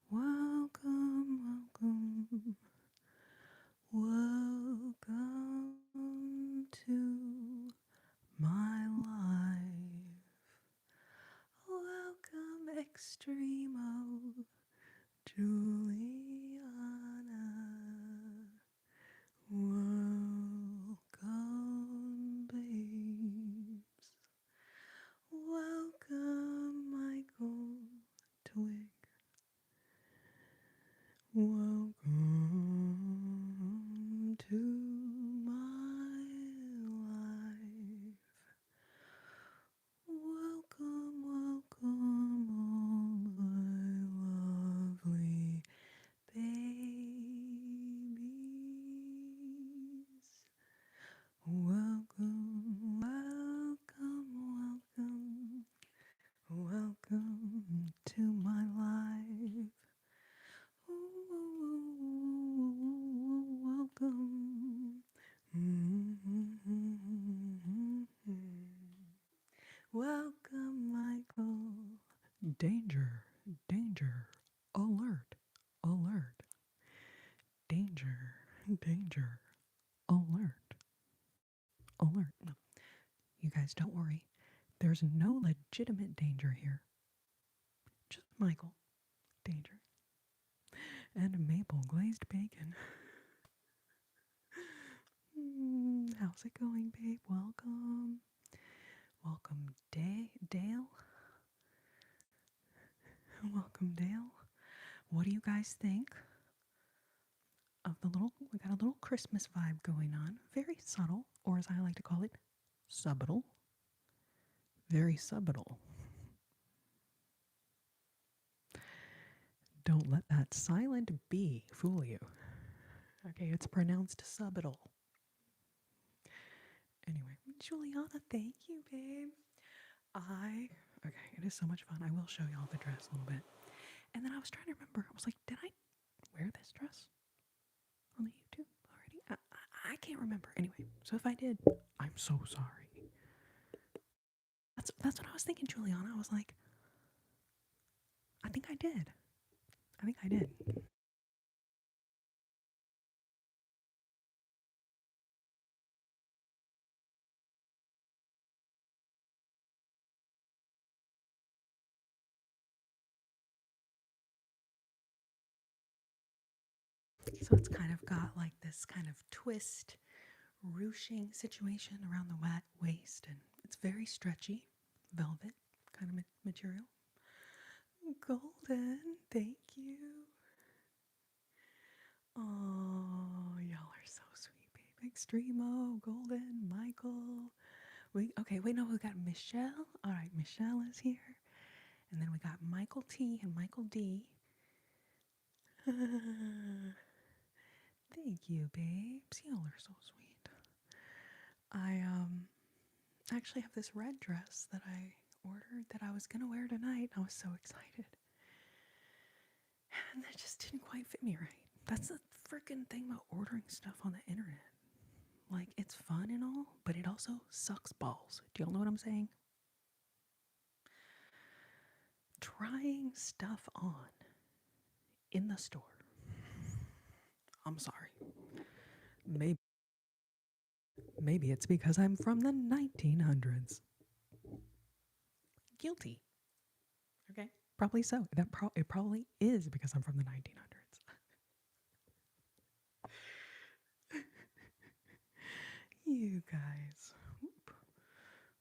Welcome, welcome, welcome to my life. Welcome, Extremo Juliana. Welcome, babes. Welcome, Michael Twig. Welcome to my life. Welcome, welcome, all my lovely babies. Welcome, welcome, welcome, welcome to my life. Welcome. Welcome, Michael. Danger, danger, alert, alert, danger, danger, alert, alert. No, you guys don't worry. There's no legitimate danger here. Just Michael, danger, and maple glazed bacon. How's it going, babe? Welcome. Welcome, Dale. Welcome, Dale. What do you guys think of we got a little Christmas vibe going on. Very subtle, or as I like to call it, subtle. Very subtle. Don't let that silent B fool you. Okay, it's pronounced subtle. Anyway, Juliana, thank you, babe. Okay, it is so much fun. I will show y'all the dress a little bit. And then I was trying to remember. I was like, did I wear this dress on the YouTube already? I can't remember. Anyway, so if I did, I'm so sorry. That's what I was thinking, Juliana. I was like, I think I did. I think I did. So it's kind of got like this kind of twist, ruching situation around the waist, and it's very stretchy, velvet kind of material. Golden, thank you. Oh, y'all are so sweet, babe. Extremo, Golden, Michael. Wait, no, we got Michelle. All right, Michelle is here. And then we got Michael T and Michael D. Thank you, babes. Y'all are so sweet. I actually have this red dress that I ordered that I was gonna wear tonight. I was so excited. And that just didn't quite fit me right. That's the freaking thing about ordering stuff on the internet. Like, it's fun and all, but it also sucks balls. Do y'all know what I'm saying? Trying stuff on in the store. I'm sorry. Maybe it's because I'm from the 1900s. Guilty. Okay. Probably so. It probably is because I'm from the 1900s. You guys. Oop.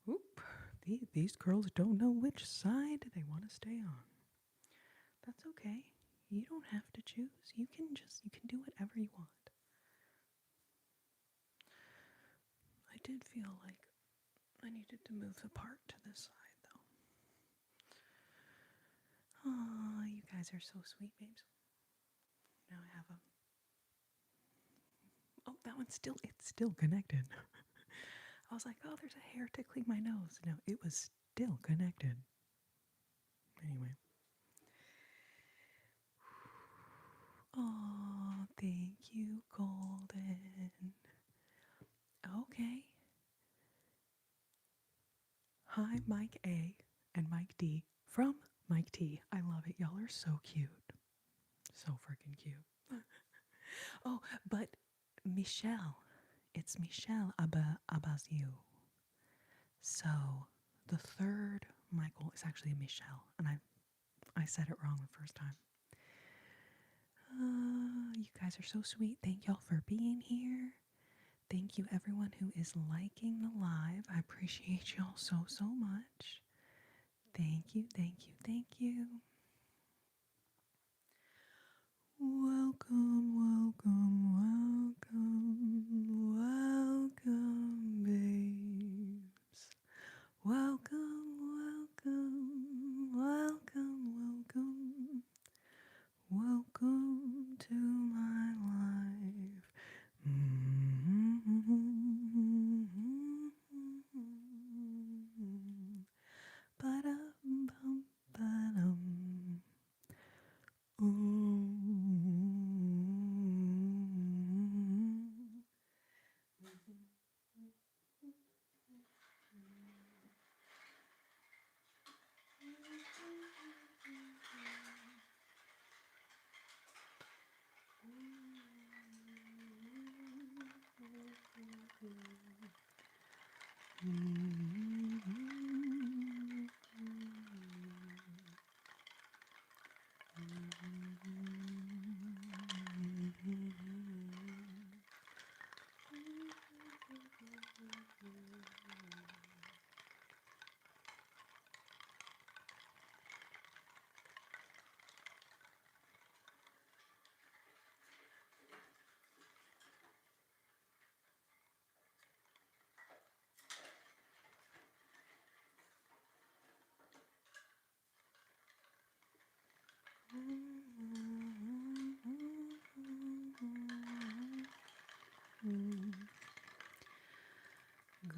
Oop. These girls don't know which side they want to stay on. That's okay. You don't have to choose. You can do whatever you want. I did feel like I needed to move the part to this side, though. Oh, you guys are so sweet, babes. Now I have a... Oh, that one's it's still connected. I was like, oh, there's a hair tickling my nose. No, it was still connected. Anyway. Oh, thank you, Golden. Okay. Hi, Mike A and Mike D from Mike T. I love it. Y'all are so cute. So freaking cute. Oh, but Michelle. It's Michelle Abaziu. So the third Michael is actually Michelle, and I said it wrong the first time. You guys are so sweet. Thank y'all for being here. Thank you everyone who is liking the live. I appreciate y'all so much. Thank you, thank you, thank you. Welcome, babes. Welcome to my life. Ba-dum, ba-dum.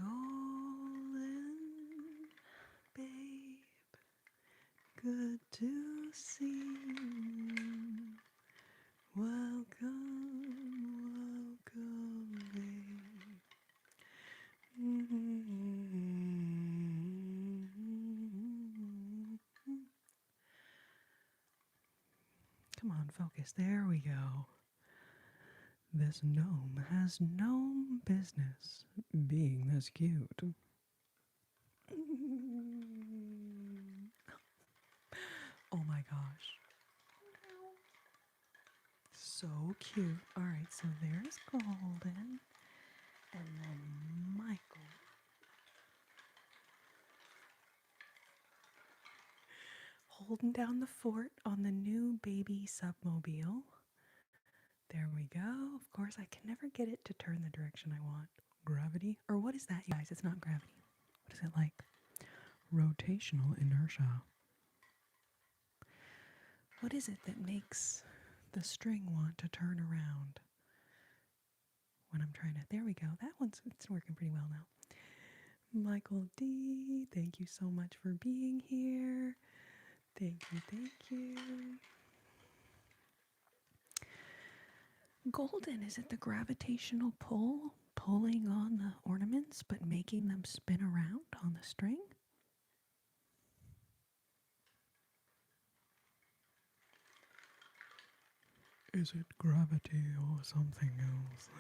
Golden babe, good to see you. Welcome, babe. Come on, focus. There we go. This gnome has no business being this cute. Oh my gosh. So cute. Alright, so there's Golden. And then Michael. Holding down the fort on the new baby submobile. There we go. Of course, I can never get it to turn the direction I want. Gravity? Or what is that, you guys? It's not gravity. What is it like? Rotational inertia. What is it that makes the string want to turn around when I'm trying to... There we go. That one's it's working pretty well now. Michael D, thank you so much for being here. Thank you, thank you. Golden, is it the gravitational pull? Pulling on the ornaments but making them spin around on the string? Is it gravity or something else?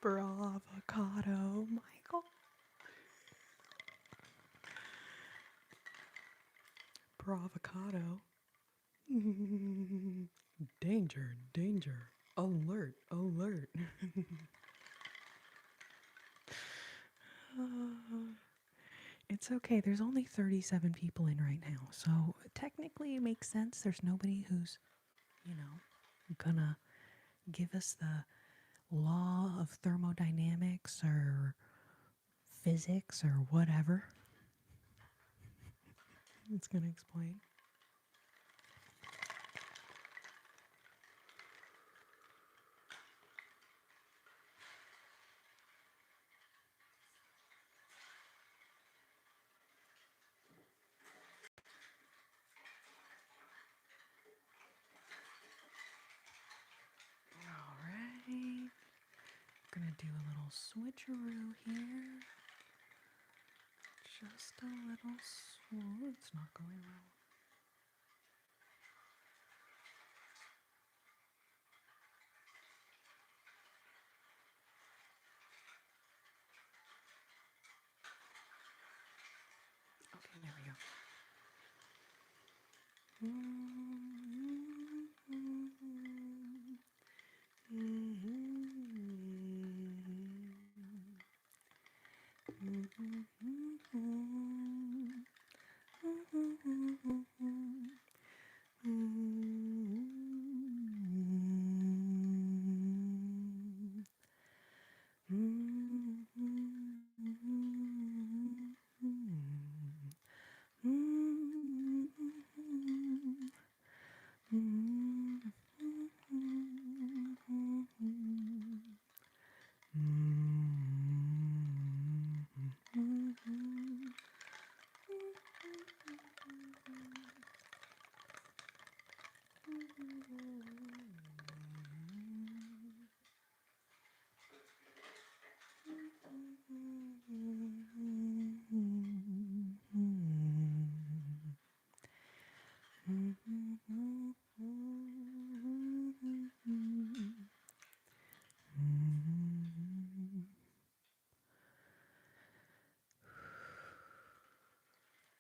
Bravocado, Michael. Bravocado. Danger, danger. Alert, alert. It's okay. There's only 37 people in right now. So technically it makes sense. There's nobody who's, gonna give us the law of thermodynamics or physics or whatever. It's gonna explain. Alright. Gonna do a little switcheroo here. Just a little it's not going well.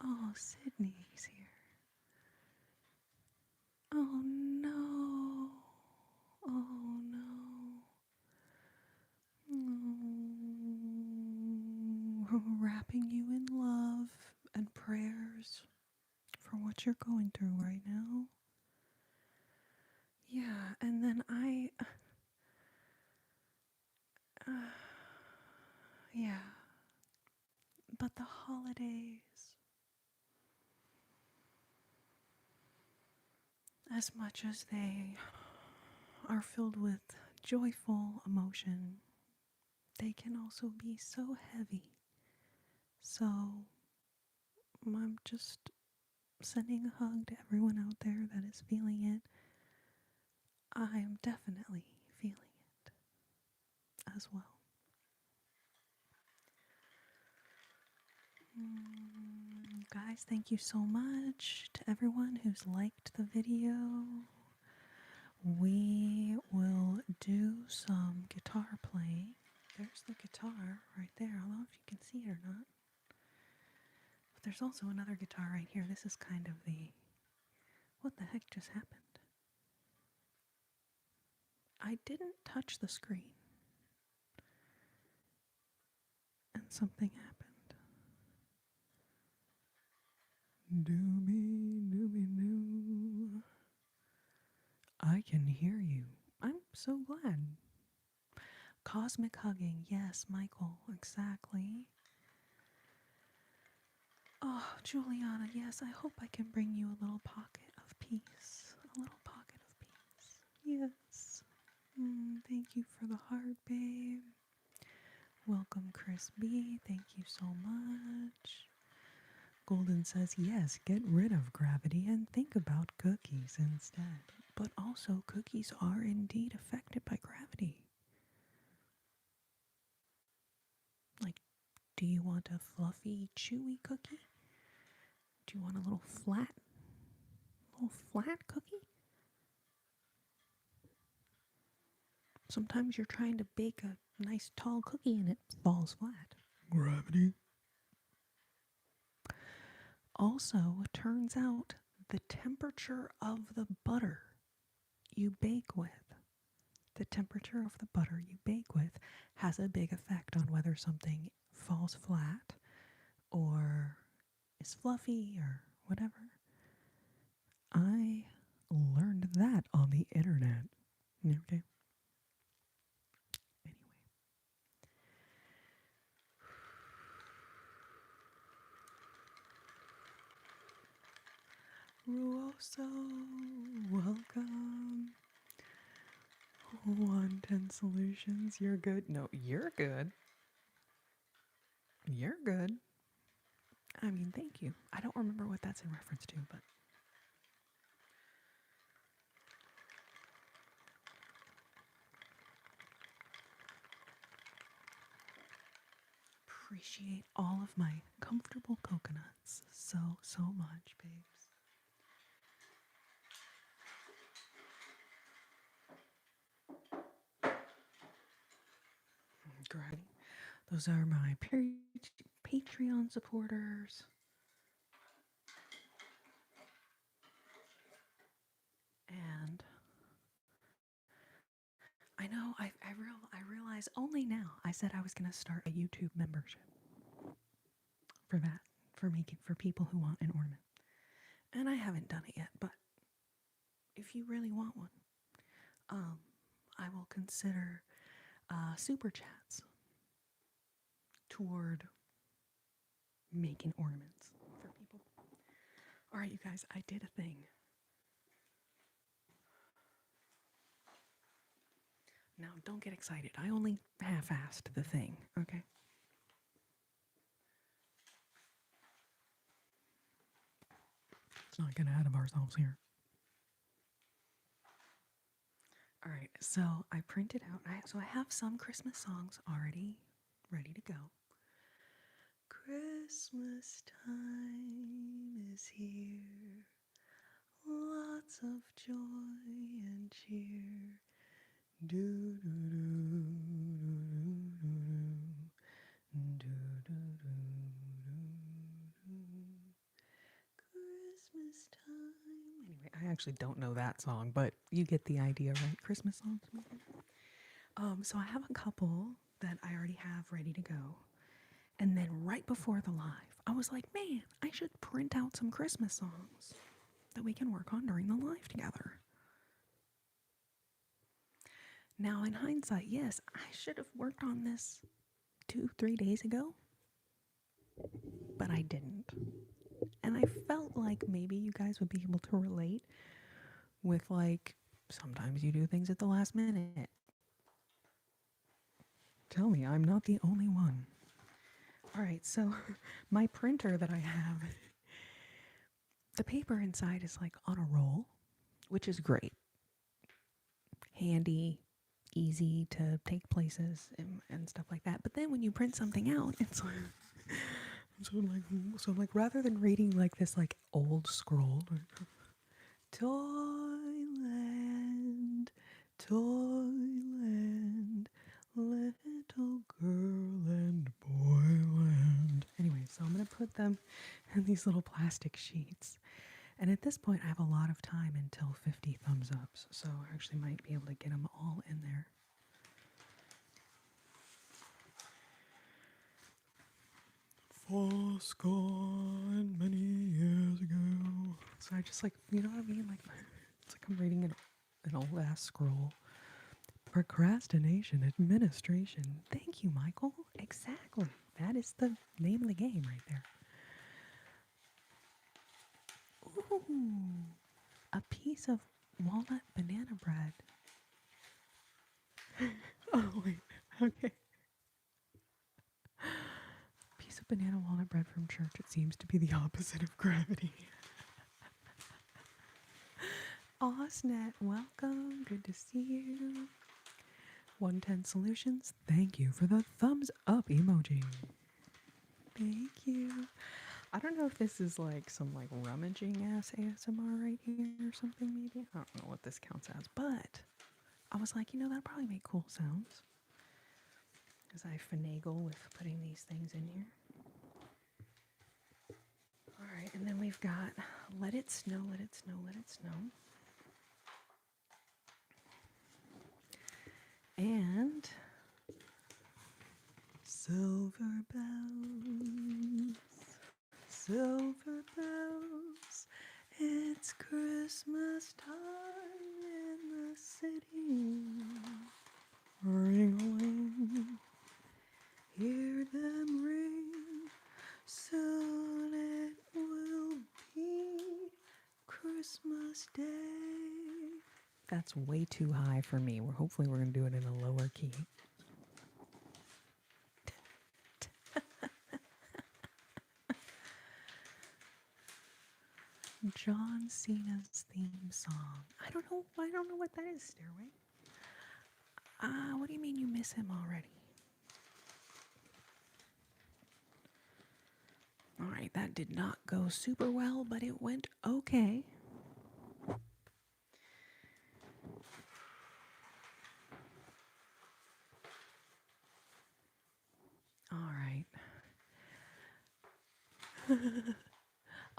Oh, Sydney's here. Oh no. Oh no. Wrapping you in love and prayers for what you're going through right now. Yeah, and then yeah, but the holidays, as much as they are filled with joyful emotion, they can also be so heavy. So I'm just sending a hug to everyone out there that is feeling it. I am definitely feeling it as well. Guys, thank you so much to everyone who's liked the video. We will do some guitar playing. There's the guitar right there. I don't know if you can see it or not. But there's also another guitar right here. This is kind of the... What the heck just happened? I didn't touch the screen. And something happened. Dooby dooby doo. I can hear you. I'm so glad. Cosmic hugging. Yes, Michael. Exactly. Oh, Juliana, yes, I hope I can bring you a little pocket of peace. A little pocket of peace. Yes. Thank you for the heart, babe. Welcome, Chris B. Thank you so much. Golden says, yes, get rid of gravity and think about cookies instead. But also, cookies are indeed affected by gravity. Like, do you want a fluffy, chewy cookie? Do you want a little flat cookie? Sometimes you're trying to bake a nice tall cookie and it falls flat. Gravity. Also, it turns out the temperature of the butter you bake with, has a big effect on whether something falls flat or is fluffy or whatever. I learned that on the internet. Okay. Anyway. Ruoso, welcome. 110 Solutions, you're good. No, you're good. You're good. I mean, thank you. I don't remember what that's in reference to, but... Appreciate all of my comfortable coconuts so much, babes. Great. Those are my Patreon supporters. And I know I realize only now I said I was going to start a YouTube membership for that, for people who want an ornament. And I haven't done it yet, but if you really want one, I will consider super chats toward making ornaments for people. All right, you guys, I did a thing. Now, don't get excited. I only half-assed the thing, okay? Let's not get ahead of ourselves here. All right, so I printed out. So I have some Christmas songs already ready to go. Christmas time is here, lots of joy and cheer. Do do do do do do do do. Christmas time. Anyway, I actually don't know that song, but you get the idea, right? Christmas songs. So I have a couple that I already have ready to go. And then right before the live, I was like, man, I should print out some Christmas songs that we can work on during the live together. Now, in hindsight, yes, I should have worked on this 2-3 days ago, but I didn't. And I felt like maybe you guys would be able to relate with, like, sometimes you do things at the last minute. Tell me, I'm not the only one. All right, so my printer that I have, the paper inside is like on a roll, which is great. Handy, easy to take places and stuff like that. But then when you print something out, it's like so rather than reading like this like old scroll, Toyland, Toyland, little girl and boyland. Anyway, so I'm gonna put them in these little plastic sheets. And at this point, I have a lot of time until 50 thumbs ups, so I actually might be able to get them all in there. Gone many years ago. So I just like, you know what I mean? Like, it's like I'm reading an old ass scroll. Procrastination administration. Thank you, Michael. Exactly. That is the name of the game right there. Ooh, a piece of walnut banana bread. Oh, wait. Okay. Piece of banana walnut bread from church. It seems to be the opposite of gravity. Osnet, welcome. Good to see you. 110 Solutions, thank you for the thumbs up emoji. Thank you. I don't know if this is like some like rummaging ass ASMR right here or something maybe. I don't know what this counts as, but I was like, you know, that'd probably make cool sounds. As I finagle with putting these things in here. All right, and then we've got Let It Snow, Let It Snow, Let It Snow. And silver bells, silver bells, it's Christmas time in the city. Ring-a-ling, hear them ring, soon it will be Christmas Day. That's way too high for me. Hopefully we're going to do it in a lower key. John Cena's theme song. I don't know what that is, Stairway. What do you mean you miss him already? All right, that did not go super well, but it went okay. All right.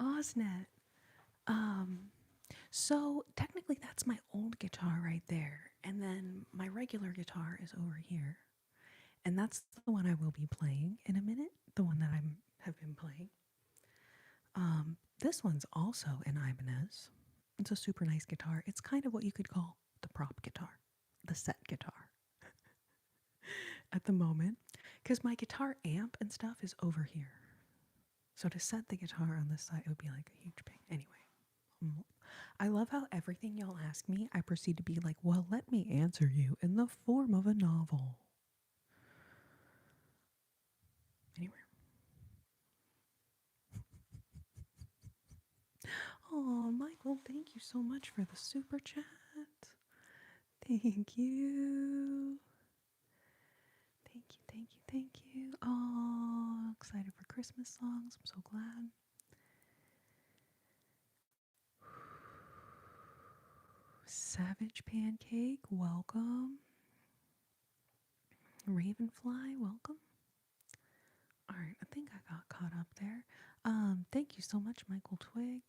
Osnet. So technically that's my old guitar right there. And then my regular guitar is over here. And that's the one I will be playing in a minute. The one that I have been playing. This one's also an Ibanez. It's a super nice guitar. It's kind of what you could call the prop guitar, the set guitar at the moment. Because my guitar amp and stuff is over here. So to set the guitar on this side, it would be like a huge pain. Anyway, I love how everything y'all ask me, I proceed to be like, well, let me answer you in the form of a novel. Anyway. Oh, Michael, thank you so much for the super chat. Thank you. Thank you, thank you, thank you. Oh, excited for Christmas songs. I'm so glad. Savage Pancake, welcome. Ravenfly, welcome. All right, I think I got caught up there. Thank you so much, Michael Twig.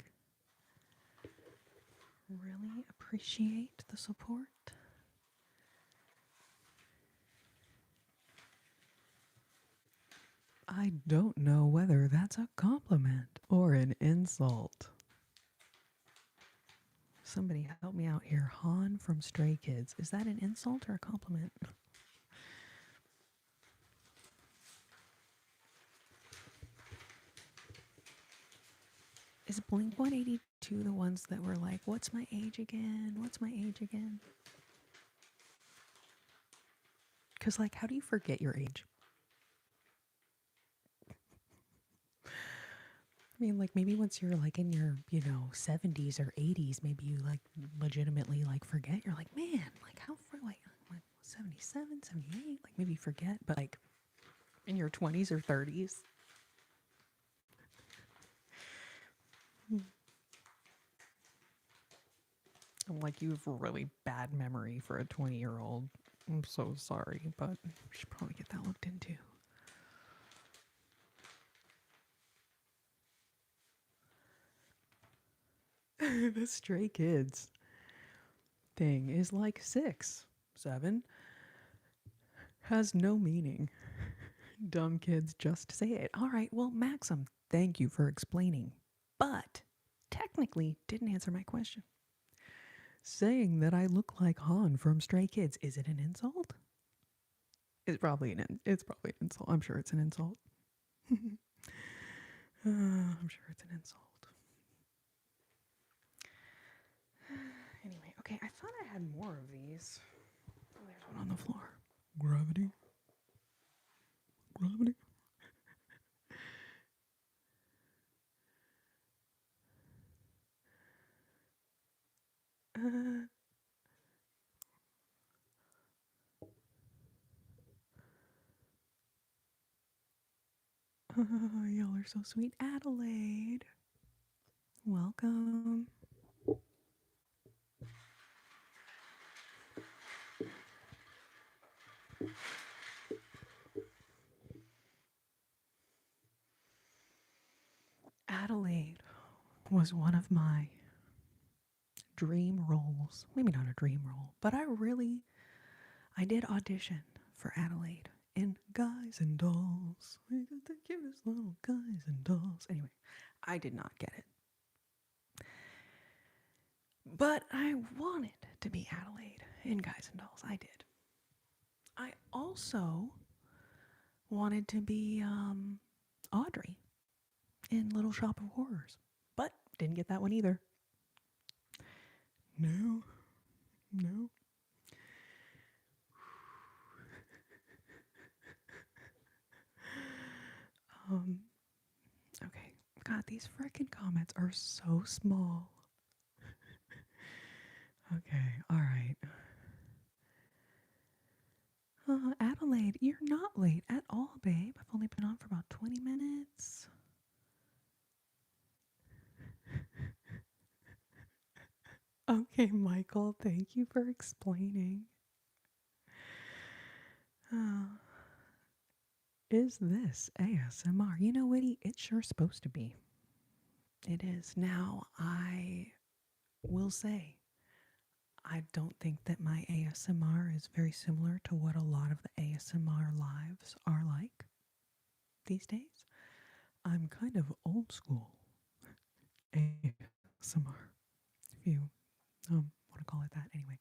Really appreciate the support. I don't know whether that's a compliment or an insult. Somebody help me out here. Han from Stray Kids. Is that an insult or a compliment? Is Blink 182 the ones that were like, what's my age again? What's my age again? Because, like, how do you forget your age? I mean, like, maybe once you're, like, in your, 70s or 80s, maybe you, like, legitimately, like, forget. You're like, man, like, how for, like 77, 78? Like, maybe you forget, but, like, in your 20s or 30s. I'm like, you have a really bad memory for a 20-year-old. I'm so sorry, but we should probably get that looked into. The Stray Kids thing is like 6, 7. Has no meaning. Dumb kids just say it. All right, well, Maxim, thank you for explaining. But technically didn't answer my question. Saying that I look like Han from Stray Kids, is it an insult? It's probably an insult. I'm sure it's an insult. I'm sure it's an insult. Anyway, okay, I thought I had more of these. Oh, there's one on the floor. Gravity. Gravity. Y'all are so sweet. Adelaide. Welcome. Adelaide was one of my dream roles. Maybe not a dream role, but I did audition for Adelaide in Guys and Dolls. We got the cutest little guys and dolls. Anyway, I did not get it. But I wanted to be Adelaide in Guys and Dolls. I did. I also wanted to be Audrey in Little Shop of Horrors, but didn't get that one either. No. Okay. God, these frickin' comments are so small. Okay, all right. Adelaide, you're not late at all, babe. I've only been on for about 20 minutes. Okay, Michael, thank you for explaining. Is this ASMR? You know, Witty, it's sure supposed to be. It is. Now, I will say, I don't think that my ASMR is very similar to what a lot of the ASMR lives are like these days. I'm kind of old school ASMR, if you want to call it that anyway.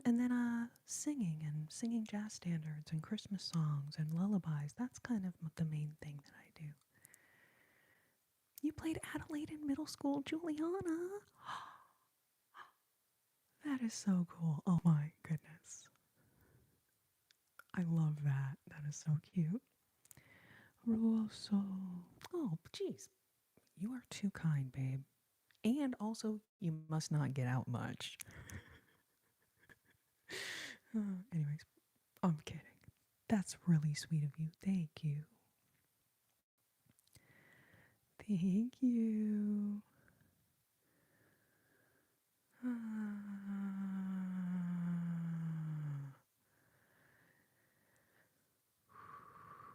And then singing jazz standards and Christmas songs and lullabies. That's kind of the main thing that I do. You played Adelaide in middle school, Juliana. That is so cool. Oh my goodness. I love that. That is so cute. Rosso. Oh, jeez. You are too kind, babe. And also, you must not get out much. Anyways, I'm kidding. That's really sweet of you. Thank you. Thank you.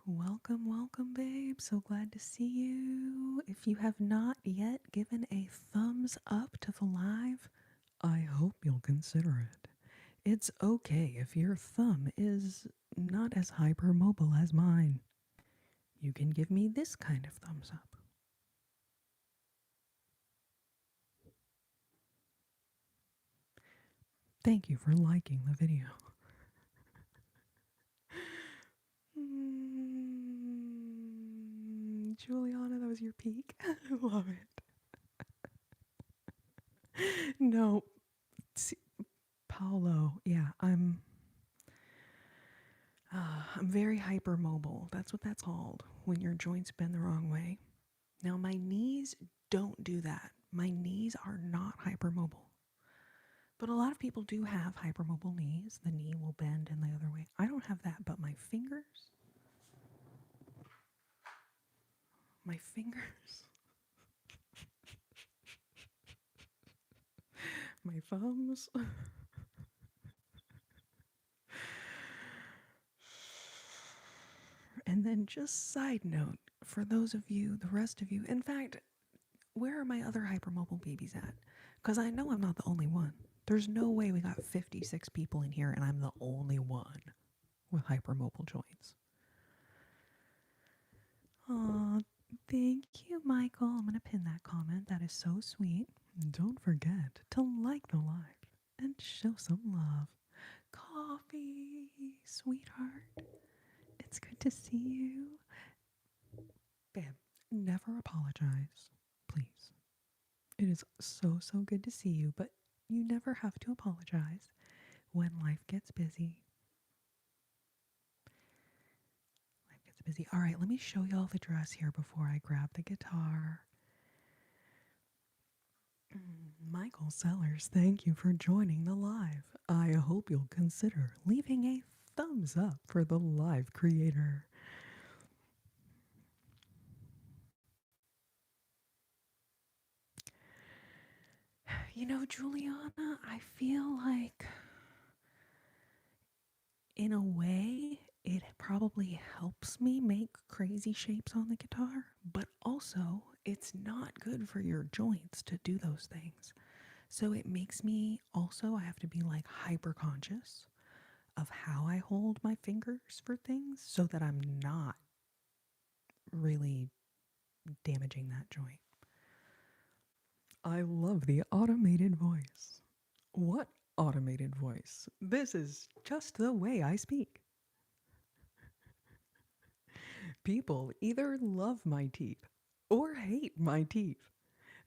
Welcome, welcome, babe. So glad to see you. If you have not yet given a thumbs up to the live, I hope you'll consider it. It's okay if your thumb is not as hypermobile as mine. You can give me this kind of thumbs up. Thank you for liking the video. Juliana, that was your peak. I love it. No, see, Paolo, yeah, I'm very hypermobile. That's what that's called when your joints bend the wrong way. Now my knees don't do that. My knees are not hypermobile. But a lot of people do have hypermobile knees. The knee will bend in the other way. I don't have that, but my fingers, my thumbs. And then just side note, for those of you, the rest of you, in fact, where are my other hypermobile babies at? Because I know I'm not the only one. There's no way we got 56 people in here and I'm the only one with hypermobile joints. Aw, thank you, Michael. I'm going to pin that comment. That is so sweet. Don't forget to like the live and show some love. Coffee, sweetheart. It's good to see you. Babe, never apologize, please. It is so, so good to see you, but you never have to apologize when life gets busy. Life gets busy. All right, let me show y'all the dress here before I grab the guitar. Michael Sellers, thank you for joining the live. I hope you'll consider leaving a thumbs up for the live creator. You know, Juliana, I feel like in a way it probably helps me make crazy shapes on the guitar, but also it's not good for your joints to do those things. So it makes me also, I have to be like hyper conscious of how I hold my fingers for things so that I'm not really damaging that joint. I love the automated voice. What automated voice? This is just the way I speak. People either love my teeth or hate my teeth.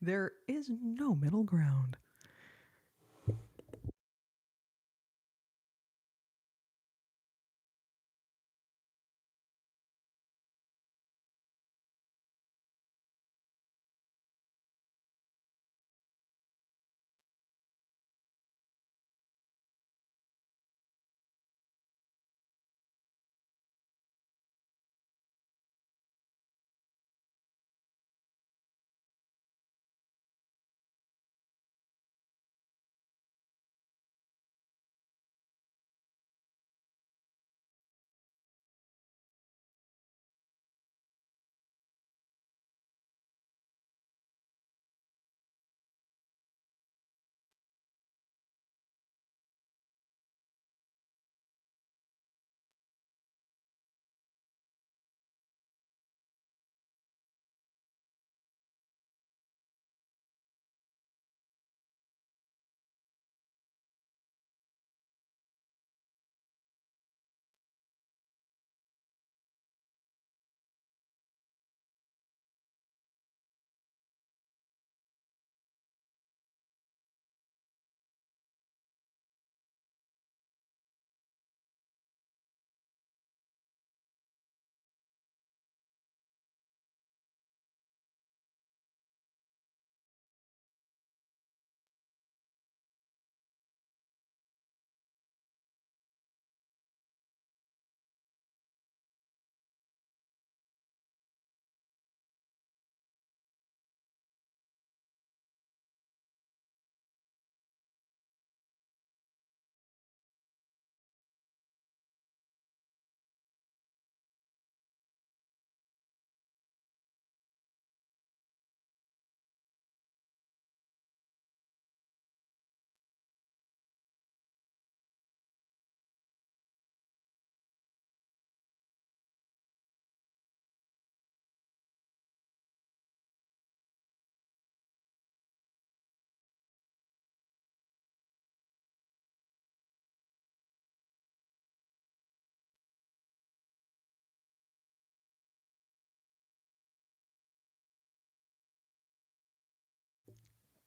There is no middle ground.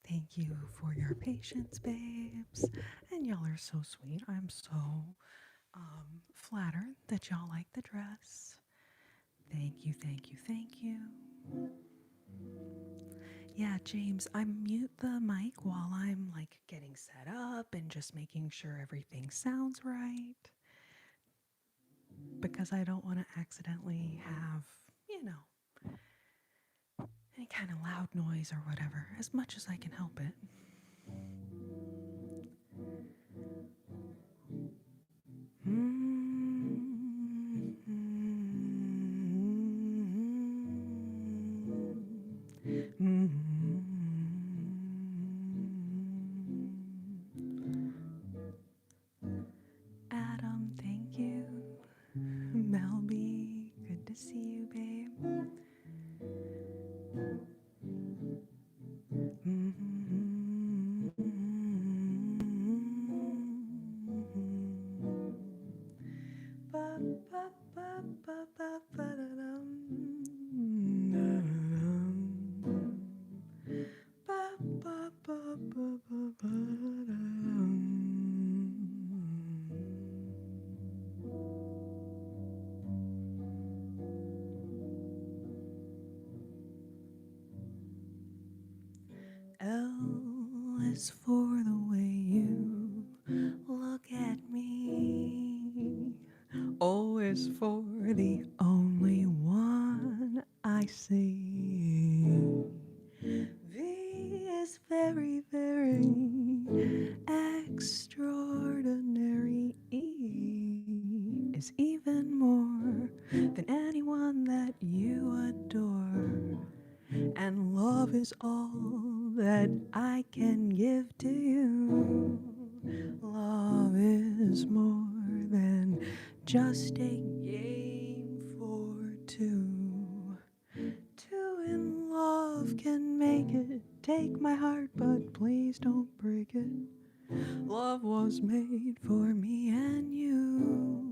Thank you for your patience, babes. And y'all are so sweet. I'm so flattered that y'all like the dress. Thank you, thank you, thank you. Yeah, James, I mute the mic while I'm like getting set up and just making sure everything sounds right because I don't want to accidentally have, you know, any kind of loud noise or whatever, as much as I can help it. Adam, thank you. Melby, good to see you, babe. L is for the way you look at me. O is for the only one I see. V is very, very extraordinary. E is even more than anyone that you adore. And love is all that I can give to you. Love is more than just a game for two. Two in love can make it. Take my heart, but please don't break it. Love was made for me and you.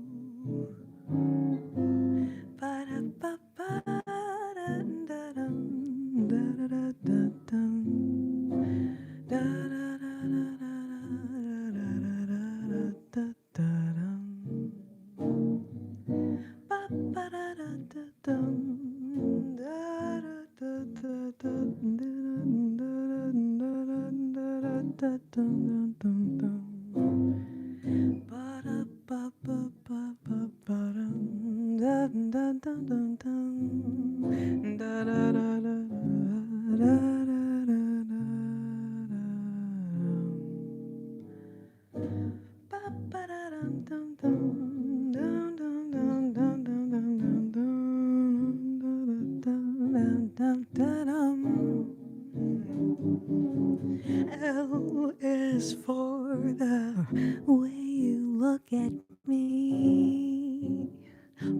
L is for the way you look at me.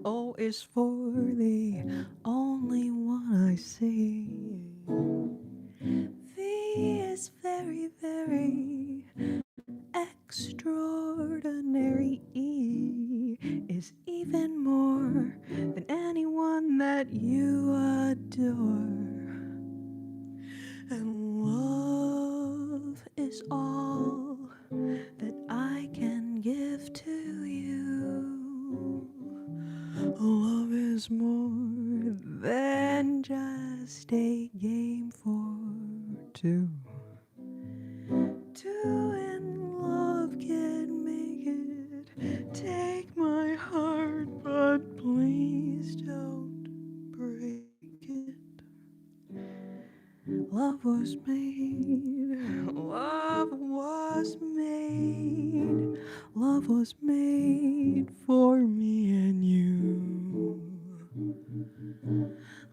O is for the only one I see. V is very, very extraordinary. E is even more than anyone that you adore. And love is all that I can give to you. Love is more than just a game for two. Two in love can make it. Take my heart, but please don't break it. Love was made, love was made, love was made for me and you.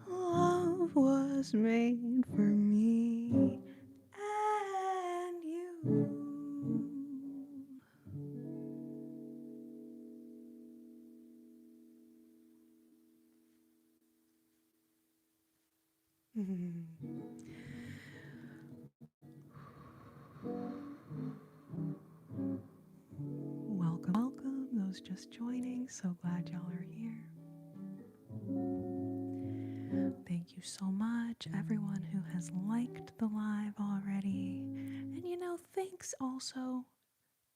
Love was made for me and you. Welcome, welcome, those just joining. So glad y'all are here. Thank you so much, everyone who has liked the live already. Oh, thanks also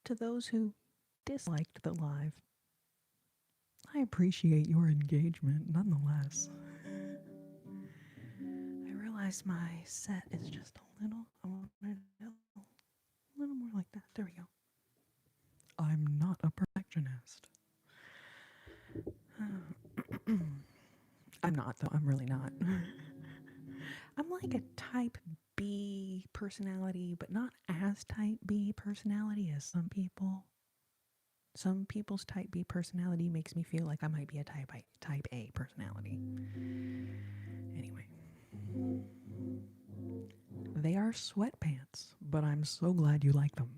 to those who disliked the live. I appreciate your engagement nonetheless. I realize my set is just a little, I wanted it a little more like that. There we go. I'm not a perfectionist. I'm not, though. I'm really not. I'm like a type B personality, but not as type B personality as some people. Some people's type B personality makes me feel like I might be a type A personality. Anyway. They are sweatpants, but I'm so glad you like them.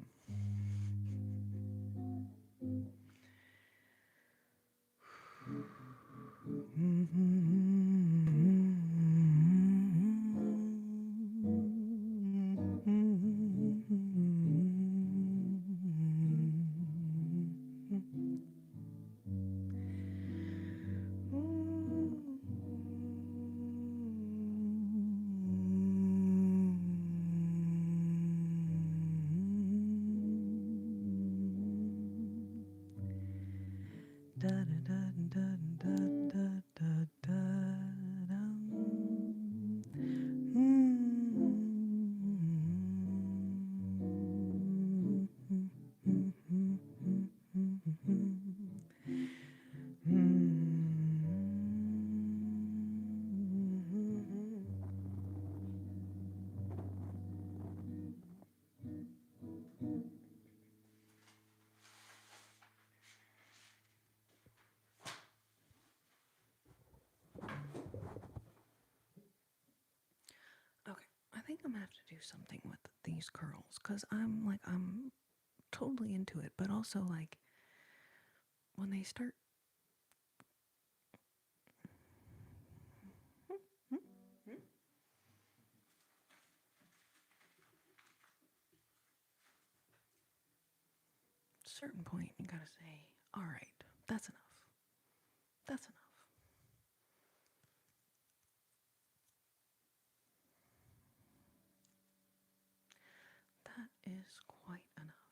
Okay, I think I'm gonna have to do something with these curls because I'm totally into it, but also like when they start. Certain point, you gotta say, all right, that's enough. That's enough. That is quite enough.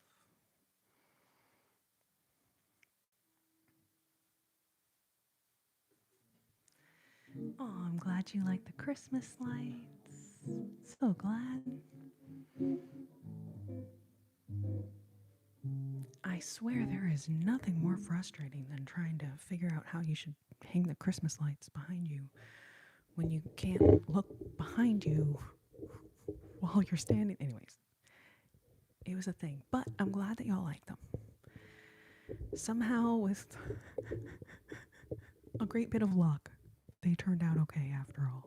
Oh, I'm glad you like the Christmas lights. So glad. I swear there is nothing more frustrating than trying to figure out how you should hang the Christmas lights behind you when you can't look behind you while you're standing. Anyways, it was a thing, but I'm glad that y'all like them. Somehow, with a great bit of luck, they turned out okay after all.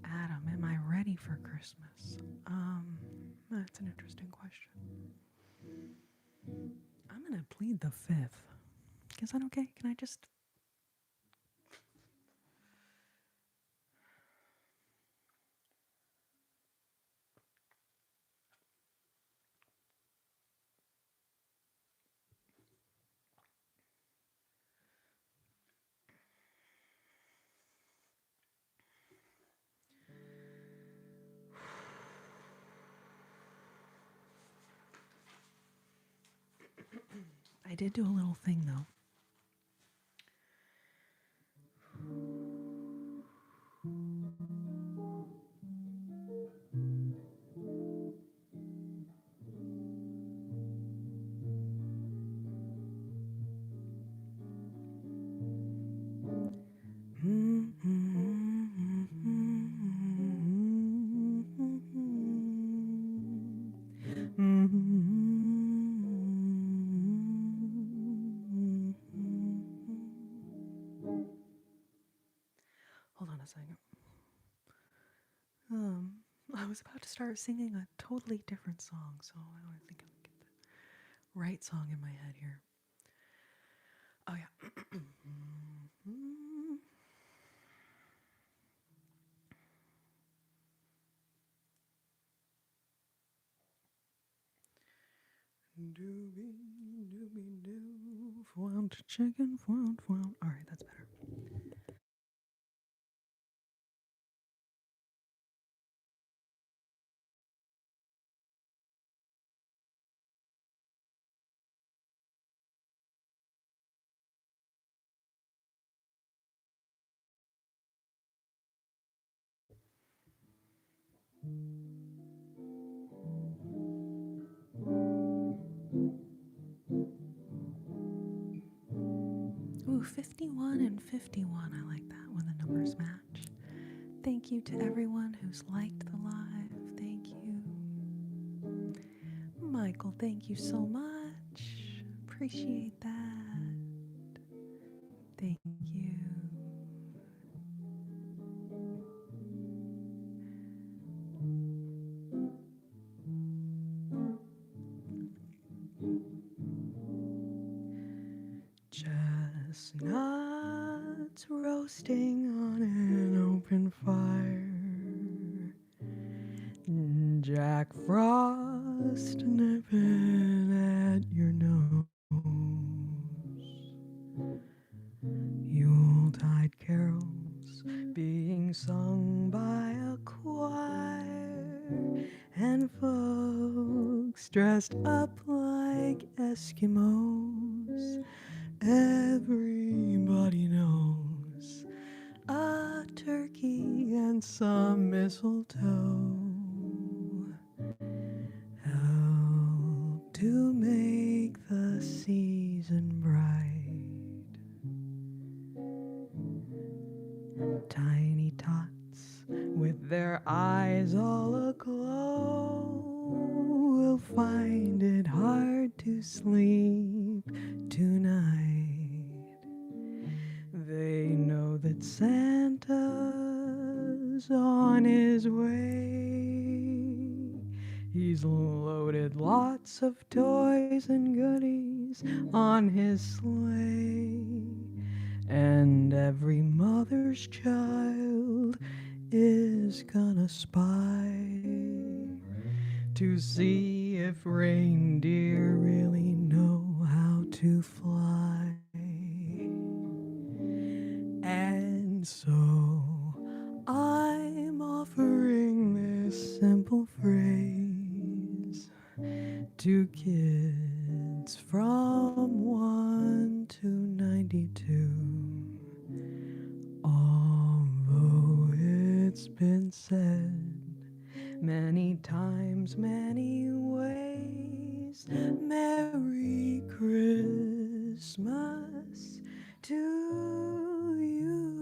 Adam, am I ready for Christmas? That's an interesting question. I'm gonna plead the fifth. Is that okay? Can I just? I did do a little thing though. Hold on a second. I was about to start singing a totally different song, so I don't think I can get the right song in my head here. Oh yeah. Doobie doobie doo, fwound chicken, fwound fwound. All right, that's better. Ooh, 51 and 51. I like that when the numbers match. Thank you to everyone who's liked the live. Thank you. Michael, thank you so much. Appreciate that. Thank you. Chestnuts roasting on an open fire. Jack Frost nipping at your nose. Yuletide carols being sung by a choir. And folks dressed up like Eskimos. Everybody knows a turkey and some mistletoe help to make the season bright. Tiny tots with their eyes all aglow will find it hard to sleep tonight. They know that Santa's on his way. He's loaded lots of toys and goodies on his sleigh. And every mother's child is gonna spy to see if reindeer really know how to fly. And so I'm offering this simple phrase to kids from 1 to 92. Although it's been said many times, many ways, Merry Christmas to you.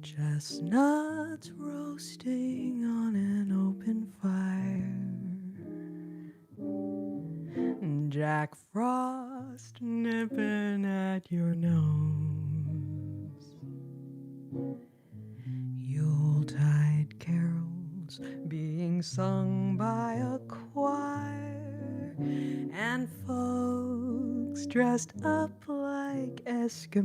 Chestnuts roasting on an open fire. Jack Frost nipping at your nose. being sung by a choir, and folks dressed up like Eskimos.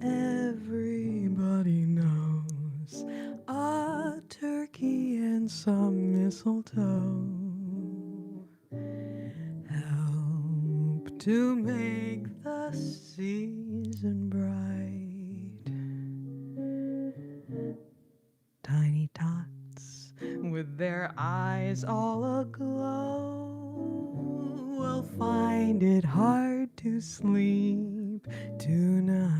Everybody knows a turkey and some mistletoe help to make the season bright. Tiny tots with their eyes all aglow will find it hard to sleep tonight.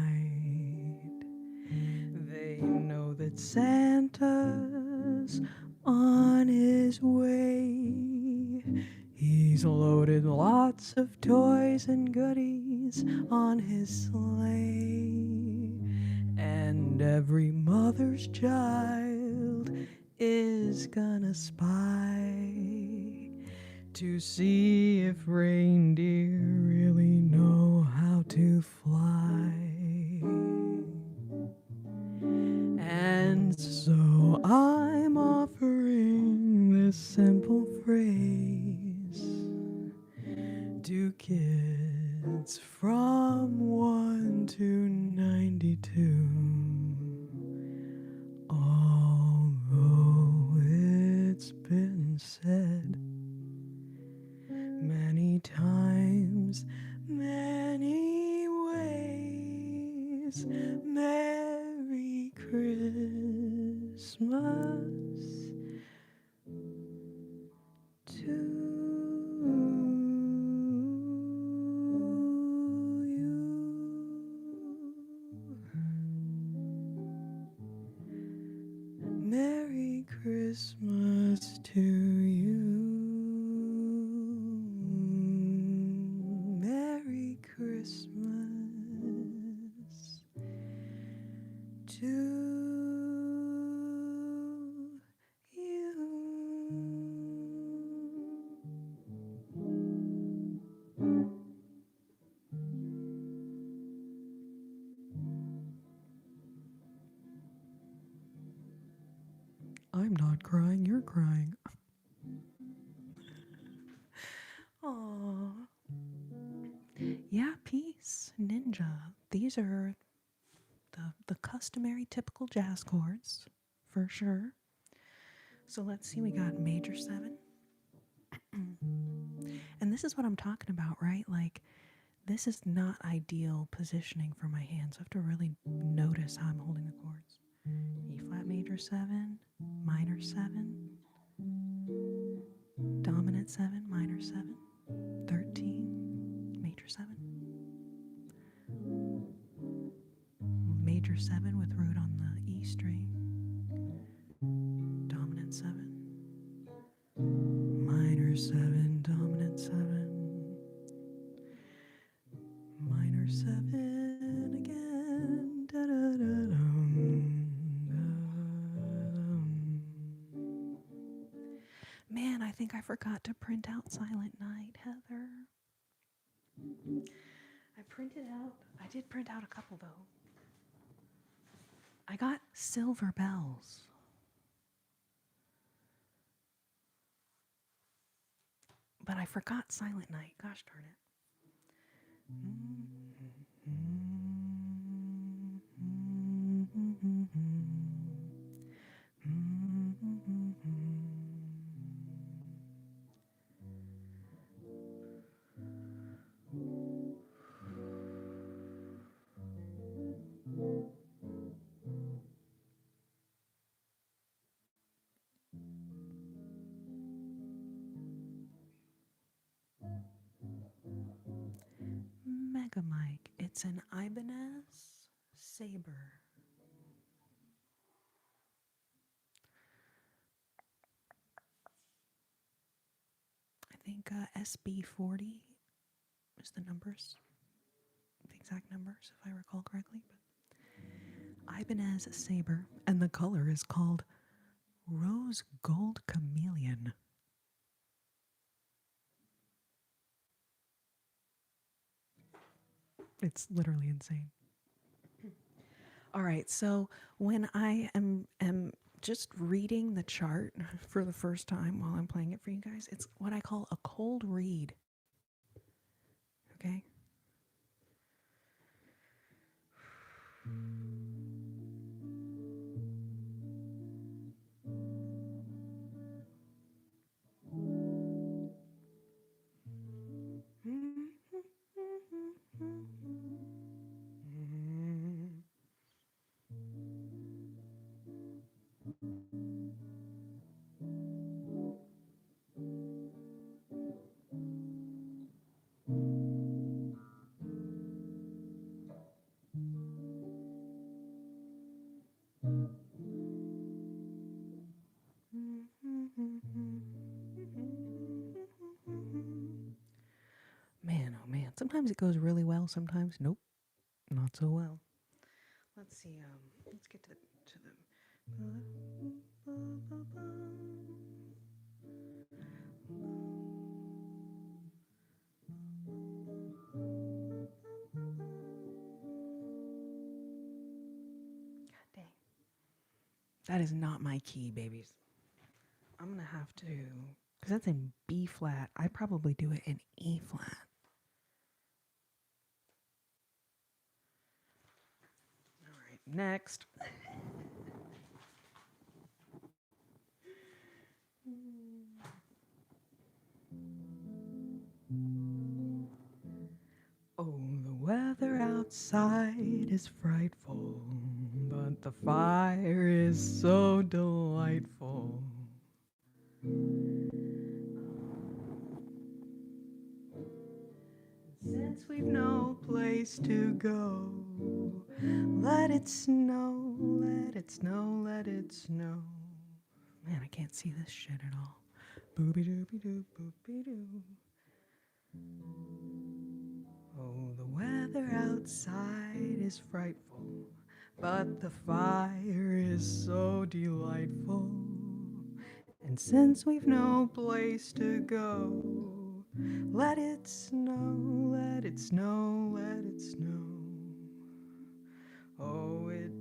They know that Santa's on his way. He's loaded lots of toys and goodies on his sleigh. And every mother's child is gonna spy to see if reindeer really know how to fly. And so I'm offering this simple phrase to kids from 1 to 92. Although it's been said many times, many ways, Merry Christmas to you. Merry Christmas to you. Merry Christmas to you. I'm not crying, you're crying. Aww. Yeah, peace, ninja. These are the customary typical jazz chords, for sure. So let's see, we got major 7. And this is what I'm talking about, right? Like, this is not ideal positioning for my hands. I have to really notice how I'm holding the chords. E flat major 7, minor 7, dominant 7, minor 7, 13, major 7, major 7 with root on the E string, dominant 7, minor 7, dominant 7, minor 7 again. Man, I think I forgot to print out Silent Night, Heather. I did print out a couple though. I got Silver Bells. But I forgot Silent Night. Gosh darn it. Mega Mic. It's an Ibanez Sabre. I think SB40 is the numbers, the exact numbers, if I recall correctly. But Ibanez Sabre, and the color is called Rose Gold Chameleon. It's literally insane. All right, so when I am just reading the chart for the first time while I'm playing it for you guys, it's what I call a cold read. Okay? Man, oh man. Sometimes it goes really well, sometimes nope, not so well. Let's see, let's get to the God dang. That is not my key, babies. I'm gonna have to, because that's in B flat. I probably do it in E flat. All right, next. Oh, the weather outside is frightful, but the fire is so delightful. Since we've no place to go, let it snow, let it snow, let it snow. Man, I can't see this shit at all. Booby dooby doo, boopy doo. Oh, the weather outside is frightful, but the fire is so delightful. And since we've no place to go, let it snow, let it snow, let it snow. Oh, it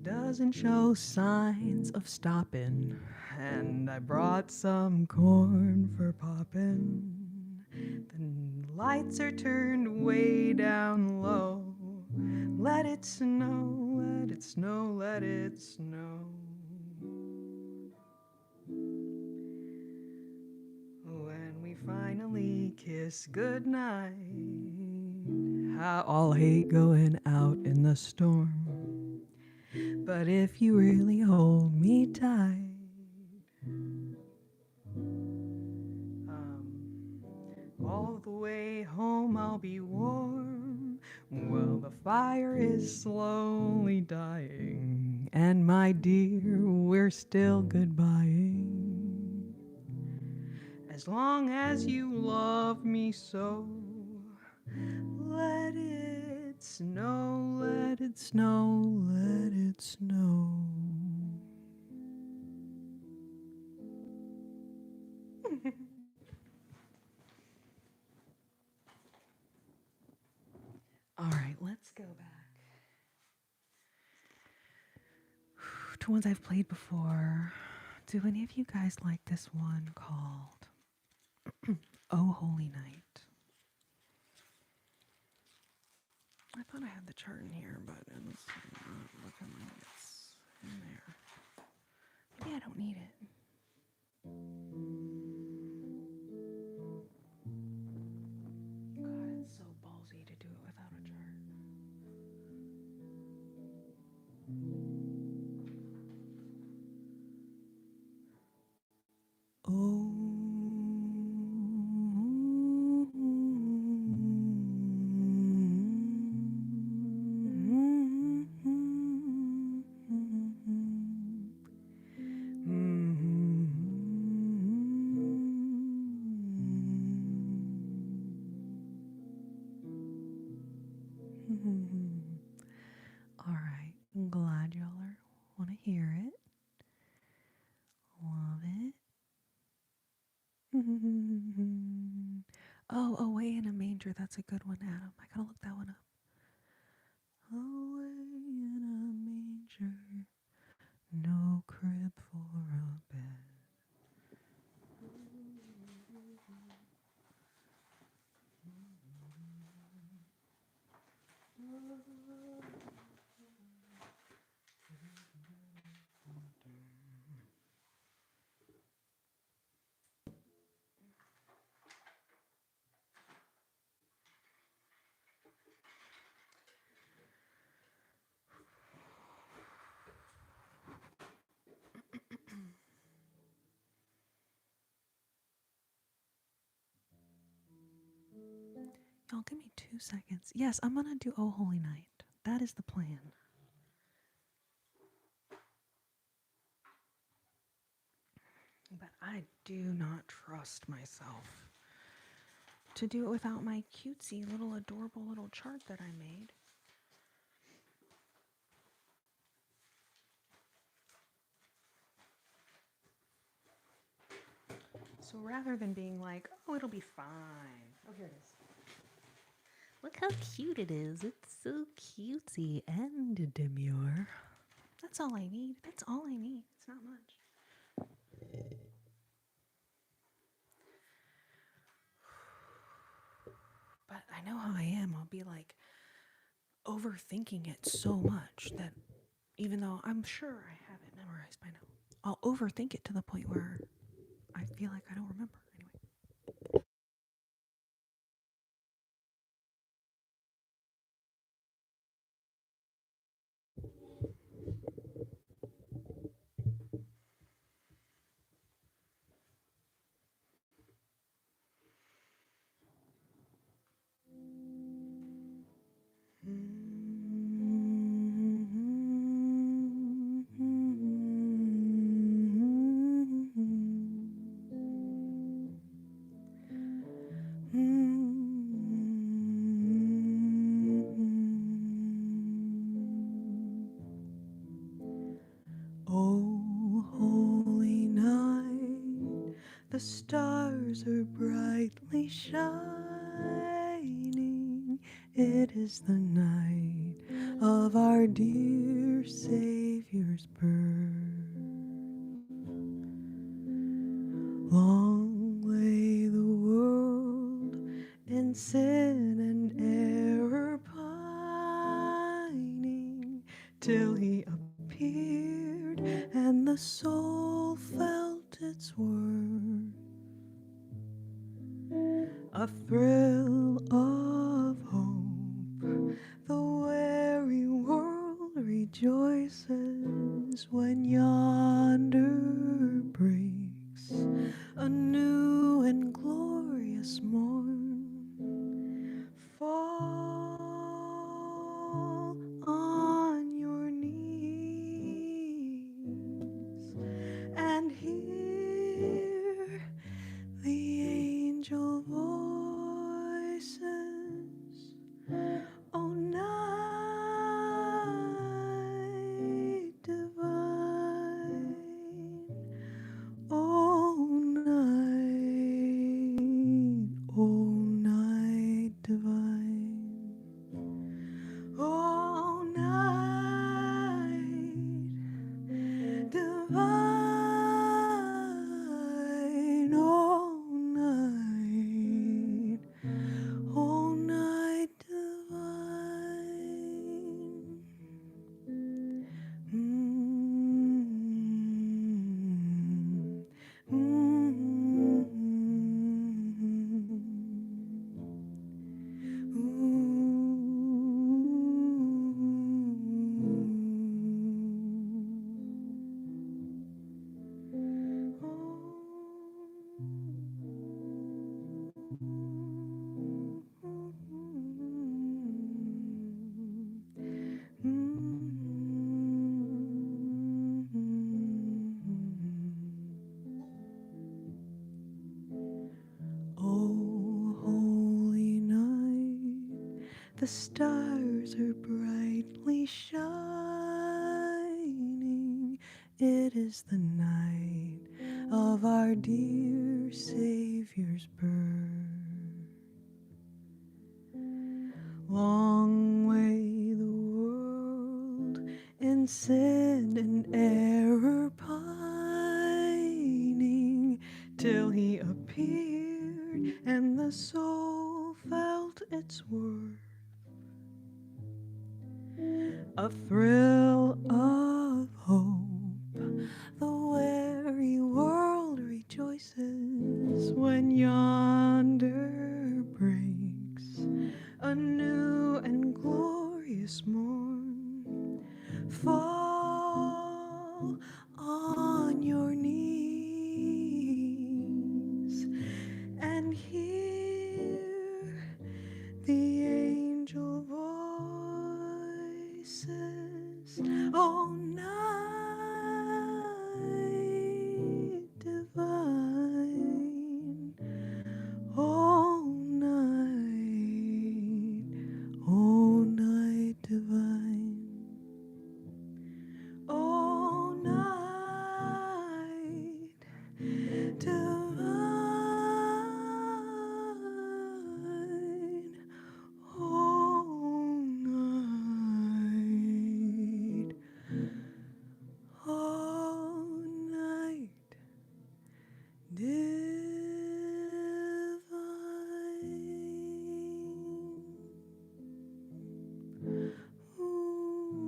doesn't show signs of stopping, and I brought some corn for popping. The lights are turned way down low. Let it snow, let it snow, let it snow. When we finally kiss goodnight, I'll hate going out in the storm. But if you really hold me tight, all the way home I'll be warm. Well, the fire is slowly dying, and my dear, we're still goodbying. As long as you love me so, let it snow, let it snow, let it snow. All right, let's go back to ones I've played before. Do any of you guys like this one called Oh Holy Night? I thought I had the chart in here, but it's not looking like it's in there. Maybe I don't need it. God, it's so ballsy to do it without a chart. Oh. All right, I'm glad y'all want to hear it. Love it. Oh, Away in a Manger. That's a good one, Adam. I gotta look that one up. Away in a manger, no crib for a bed. Y'all, give me 2 seconds. Yes, I'm gonna do Oh Holy Night. That is the plan. But I do not trust myself to do it without my cutesy little adorable little chart that I made. So rather than being like, oh, it'll be fine. Oh, here it is. Look how cute it is. It's so cutesy and demure. That's all I need. That's all I need. It's not much. But I know how I am. I'll be like overthinking it so much that even though I'm sure I have it memorized by now, I'll overthink it to the point where I feel like I don't remember. Anyway. Oh, holy night, the stars are brightly shining. It is the night of our dear Savior's birth. Long lay the world in sin and error pining, till he appeared and the soul felt its worth. A thrill of hope, the weary world rejoices when yonder breaks a new and glorious morn. Fall on your knees and hear the angel voices. O night divine, O night divine, O night divine, O night divine. Oh, holy night, the stars are brightly shining. It is the night of our dear Savior's birth. Long way the world in sin and error pining, till he appeared and the soul felt its worth. A thrill of hope, the weary world rejoices when yonder breaks a new and glorious morn. Fall on your knees and hear the angel voices. Oh, night divine. Oh, night divine. Oh, night divine. Oh, night. Oh, night divine. Ooh.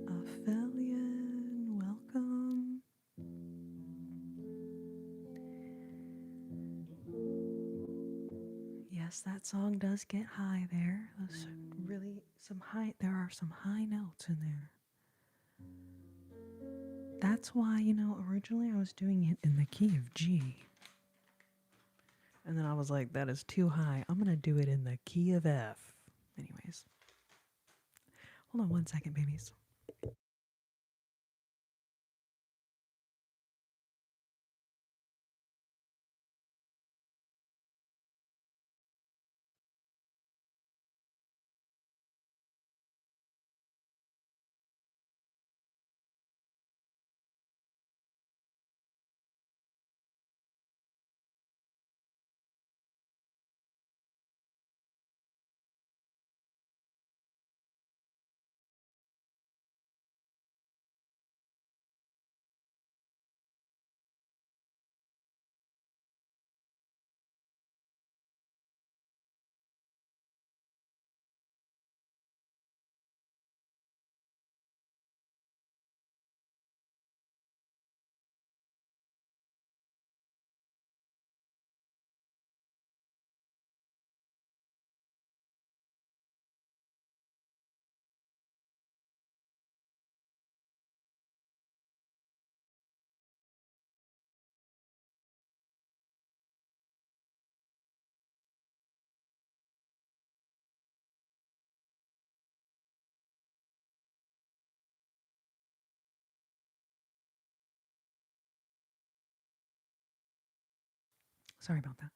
Aphelion, welcome. Yes, that song does get high there. Those really there are some high notes in there. That's why, originally I was doing it in the key of G. And then I was like, that is too high. I'm going to do it in the key of F. Anyways. Hold on one second, babies. Sorry about that.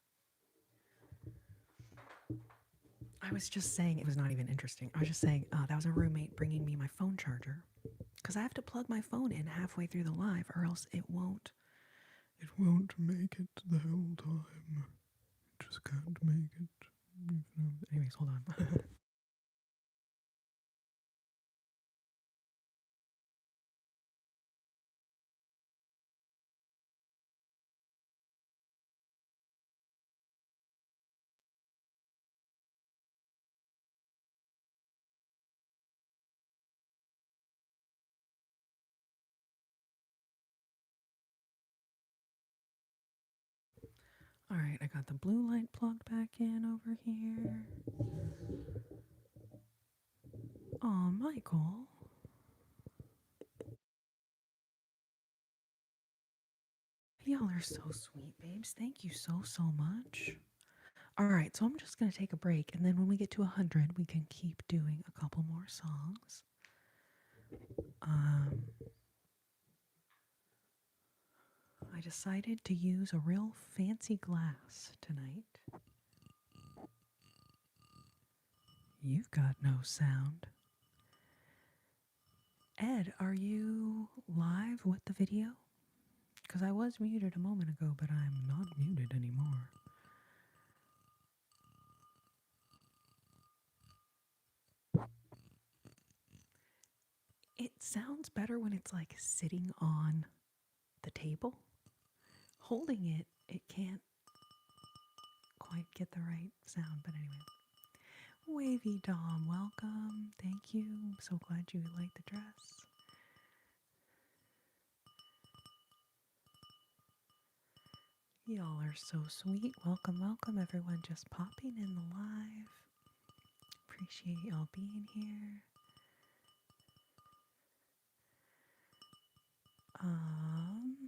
I was just saying it was not even interesting. I was just saying that was a roommate bringing me my phone charger because I have to plug my phone in halfway through the live or else it won't make it the whole time. It just can't make it. Anyways, hold on. All right, I got the blue light plugged back in over here. Oh, Michael. Y'all are so sweet, babes. Thank you so, so much. All right, so I'm just going to take a break, and then when we get to 100, we can keep doing a couple more songs. I decided to use a real fancy glass tonight. You've got no sound. Ed, are you live with the video? Because I was muted a moment ago, but I'm not muted anymore. It sounds better when it's like sitting on the table. Holding it, it can't quite get the right sound, but anyway. Wavy Dom, welcome. Thank you. I'm so glad you like the dress. Y'all are so sweet. Welcome, welcome, everyone just popping in the live. Appreciate y'all being here.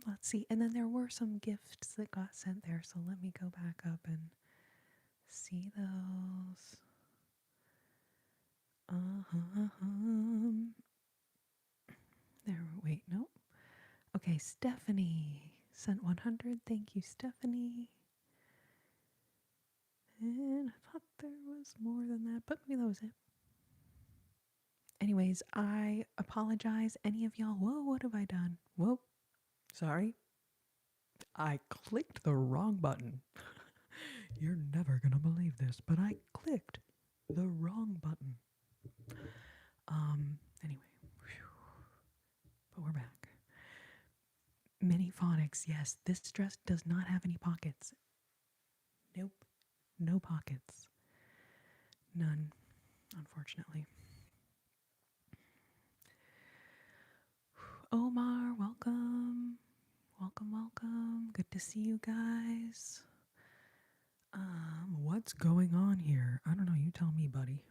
Let's see. And then there were some gifts that got sent there, so let me go back up and see those. There, wait, no. Okay, Stephanie sent 100. Thank you, Stephanie. And I thought there was more than that, but maybe that was it. Anyways, I apologize. Any of y'all, whoa, what have I done? Whoa, sorry. I clicked the wrong button. You're never gonna believe this, but I clicked the wrong button. Anyway, but we're back. Mini phonics, yes, this dress does not have any pockets. Nope, no pockets. None, unfortunately. Omar, welcome. Welcome, welcome. Good to see you guys. What's going on here? I don't know, you tell me, buddy.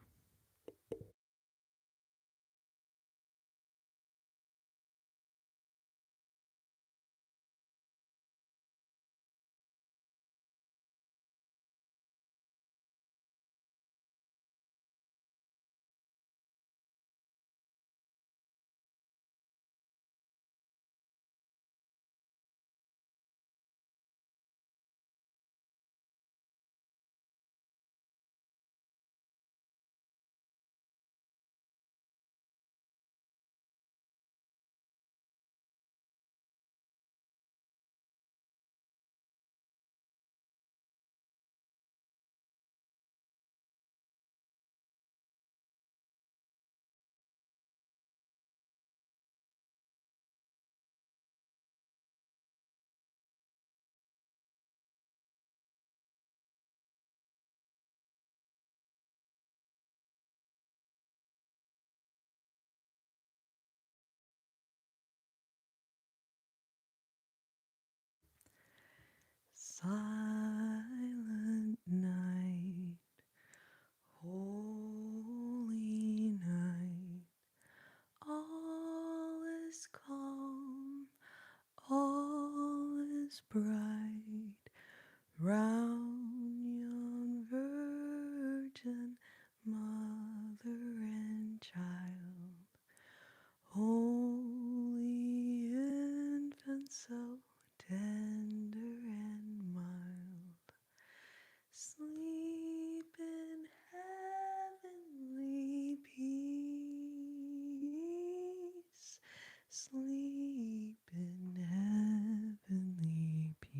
Silent night, holy night, all is calm, all is bright, round yon virgin mother and child, holy infant so tender and mild, sleep in heavenly peace, sleep in heavenly peace.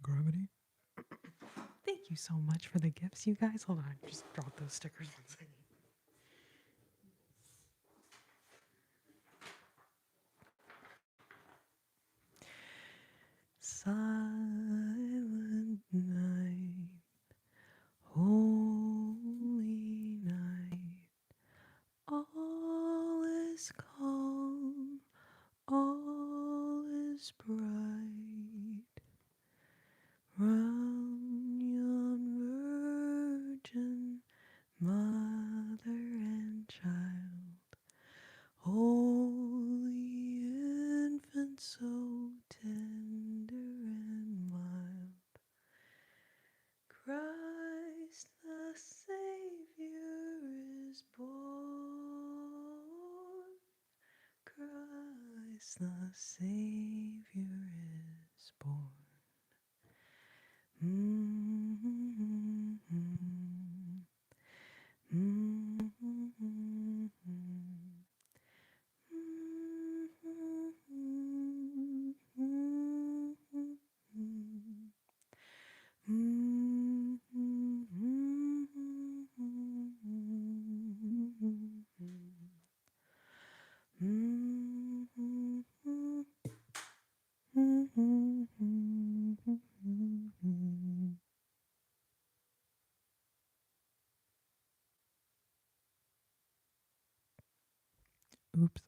Gravity. Thank you so much for the gifts, you guys. Hold on, just drop those stickers 1 second. Silent night, holy night, all Christ the Savior is born. Christ the Savior is born. Oops.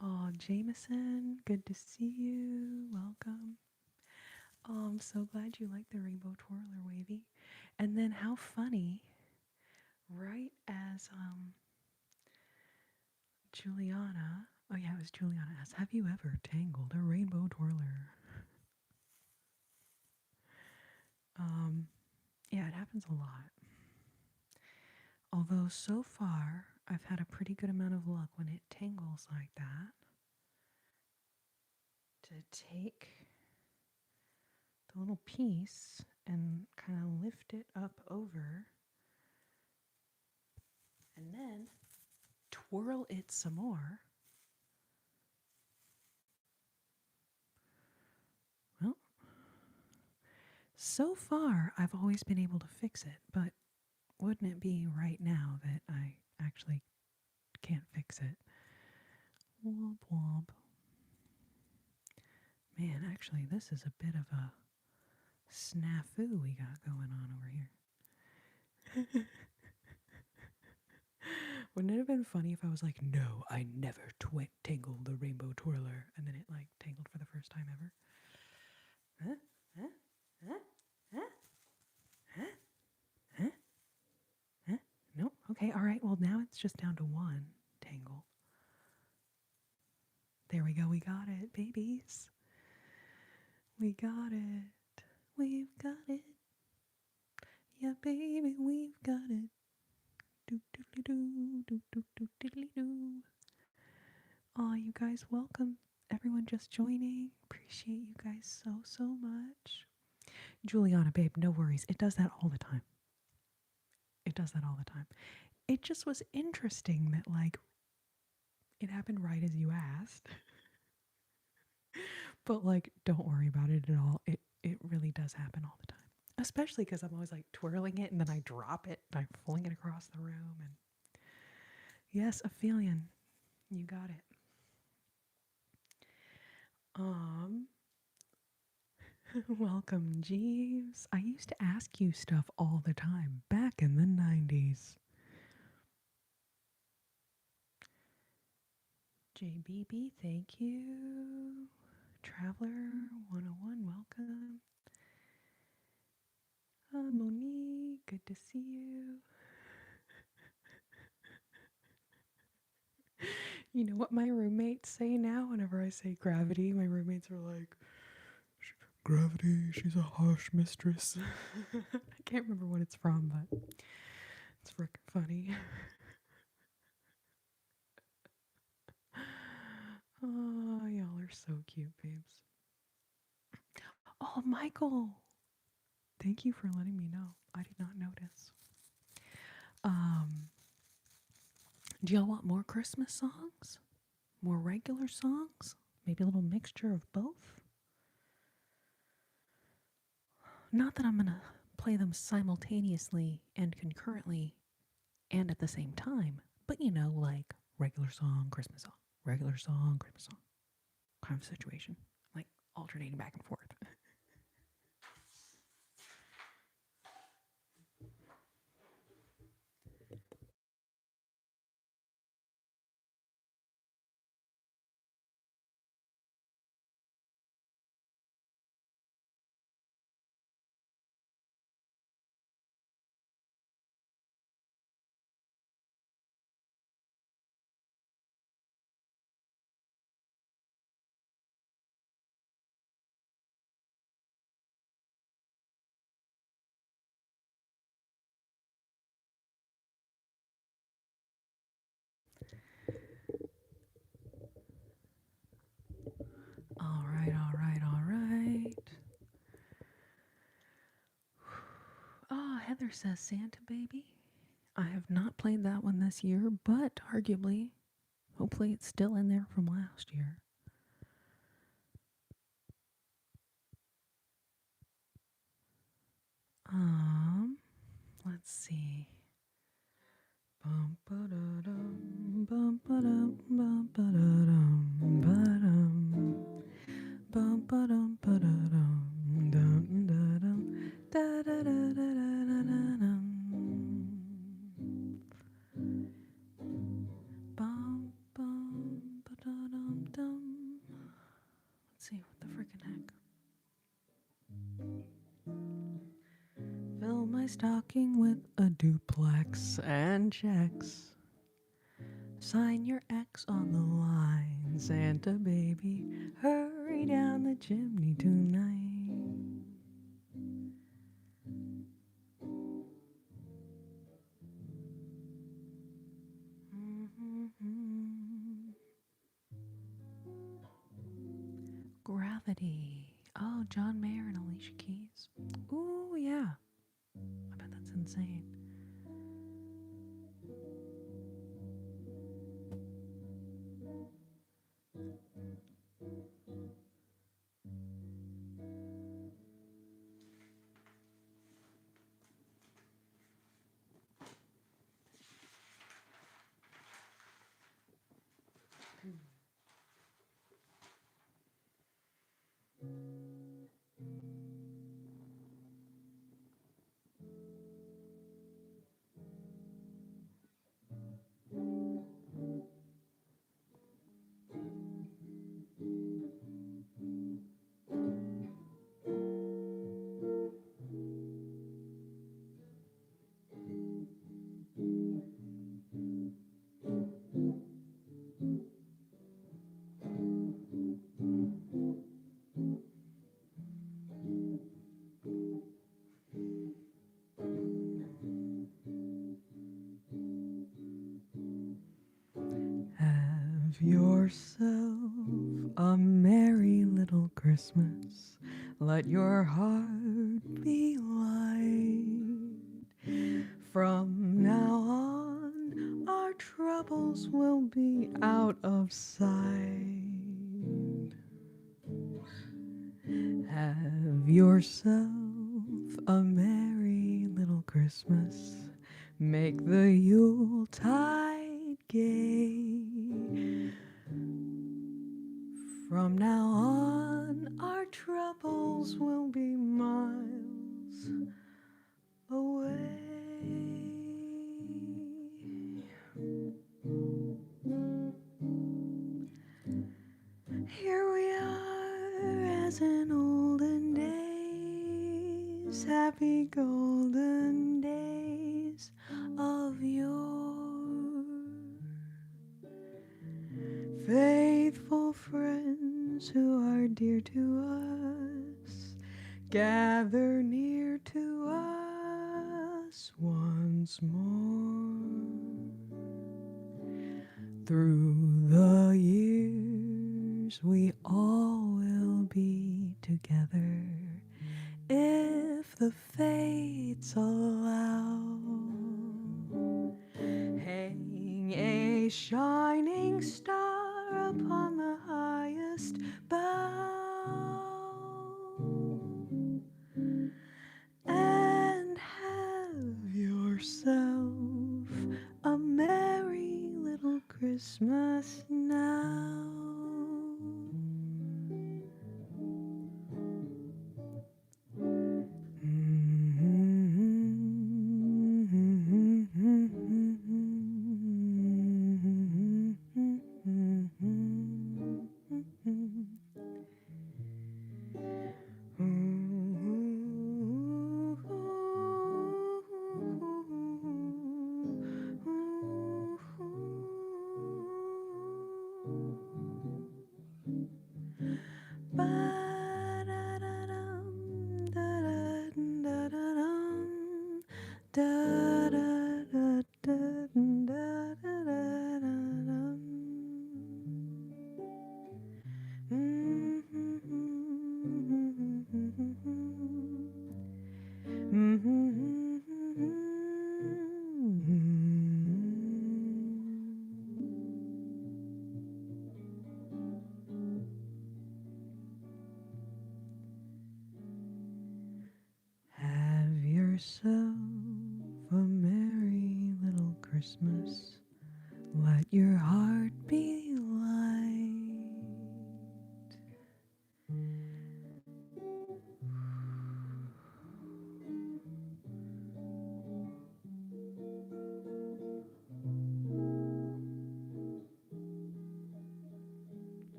Oh, Jameson, good to see you. Welcome. Oh, I'm so glad you like the rainbow twirler, Wavy. And then how funny, right as Juliana, oh yeah, it was Juliana asked, have you ever tangled a rainbow twirler? Yeah, it happens a lot. Although so far, I've had a pretty good amount of luck when it tangles like that to take the little piece and kind of lift it up over and then twirl it some more. Well, so far I've always been able to fix it, but wouldn't it be right now that I actually can't fix it? Womp womp. Man, actually, this is a bit of a snafu we got going on over here. Wouldn't it have been funny if I was like, no, I never tangled the rainbow twirler, and then it like tangled for the first time ever? Huh? Huh? Huh? Huh? Huh? Huh? Huh? Nope. Okay, all right. Well, now it's just down to one tangle. There we go. We got it, babies. We got it. We've got it. Yeah, baby, we've got it. Do doodly doo, do do do diddly doo. Aw, you guys, welcome. Everyone just joining. Appreciate you guys so much. Juliana, babe, no worries. It does that all the time. It does that all the time. It just was interesting that, like, it happened right as you asked. But, like, don't worry about it at all. It really does happen all the time. Especially because I'm always, like, twirling it and then I drop it and I'm fling it across the room. And yes, Aphelion, you got it. Welcome, Jeeves. I used to ask you stuff all the time back in the 90s. JBB, thank you. Traveler 101, welcome. Monique, good to see you. You know what my roommates say now whenever I say gravity? My roommates are like, gravity, she's a harsh mistress. I can't remember what it's from, but it's frickin' funny. Oh, y'all are so cute, babes. Oh, Michael. Thank you for letting me know. I did not notice. Do y'all want more Christmas songs? More regular songs? Maybe a little mixture of both? Not that I'm going to play them simultaneously and concurrently and at the same time, but you know, like regular song, Christmas song, regular song, Christmas song kind of situation, like alternating back and forth. Heather says Santa Baby. I have not played that one this year, but arguably, hopefully it's still in there from last year. Let's see. Bum ba da dum, bum ba dum, bum ba da dum, ba dum, bum ba dum ba da dum, dum da dum, da da da da da da dum, bum bum ba da dum dum. Let's see what the frickin' heck. Fill my stocking with a duplex and checks. Sign your X on the line, Santa baby. Hurry down the chimney tonight. Gravity. Oh, John Mayer and Alicia Keys. Ooh, yeah. I bet that's insane. Have yourself a merry little Christmas. Let your heart be light. From now on, our troubles will be out of sight. Have yourself a merry little Christmas. Make the Yuletide gay. From now on, our troubles will be miles away. Here we are as in olden days, happy golden days of yore. Faithful friends who are dear to us, gather near to us once more. Through the years we all will be together, if the fates allow. Hang a shining star upon the highest bough, and have yourself a merry little Christmas now. Christmas. Let your heart be light.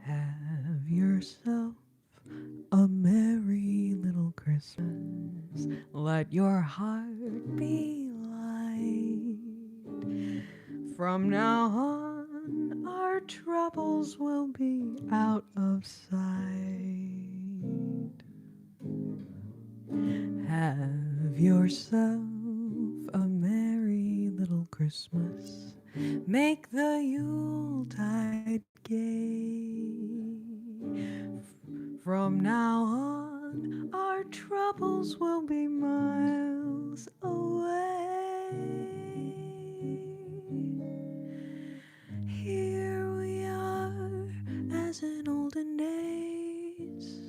Have yourself a merry little Christmas. Let your heart be light. From now on, our troubles will be out of sight. Have yourself a merry little Christmas. Make the Yuletide gay. From now on, our troubles will be miles away. Here we are, as in olden days,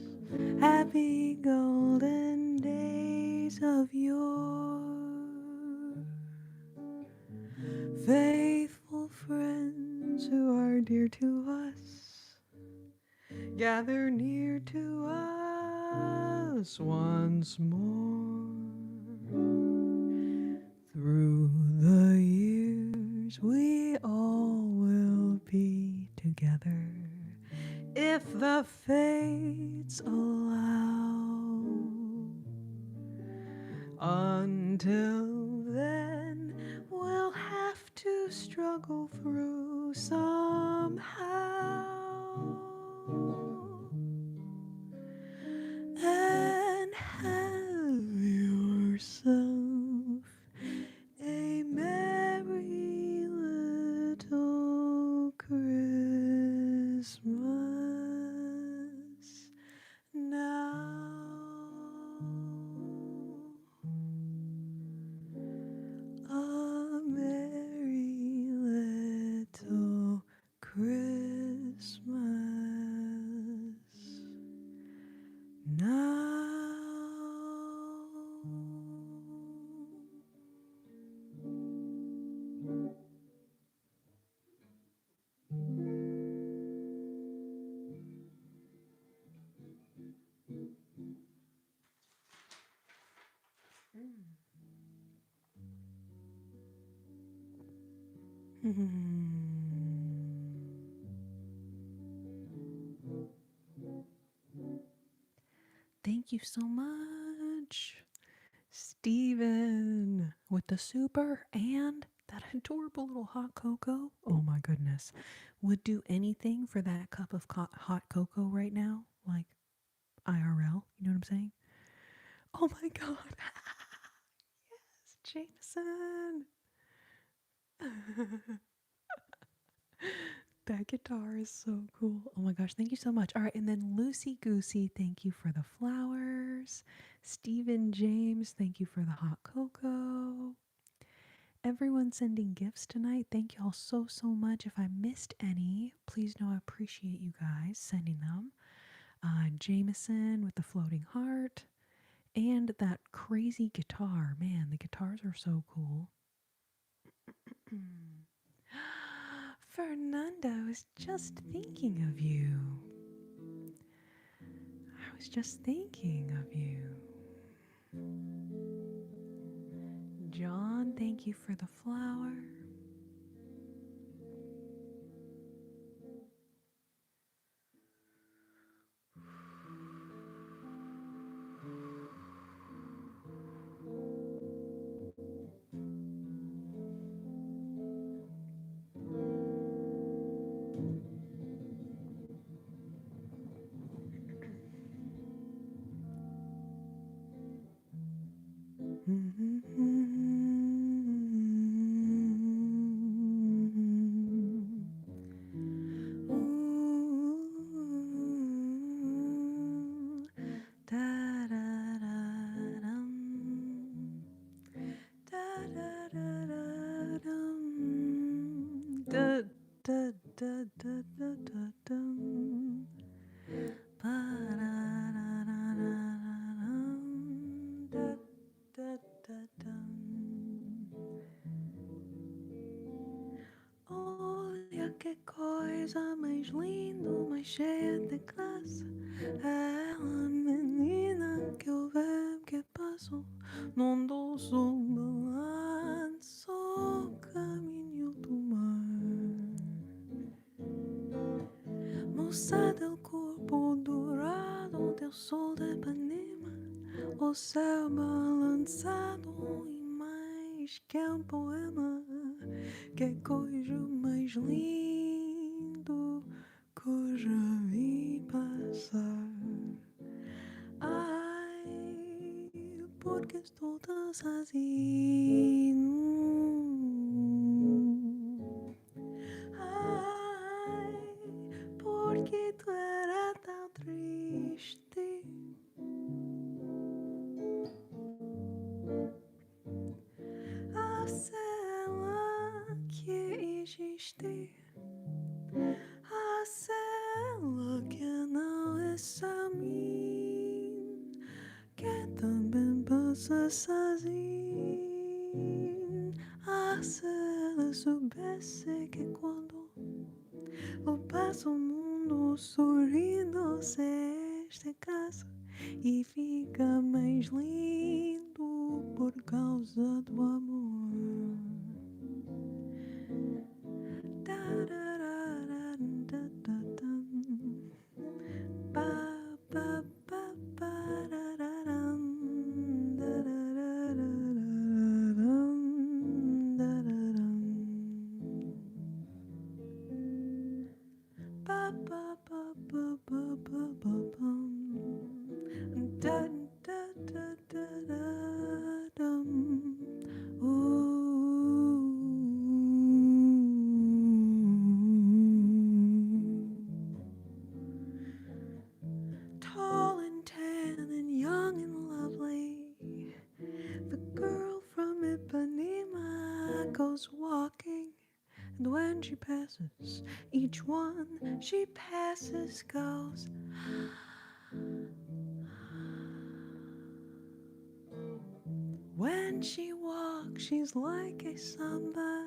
happy golden days of yore. Faithful friends who are dear to us, gather near to us once more. Through the years, we all will be together if the fates allow. Until then, we'll have to struggle through somehow. And have yourself a merry little Christmas now. A merry little Christmas now. Thank you so much, Steven, with the super and that adorable little hot cocoa. Oh my goodness. Would do anything for that cup of hot cocoa right now, like IRL. You know what I'm saying? Oh my God. Yes, Jameson. That guitar is so cool. Oh my gosh, thank you so much. All right, and then Lucy Goosey, thank you for the flowers. Stephen James, thank you for the hot cocoa. Everyone sending gifts tonight, thank you all so, so much. If I missed any, please know I appreciate you guys sending them. Jameson with the floating heart. And that crazy guitar. Man, the guitars are so cool. Fernando, I was just thinking of you. I was just thinking of you. John, thank you for the flower. mais lindo, mais cheia de graça. Ela, menina, que eu vejo que passou num doce balanço, caminho do mar. Moça del corpo dourado del sol de Ipanema, o céu balançado e mais que um poema. Que coisa mais lindo que eu já vi passar. Ai, porque estou tão sozinho. Ai, porque tu era tão triste. A cela que existe, a cela que não é só mim, que também passa sozinho. A cela soubesse que quando eu passo o mundo sorrindo, se esta casa e fica mais lindo por causa do amor. Tall and tan and young and lovely, the girl from Ipanema goes walking, and when she passes, each one she passes goes. When she walks, she's like a samba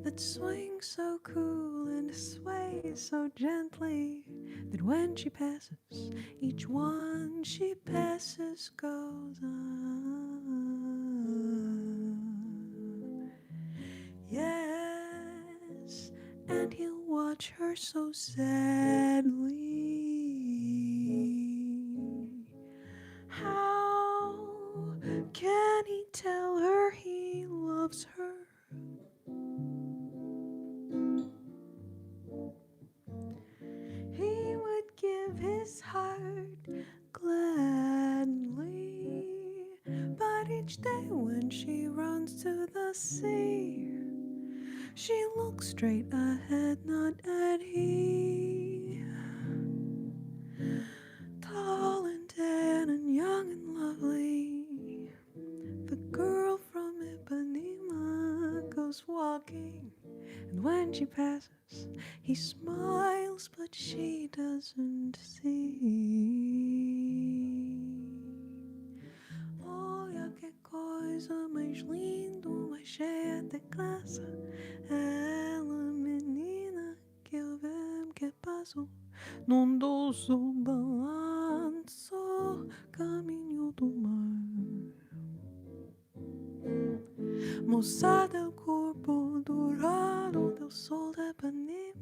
that swings so cool and sways so gently that when she passes, each one she passes goes on. Yes, and he'll watch her so sadly. How can he tell her he loves her? He would give his heart gladly, but each day when she runs to the sea, she looks straight ahead, not at he. Tall and tan and young and lovely, the girl from Ipanema goes walking, and when she passes, he smiles, but she doesn't see. Olha que coisa mais linda, mais cheia de graça. Ela, menina, que eu vejo que passo num doce balanço, caminho do mar. Moça del corpo dourado del sol de Ipanema,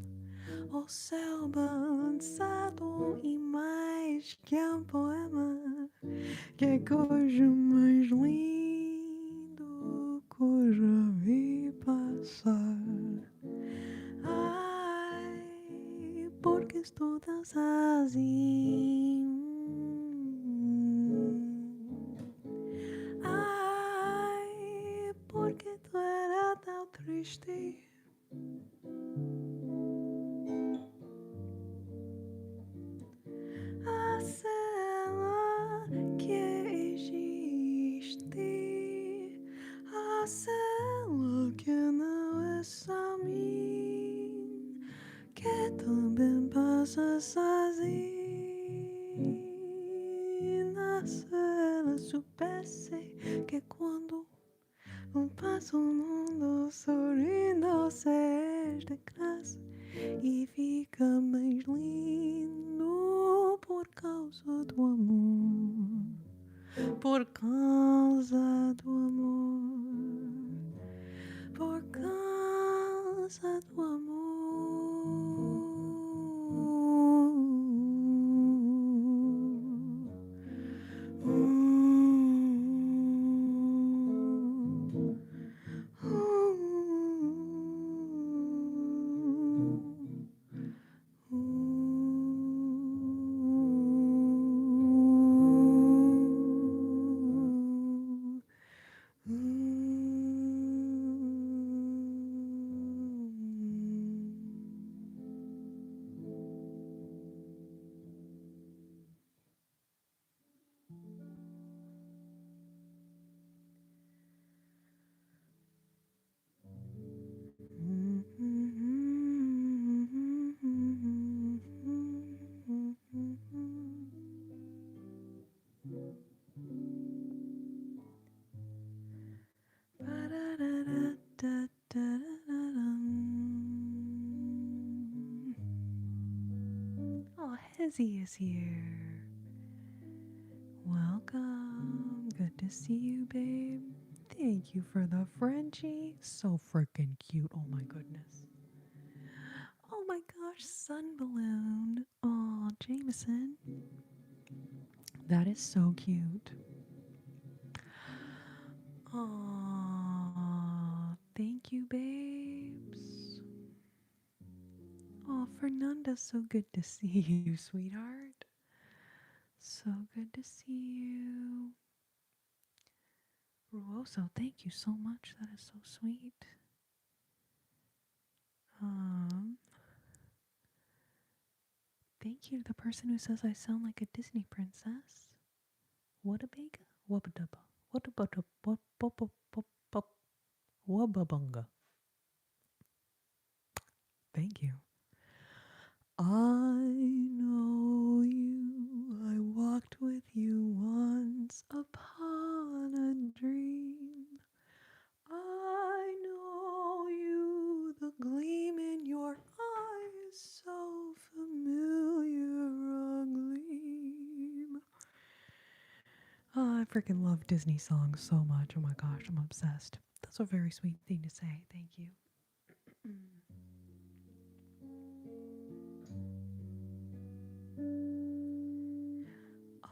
o céu balançado e mais que um poema. Que coisa mais lindo que eu já vi passar. Ai, porque estou tão sozinho. Ai, porque tu era tão triste. A cela que existe, a cela que não é só mim, que também passa sozinho. A cela soubesse que quando eu passo o mundo sorrindo, se és de graça e fica mais lindo por causa do amor. Por causa do amor. Por causa do Oh, Hezzy is here. Welcome. Good to see you, babe. Thank you for the Frenchie. So freaking cute. Oh my goodness. Oh my gosh, sun balloon. Oh, Jameson. That is so cute. Oh, thank you, babes. Oh, Fernanda, so good to see you, sweetheart. So good to see you. Ruoso, thank you so much. That is so sweet. Um, Thank you to the person who says I sound like a Disney princess. What a bega? Wubba-dubba. What-a-butta-wub-bub-bub-bub. Wubba-bunga. Thank you. I know you. I walked with you once upon a dream. I know you. The gleam in your eyes so familiar, a gleam. Oh, I freaking love Disney songs so much. Oh my gosh, I'm obsessed. That's a very sweet thing to say. Thank you.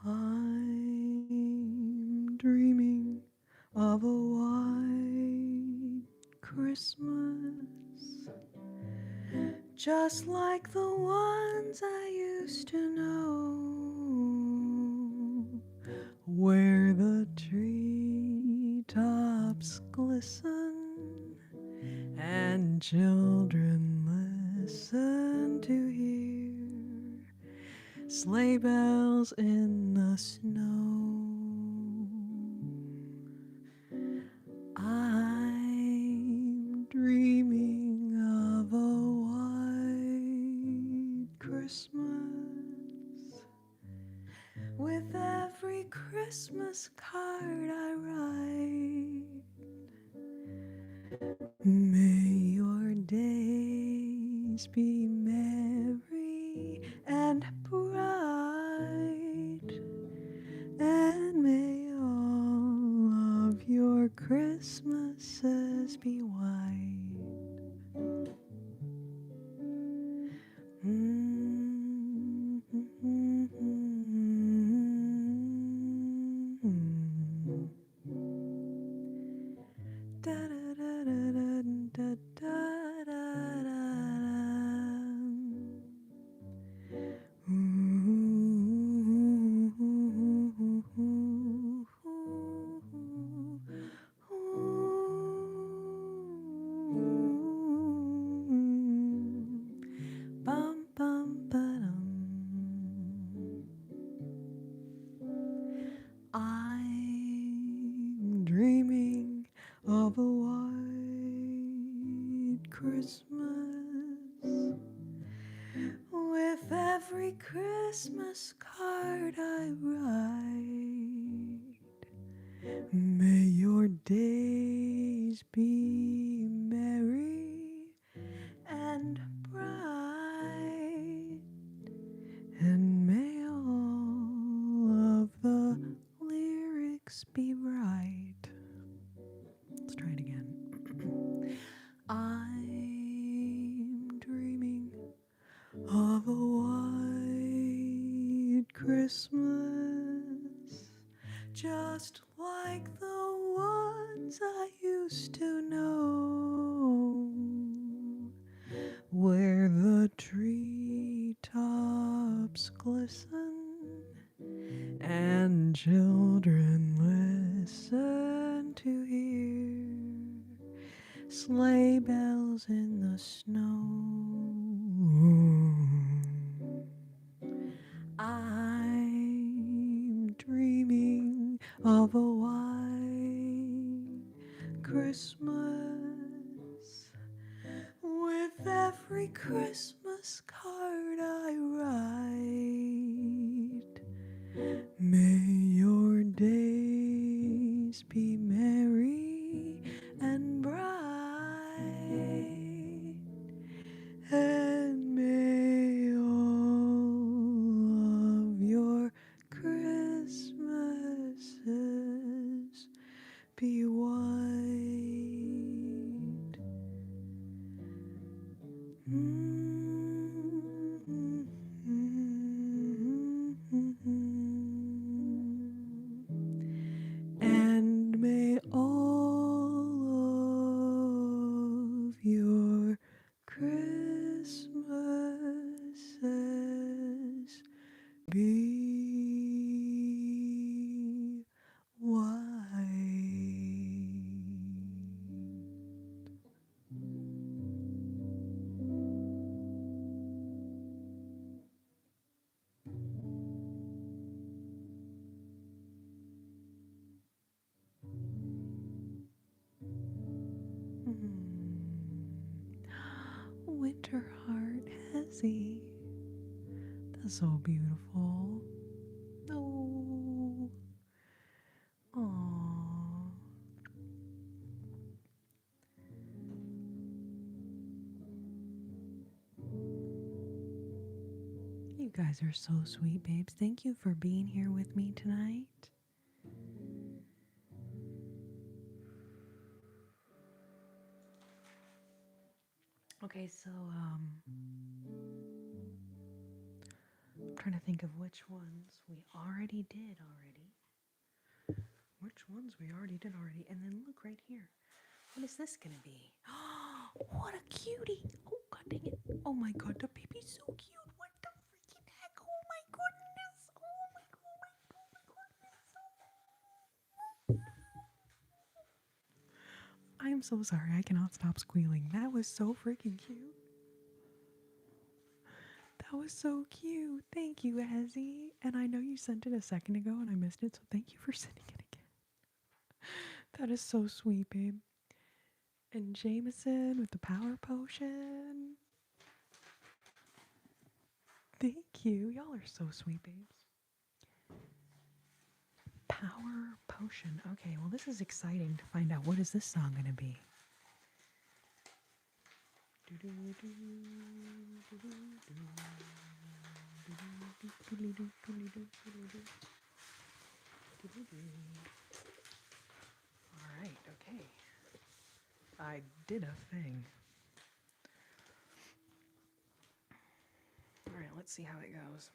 I'm dreaming of a white Christmas, just like the ones I used to know, where the treetops glisten and children listen to hear sleigh bells in the snow. I'm dreaming of a white Christmas with every Christmas card I write. May your days be merry and bright, and may all of your Christmases be white. Bum, bum, ba-dum. I'm dreaming of a white Christmas with every Christmas card I write. May your days be merry and bright, looks be right. Let's try it again. I'm dreaming of a white Christmas, just like the ones I used to know, where the treetops glisten and children listen to hear sleigh bells in the snow. I'm dreaming of a white Christmas, with every Christmas card I write. May your days be merry and bright, and may all of your Christmases be white. And may all of your Christmases be white. Winter heart, Hezzy. That's so beautiful. No. Aww. You guys are so sweet, babes. Thank you for being here with me tonight. Okay, so I'm trying to think of which ones we already did already. And then look right here. What is this gonna be? What a cutie! Oh god dang it! Oh my god, the baby's so cute! What the freaking heck? Oh my goodness! Oh my goodness! I am so sorry. I cannot stop squealing. That was so freaking cute. That was so cute. Thank you, Ezzy. And I know you sent it a second ago and I missed it, so thank you for sending it again. That is so sweet, babe. And Jameson with the power potion. Thank you. Y'all are so sweet, babes. Power potion. Okay, well this is exciting to find out what is this song gonna be. Alright, okay. I did a thing. Alright, let's see how it goes.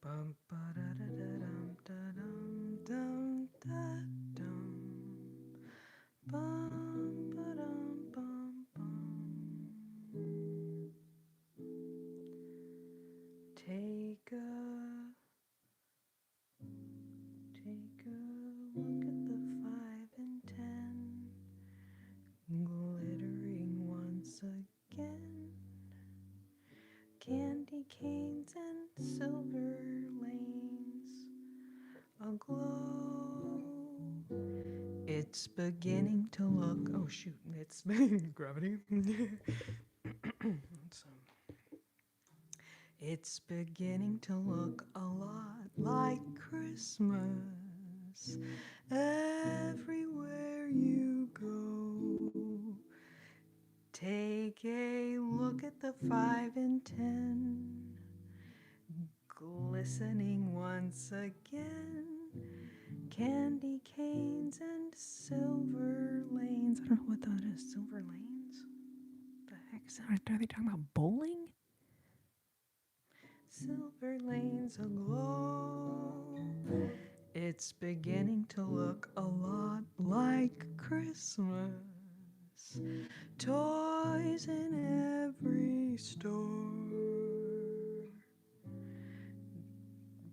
Bum ba da da da dum da dum dum da dum. Bum ba dum bum bum. Take a look at the 5 and 10, glittering once again. Candy canes and silver lanes aglow. It's beginning to look. Oh shoot! It's gravity. It's beginning to look a lot like Christmas everywhere you go. Take a look at the 5 and 10, glistening once again. candy canes and silver lanes. I don't know what that is. Silver lanes? The heck is that? Are they talking about bowling? Silver lanes aglow. It's beginning to look a lot like Christmas. Toys in every store.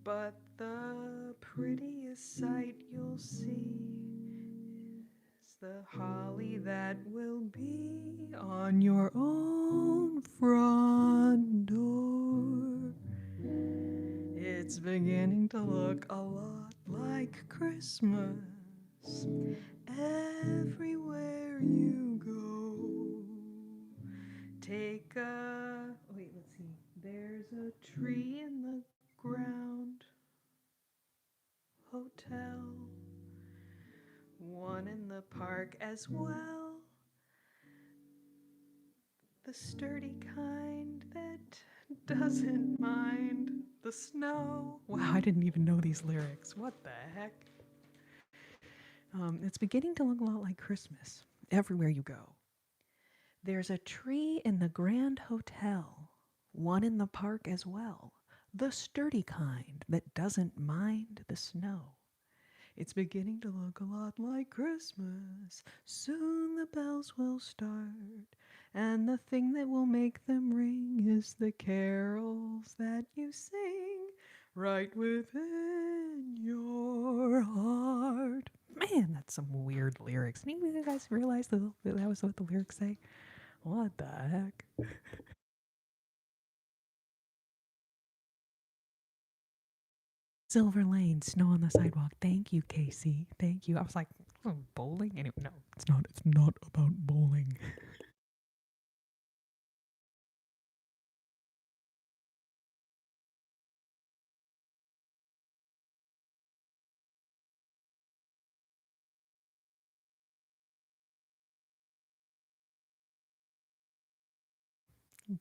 But the prettiest sight you'll see is the holly that will be on your own front door. It's beginning to look a lot like Christmas everywhere you go. Take a, wait, let's see. There's a tree in the ground hotel, one in the park as well, the sturdy kind that doesn't mind the snow. Wow, I didn't even know these lyrics. What the heck? It's beginning to look a lot like Christmas everywhere you go. There's a tree in the Grand Hotel, one in the park as well, the sturdy kind that doesn't mind the snow. It's beginning to look a lot like Christmas. Soon the bells will start, and the thing that will make them ring is the carols that you sing right within your heart. Man, that's some weird lyrics. Any of you guys realize that was what the lyrics say? What the heck? Silver Lane, snow on the sidewalk. Thank you, Casey. Thank you. I was like, oh, bowling? Anyway, no, it's not. It's not about bowling.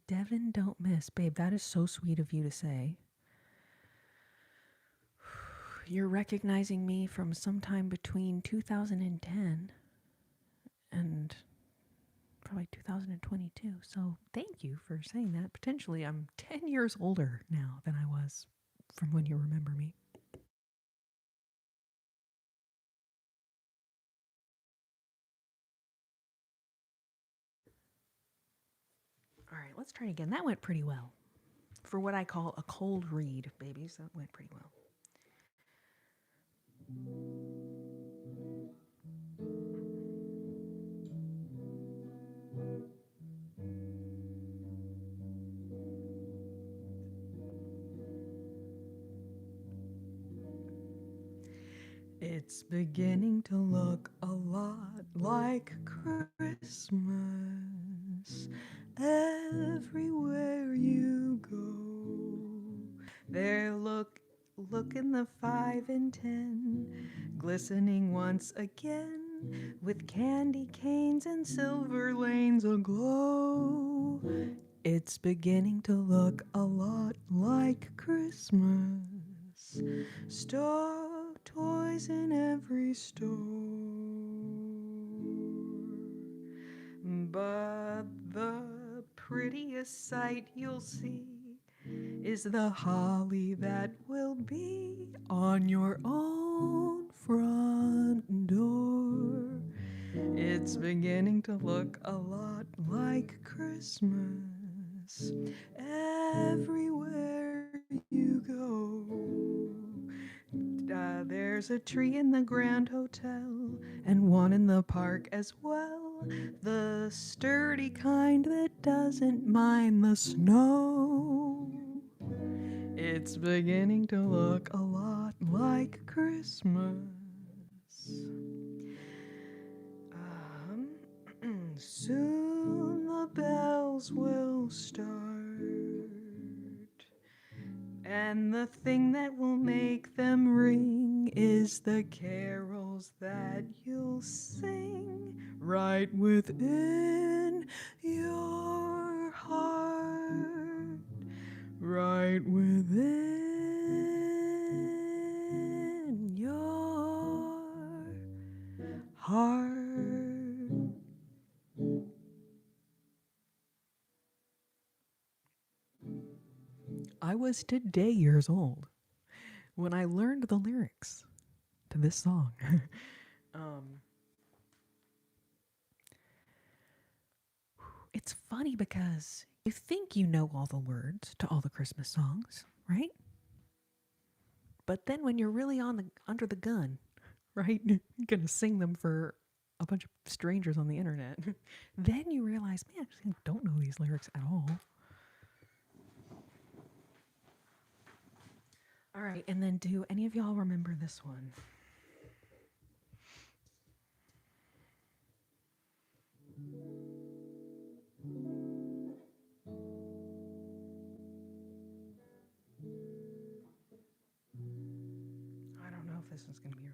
Devin, don't miss. Babe, that is so sweet of you to say. You're recognizing me from sometime between 2010 and probably 2022. So thank you for saying that. Potentially, I'm 10 years older now than I was from when you remember me. All right, let's try again. That went pretty well. For what I call a cold read, babies, that went pretty well. It's beginning to look a lot like Christmas everywhere you go. There look in the 5 and 10, glistening once again, with candy canes and silver lanes aglow. It's beginning to look a lot like Christmas. Store toys in every store. But the prettiest sight you'll see is the holly that will be on your own front door. It's beginning to look a lot like Christmas everywhere you go. There's a tree in the Grand Hotel and one in the park as well, the sturdy kind that doesn't mind the snow. It's beginning to look a lot like Christmas. Soon the bells will start, and the thing that will make them ring is the carols that you'll sing right within your heart, right within your was today years old when I learned the lyrics to this song. um, it's funny because you think you know all the words to all the Christmas songs, right? But then when you're really on the under the gun, right, you're gonna sing them for a bunch of strangers on the internet. Then you realize, man, I don't know these lyrics at all. All right, and then do any of y'all remember this one? I don't know if this one's gonna be right.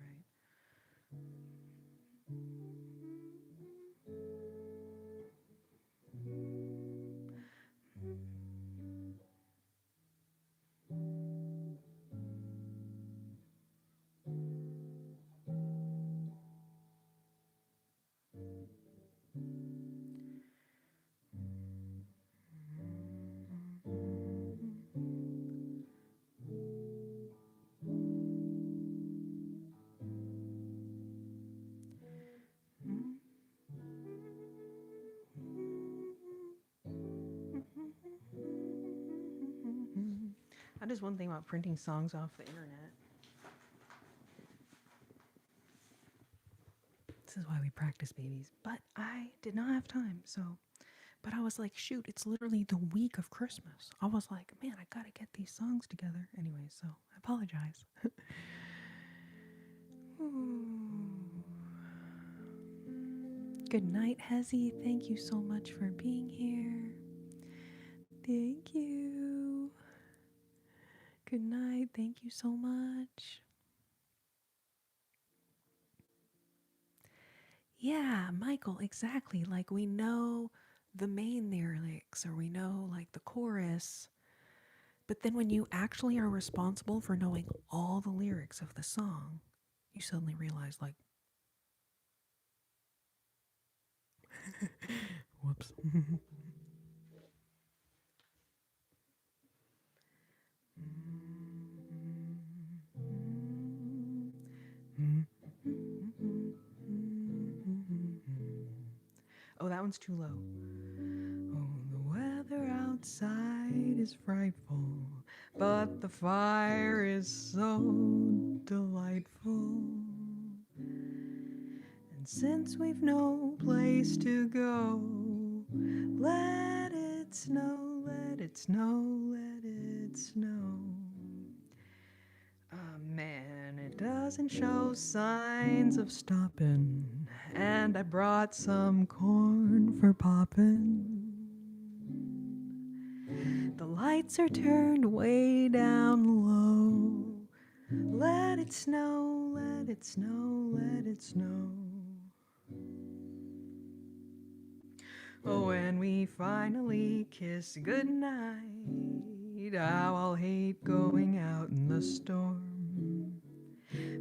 That is one thing about printing songs off the internet. This is why we practice, babies. But I did not have time, so. But I was like, shoot, it's literally the week of Christmas. I was like, man, I gotta get these songs together. Anyway, so I apologize. Good night, Hezzy. Thank you so much for being here. Thank you. Good night. Thank you so much. Yeah, Michael, exactly. Like we know the main lyrics or we know like the chorus. But then when you actually are responsible for knowing all the lyrics of the song, you suddenly realize like whoops. Oh, that one's too low. Oh, the weather outside is frightful, but the fire is so delightful. And since we've no place to go, let it snow, let it snow, let it snow. Man, it doesn't show signs of stopping, and I brought some corn for popping. The lights are turned way down low. Let it snow, let it snow, let it snow. Oh, when we finally kiss goodnight, how I'll hate going out in the storm.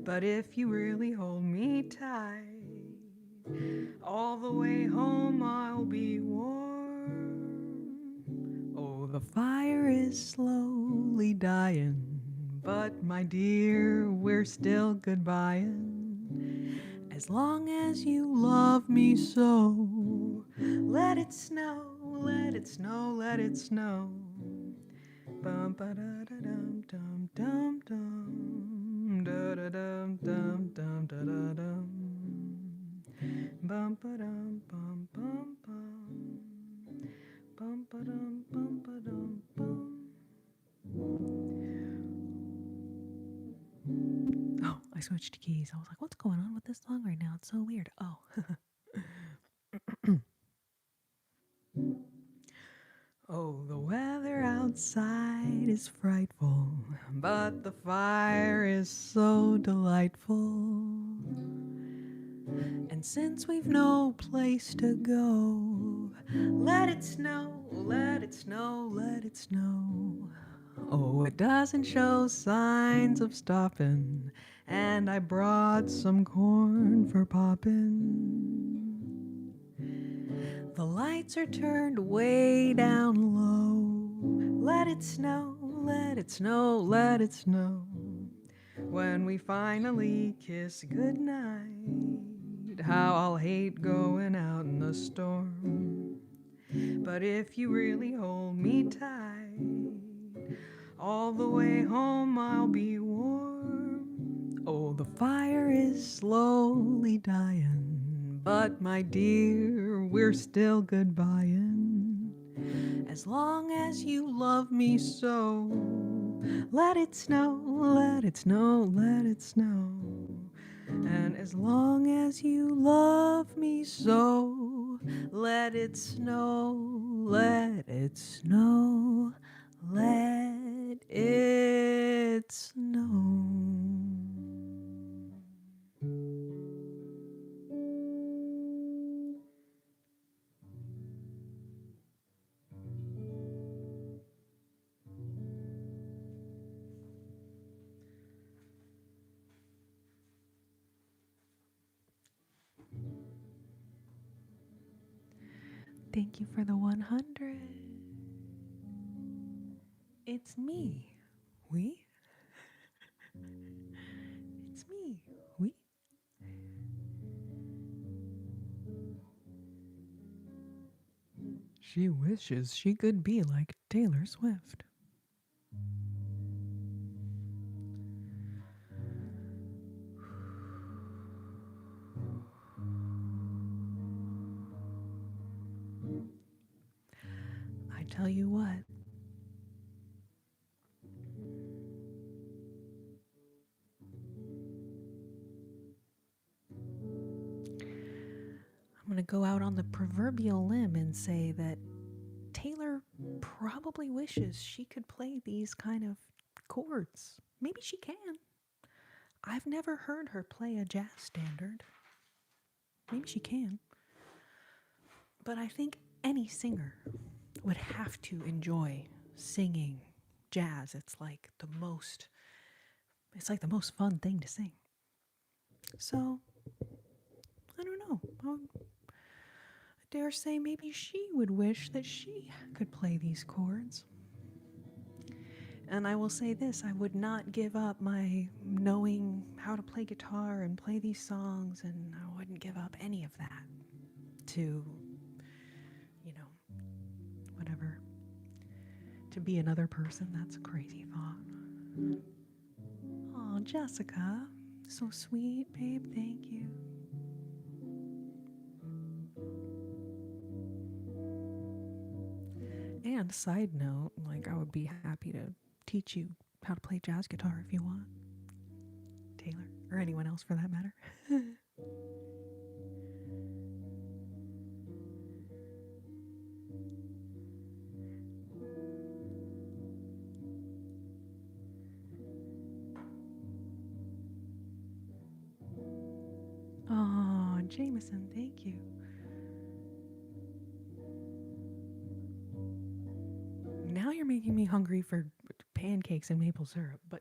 But if you really hold me tight, all the way home I'll be warm. Oh, the fire is slowly dying, but my dear, we're still goodbying. As long as you love me so, let it snow, let it snow, let it snow. Bum ba da da dum dum dum dum da da dum dum dum da da dum bum ba dum bum bum bum bum ba dum bum ba dum bum. Oh, I switched keys. I was like, what's going on with this song right now? It's so weird. Oh. Oh, the weather outside is frightful, but the fire is so delightful. And since we've no place to go, let it snow, let it snow, let it snow. Oh, it doesn't show signs of stopping, and I brought some corn for popping. The lights are turned way down low. Let it snow, let it snow, let it snow. When we finally kiss goodnight, how I'll hate going out in the storm. But if you really hold me tight, all the way home I'll be warm. Oh, the fire is slowly dying, but my dear, we're still goodbying. As long as you love me so, let it snow, let it snow, let it snow. And as long as you love me so, let it snow, let it snow, let it snow. Thank you for the 100. It's me. We? It's me. We? She wishes she could be like Taylor Swift. I tell you what. I'm going to go out on the proverbial limb and say that Taylor probably wishes she could play these kind of chords. Maybe she can. I've never heard her play a jazz standard. Maybe she can. But I think any singer would have to enjoy singing jazz. It's like the most fun thing to sing. So, I don't know. I dare say maybe she would wish that she could play these chords. And I will say this, I would not give up my knowing how to play guitar and play these songs, and I wouldn't give up any of that to, whatever. To be another person, that's a crazy thought. Oh, Jessica, so sweet, babe, thank you. And side note, I would be happy to teach you how to play jazz guitar if you want. Taylor, or anyone else for that matter. Oh, Jameson, thank you. Now you're making me hungry for pancakes and maple syrup, but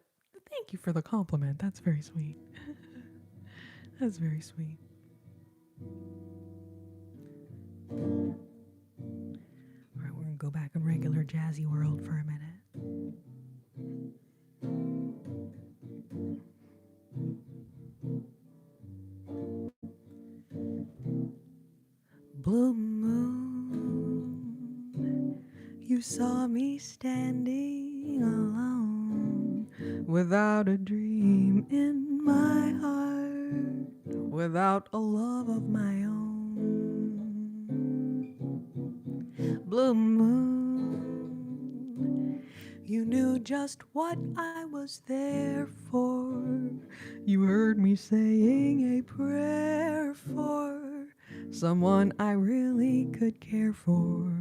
thank you for the compliment. That's very sweet. That's very sweet. All right, we're going to go back in regular jazzy world for a minute. Blue moon, you saw me standing alone, without a dream in my heart, without a love of my own. Blue moon, you knew just what I was there for. You heard me saying a prayer for someone I really could care for.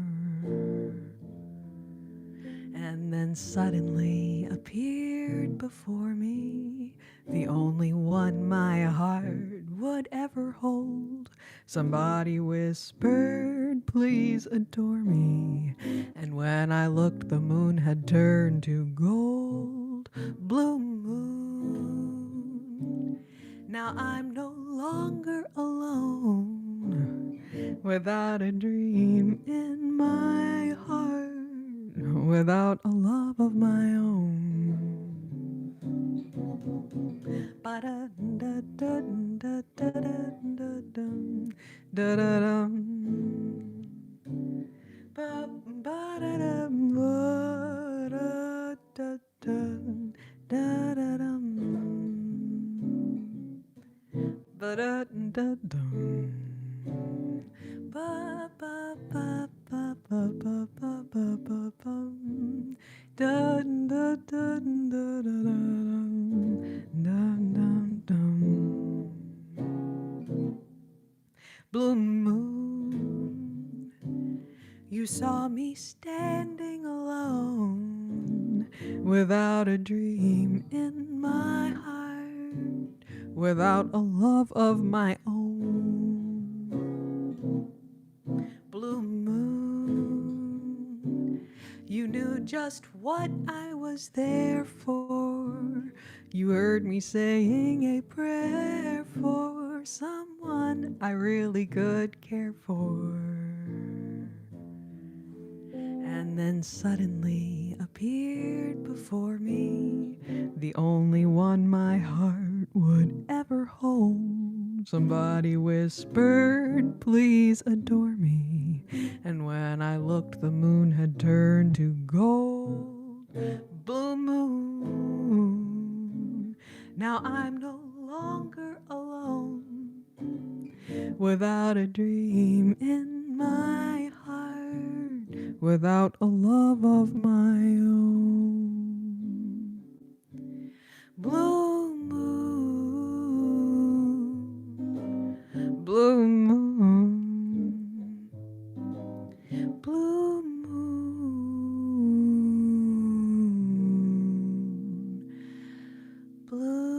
And then suddenly appeared before me the only one my heart would ever hold. Somebody whispered, please adore me. And when I looked, the moon had turned to gold. Blue moon, now I'm no longer alone, without a dream in my heart, without a love of my own. Ba-da-da-da-da-da-da-dum, da-da-dum. Ba-ba-da-dum, ba-da-da-dum, da-da-dum. Ba-da-da-dum. Ba-ba-ba-ba-ba-ba-ba-ba-bum. Dun-dun-dun-dun-dun-dun. Dun-dun-dun. Blue moon, you saw me standing alone, without a dream in my heart, without a love of my own. Blue moon, you knew just what I was there for. You heard me saying a prayer for someone I really could care for. And then suddenly appeared before me the only one my heart would ever hold. Somebody whispered, "Please adore me." And when I looked, the moon had turned to gold. Blue moon, now I'm no longer alone, without a dream in my heart, without a love of my own. Blue moon, blue moon, blue moon, blue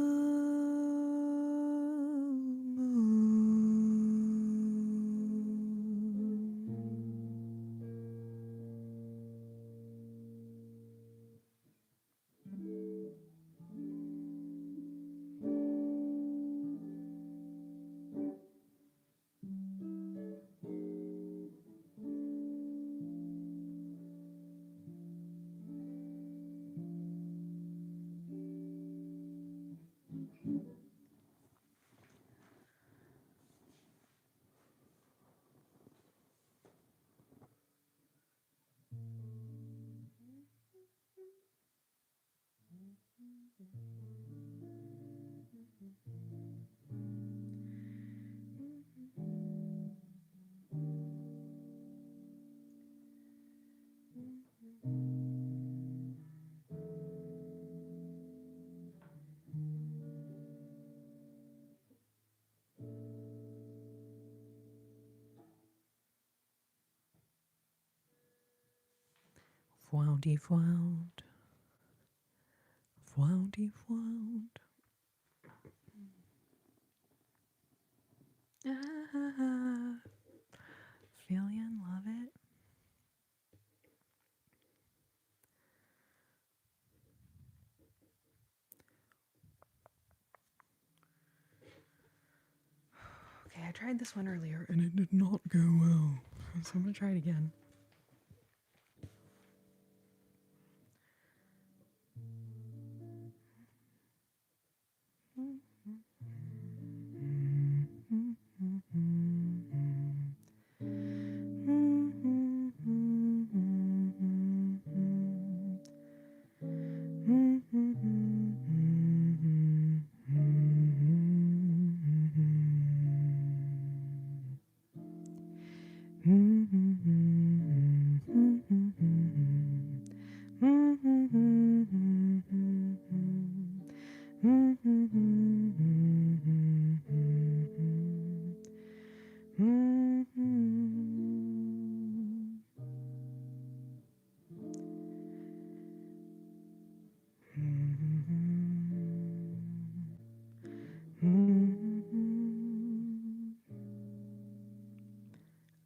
Floundy flound, floundy flound. Ah, feeling love it. Okay, I tried this one earlier and it did not go well. So I'm gonna try it again.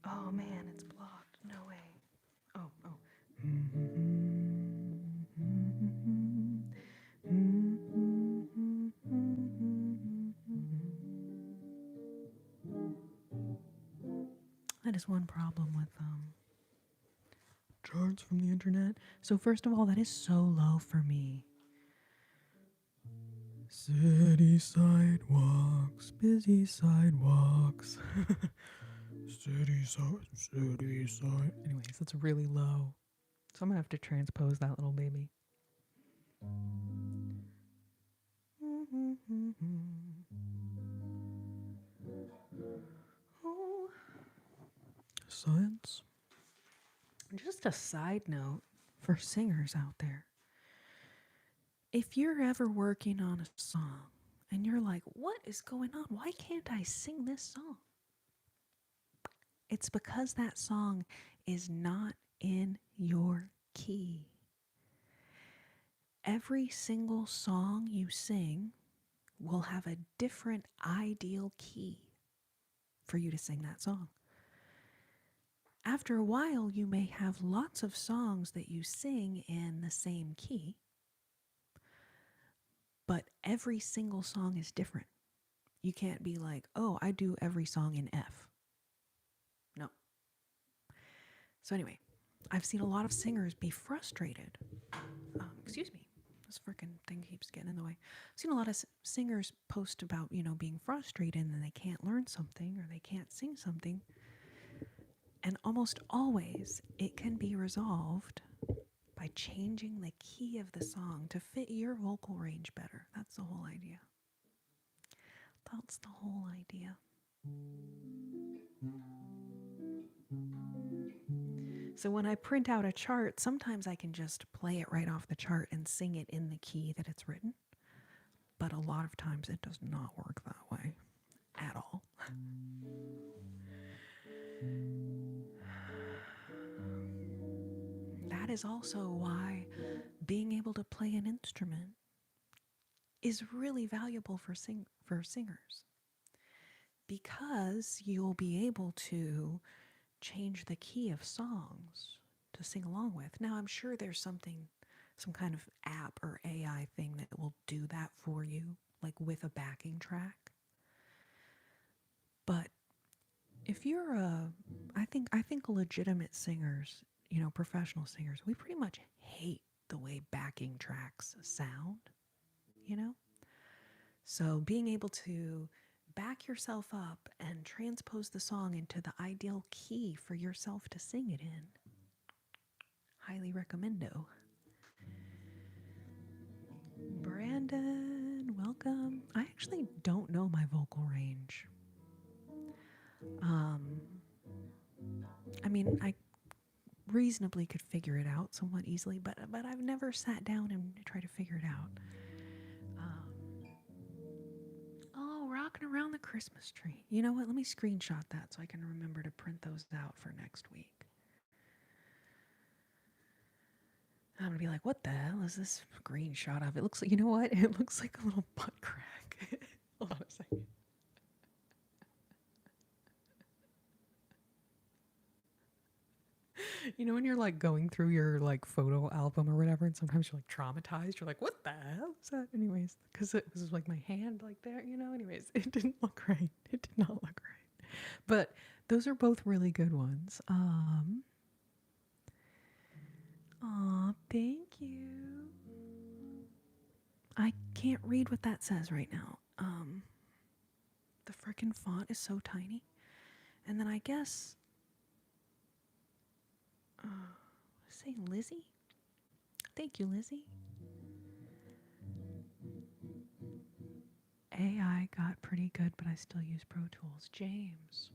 Oh man, it's blocked. No way. Oh, oh. That is one problem with charts from the internet. So first of all, that is so low for me. City sidewalks, busy sidewalks. City side. Anyways, that's really low. So I'm gonna have to transpose that little baby. Oh. Science. Just a side note for singers out there. If you're ever working on a song and you're like, what is going on? Why can't I sing this song? It's because that song is not in your key. Every single song you sing will have a different ideal key for you to sing that song. After a while, you may have lots of songs that you sing in the same key, but every single song is different. You can't be like, oh, I do every song in F. No. So anyway, I've seen a lot of singers be frustrated. Excuse me. This freaking thing keeps getting in the way. I've seen a lot of singers post about, being frustrated and they can't learn something or they can't sing something. And almost always it can be resolved by changing the key of the song to fit your vocal range better. That's the whole idea. That's the whole idea. So when I print out a chart, sometimes I can just play it right off the chart and sing it in the key that it's written. But a lot of times it does not work that way at all. That is also why being able to play an instrument is really valuable for singers. Because you'll be able to change the key of songs to sing along with. Now, I'm sure there's some kind of app or AI thing that will do that for you, like with a backing track. But if you're I think legitimate singers, professional singers, we pretty much hate the way backing tracks sound, So being able to back yourself up and transpose the song into the ideal key for yourself to sing it in. Highly recommendo. Brandon, welcome. I actually don't know my vocal range. I mean, I reasonably could figure it out somewhat easily, but I've never sat down and tried to figure it out. Oh, rocking around the Christmas tree. You know what? Let me screenshot that so I can remember to print those out for next week. I'm gonna be like, what the hell is this screenshot of? It looks like, you know what? It looks like a little butt crack. Hold on a second. When you're like going through your like photo album or whatever, and sometimes you're like traumatized. You're like, what the hell is that? Anyways, because it was like my hand like there, Anyways, it didn't look right. It did not look right. But those are both really good ones. Aw, thank you. I can't read what that says right now. The frickin' font is so tiny. And then I guess, say Lizzie? Thank you, Lizzie. AI got pretty good, but I still use Pro Tools. James.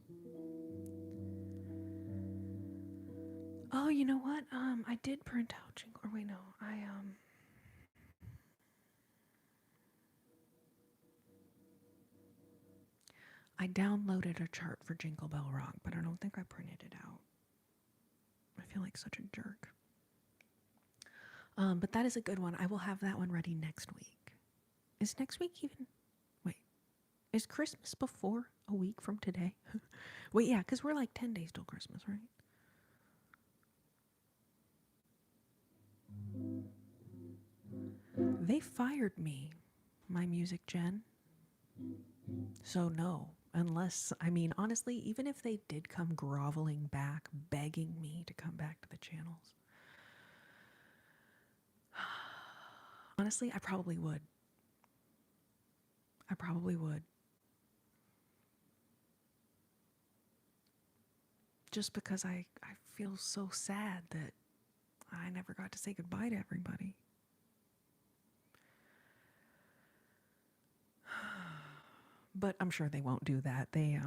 Oh, you know what? I did print out Jingle. Or wait, no. I downloaded a chart for Jingle Bell Rock, but I don't think I printed it out. I feel like such a jerk. But that is a good one. I will have that one ready next week. Is next week even? Wait. Is Christmas before a week from today? Wait, yeah, because we're like 10 days till Christmas, right? They fired me, my music gen. So no, unless, honestly, even if they did come groveling back, begging me to come back to the channels, honestly, I probably would. I probably would. Just because I feel so sad that I never got to say goodbye to everybody. But I'm sure they won't do that. They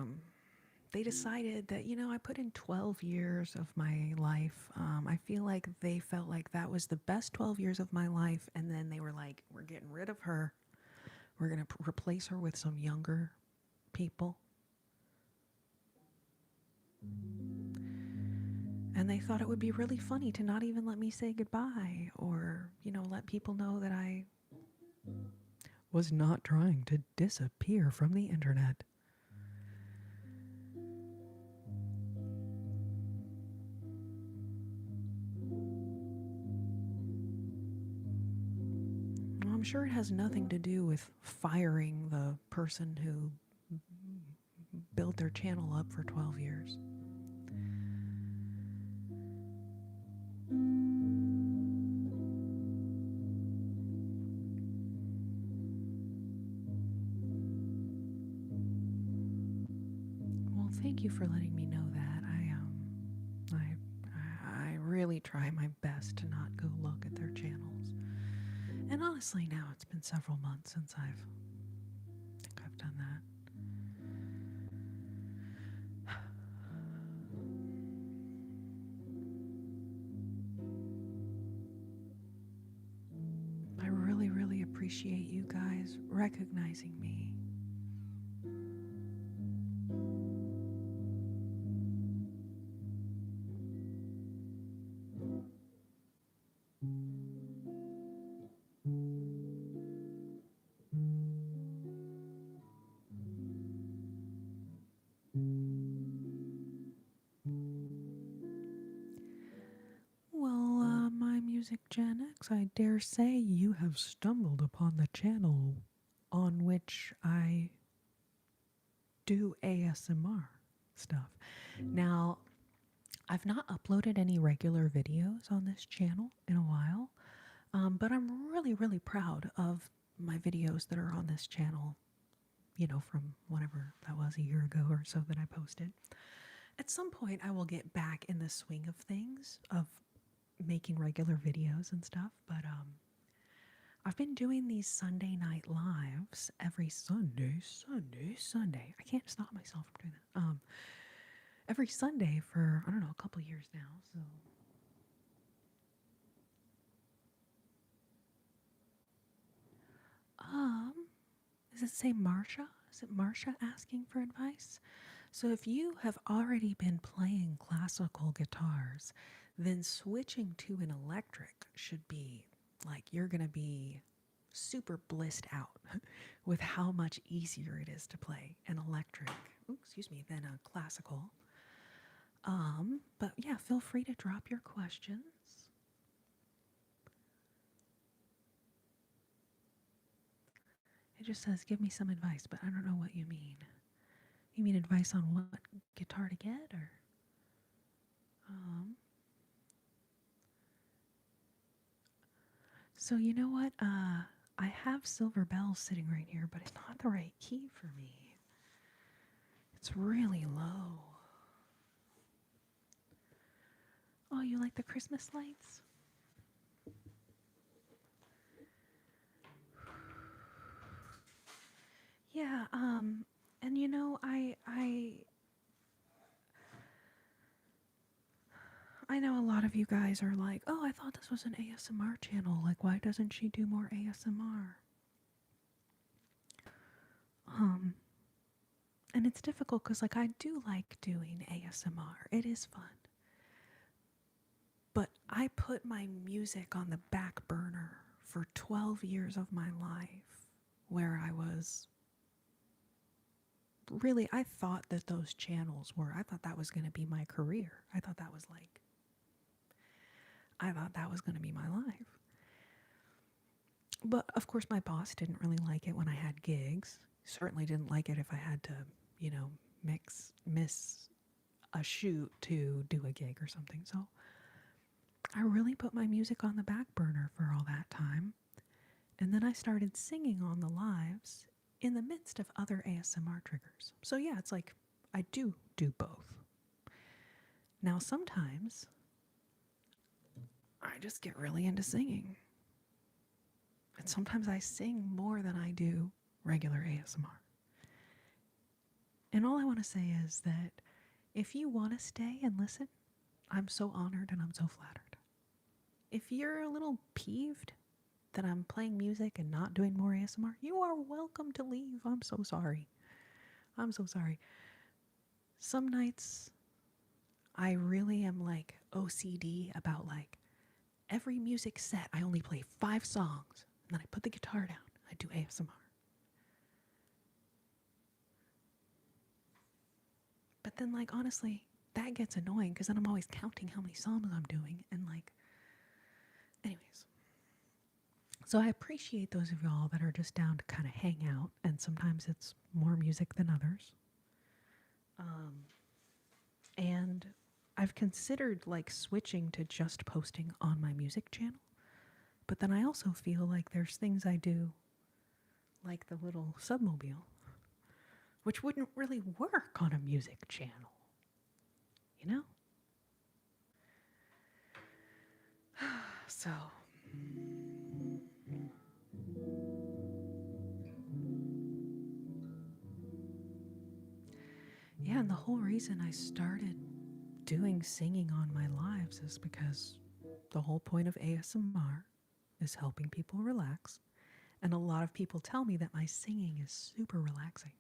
decided that, I put in 12 years of my life. I feel like they felt like that was the best 12 years of my life. And then they were like, we're getting rid of her. We're going to replace her with some younger people. And they thought it would be really funny to not even let me say goodbye or, let people know that I was not trying to disappear from the internet. Well, I'm sure it has nothing to do with firing the person who built their channel up for 12 years. Well, thank you for letting me know that. I really try my best to not go look at their channels. And honestly, now it's been several months since I think I've done that. I really, really appreciate you guys recognizing me. Well, my music Gen X, I dare say you have stumbled upon the channel on which I do ASMR stuff. Now, I've not uploaded any regular videos on this channel in a while, but I'm really, really proud of my videos that are on this channel, from whatever that was, a year ago or so that I posted. At some point, I will get back in the swing of things, of making regular videos and stuff, but I've been doing these Sunday night lives every Sunday. I can't stop myself from doing that. Every Sunday for, I don't know, a couple years now, so. Does it say Marsha? Is it Marsha asking for advice? So if you have already been playing classical guitars, then switching to an electric should be like you're going to be super blissed out with how much easier it is to play an electric, than a classical. But yeah, feel free to drop your questions. It just says, give me some advice, but I don't know what you mean. You mean advice on what guitar to get, or? So you know what? I have Silver Bells sitting right here, but it's not the right key for me. It's really low. Oh, you like the Christmas lights? Yeah, and I know a lot of you guys are like, oh, I thought this was an ASMR channel. Like, why doesn't she do more ASMR? And it's difficult because, like, I do like doing ASMR. It is fun. But I put my music on the back burner for 12 years of my life, where I was really, I thought that those channels were, I thought that was going to be my career. I thought that was going to be my life. But of course, my boss didn't really like it when I had gigs. Certainly didn't like it if I had to, miss a shoot to do a gig or something. So I really put my music on the back burner for all that time. And then I started singing on the lives in the midst of other ASMR triggers. So yeah, it's like I do both. Now sometimes I just get really into singing. And sometimes I sing more than I do regular ASMR. And all I want to say is that if you want to stay and listen, I'm so honored and I'm so flattered. If you're a little peeved that I'm playing music and not doing more ASMR, you are welcome to leave. I'm so sorry. I'm so sorry. Some nights I really am like OCD about like every music set. I only play 5 songs and then I put the guitar down. I do ASMR. But then, like, honestly, that gets annoying because then I'm always counting how many songs I'm doing. And, like, anyways. So I appreciate those of y'all that are just down to kind of hang out. And sometimes it's more music than others. And I've considered, like, switching to just posting on my music channel. But then I also feel like there's things I do, like the little submobile, which wouldn't really work on a music channel. You know? So, yeah, and the whole reason I started doing singing on my lives is because the whole point of ASMR is helping people relax. And a lot of people tell me that my singing is super relaxing.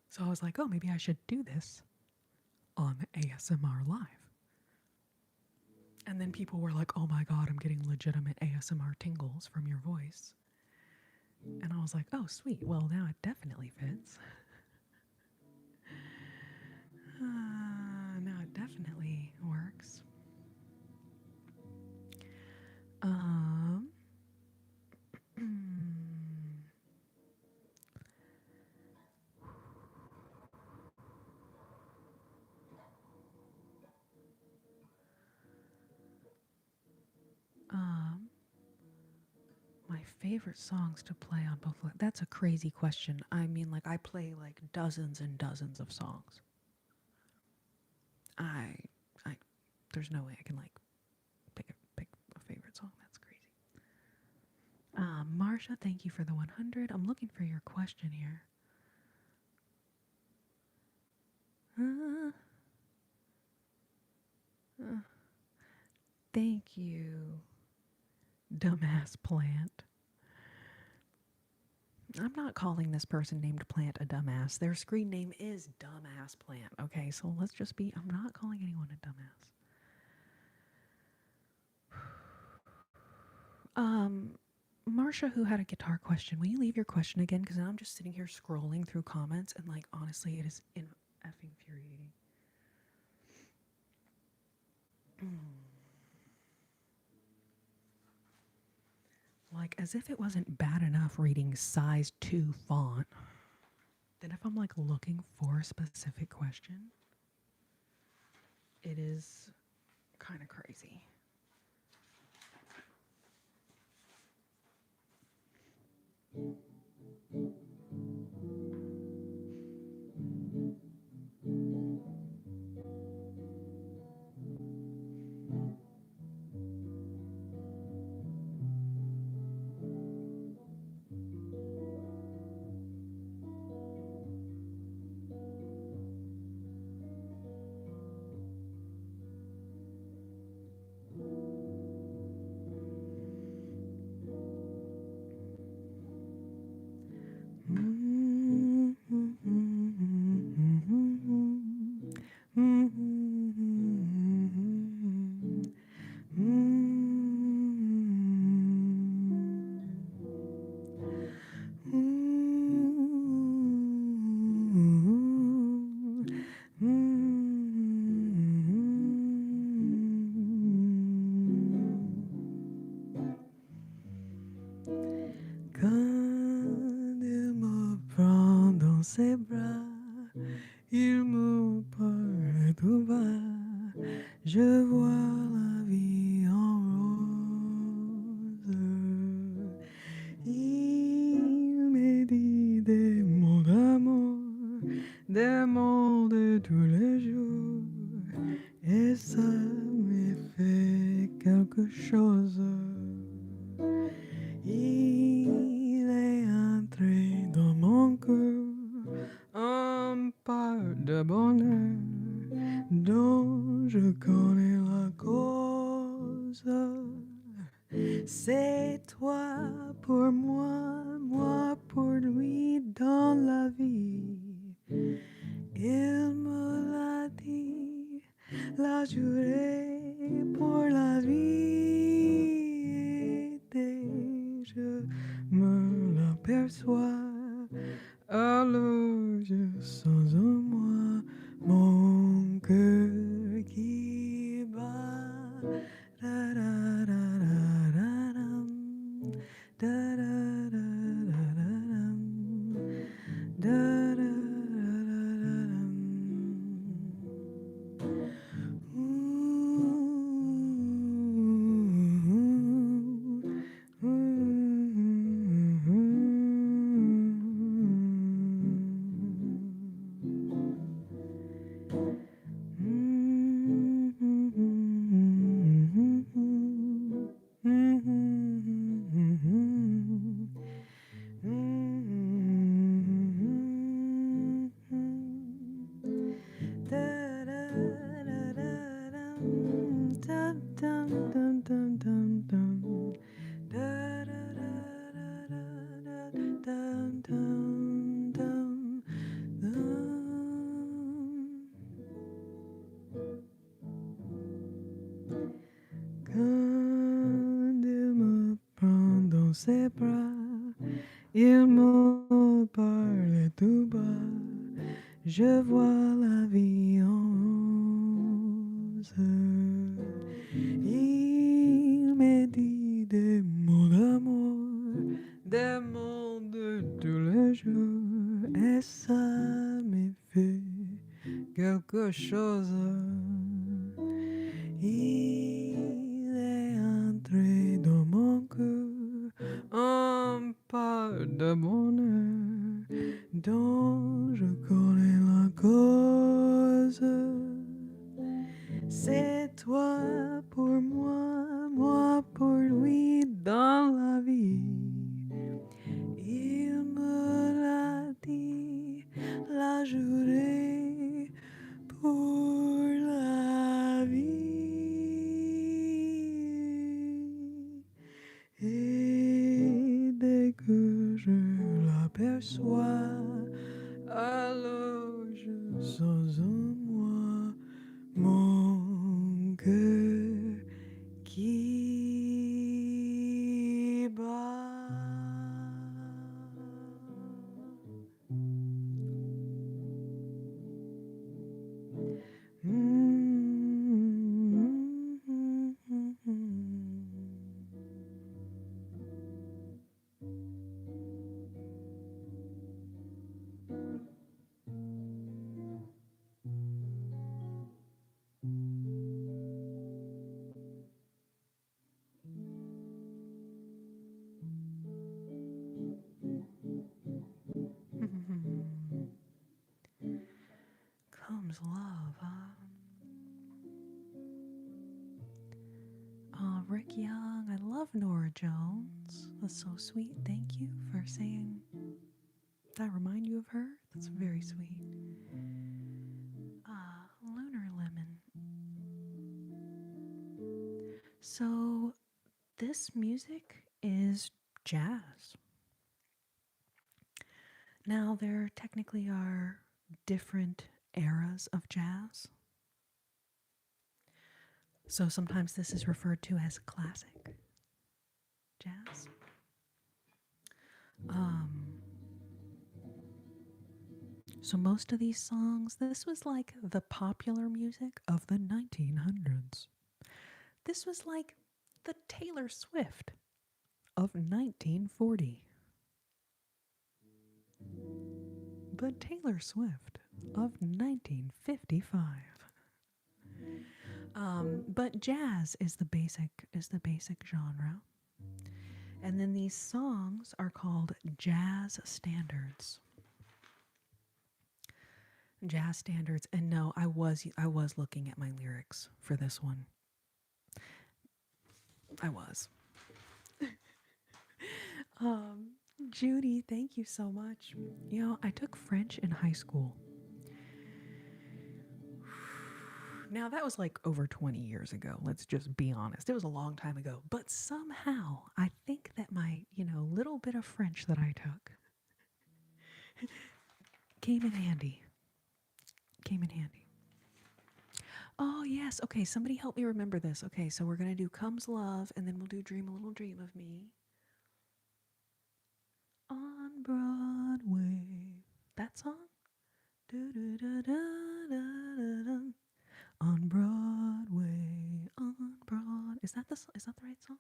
So I was like, oh, maybe I should do this on ASMR Live. And then people were like, oh my God, I'm getting legitimate ASMR tingles from your voice. And I was like, oh, sweet. Well, now it definitely fits. Now it definitely works. Um, my favorite songs to play on both. That's a crazy question. I mean, like, I play like dozens and dozens of songs. I, there's no way I can like pick a favorite song. That's crazy. Marsha, thank you for the 100. I'm looking for your question here. Thank you, dumbass plant. I'm not calling this person named Plant a dumbass. Their screen name is Dumbass Plant. Okay, so let's just be. I'm not calling anyone a dumbass. Marsha, who had a guitar question, will you leave your question again? Because now I'm just sitting here scrolling through comments, and like honestly, it is effing infuriating. Like, as if it wasn't bad enough reading size 2 font, then if I'm like looking for a specific question, it is kind of crazy. Quand il me prend dans ses bras, il me parle tout bas. Je vois la vie en rose. des mots de tous les jours. Et ça me fait quelque chose. Il est entré dans mon cœur un part de bonheur dont je connais la cause. C'est toi pour moi, moi pour lui dans la vie. Il me l'a dit, la juré pour la vie. Et dès je me l'aperçois, alors je sens en moi mon cœur qui bat. Da, da, da, da, da, dam. Da, da, da, da, da, dam. Da, da, da, da, dam. Quand il me prend dans ses bras, il me parle tout bas. Je vois la vie en rose. Il me dit des mots d'amour, des mots de tous les jours, et ça me fait quelque chose. Il est entré dans mon cœur un part de bonheur dont je connais la cause. C'est toi pour moi, moi pour lui dans la vie. Il me l'a dit, l'a juré pour la vie. Et dès que je l'aperçois, alors je sens en moi mon cœur qui bat. Comes love, huh? Oh, Rick Young, I love Nora Jones. That's so sweet. Thank you for saying. Did I remind you of her? That's very sweet. Lunar Lemon. So, this music is jazz. Now, there technically are different eras of jazz. So sometimes this is referred to as classic jazz. So most of these songs, this was like the popular music of the 1900s. This was like the Taylor Swift of 1940. The Taylor Swift of 1955. But jazz is the basic genre. And then these songs are called jazz standards. jazz standards. And no, I was looking at my lyrics for this one. I was. Um, Judy, thank you so much. You know, I took French in high school. Now, that was like over 20 years ago. Let's just be honest. It was a long time ago. But somehow, I think that my, little bit of French that I took came in handy. Came in handy. Oh, yes. Okay, somebody help me remember this. Okay, so we're going to do Comes Love, and then we'll do Dream a Little Dream of Me. On Broadway. That song? On Broadway, on Broad. Is that the right song?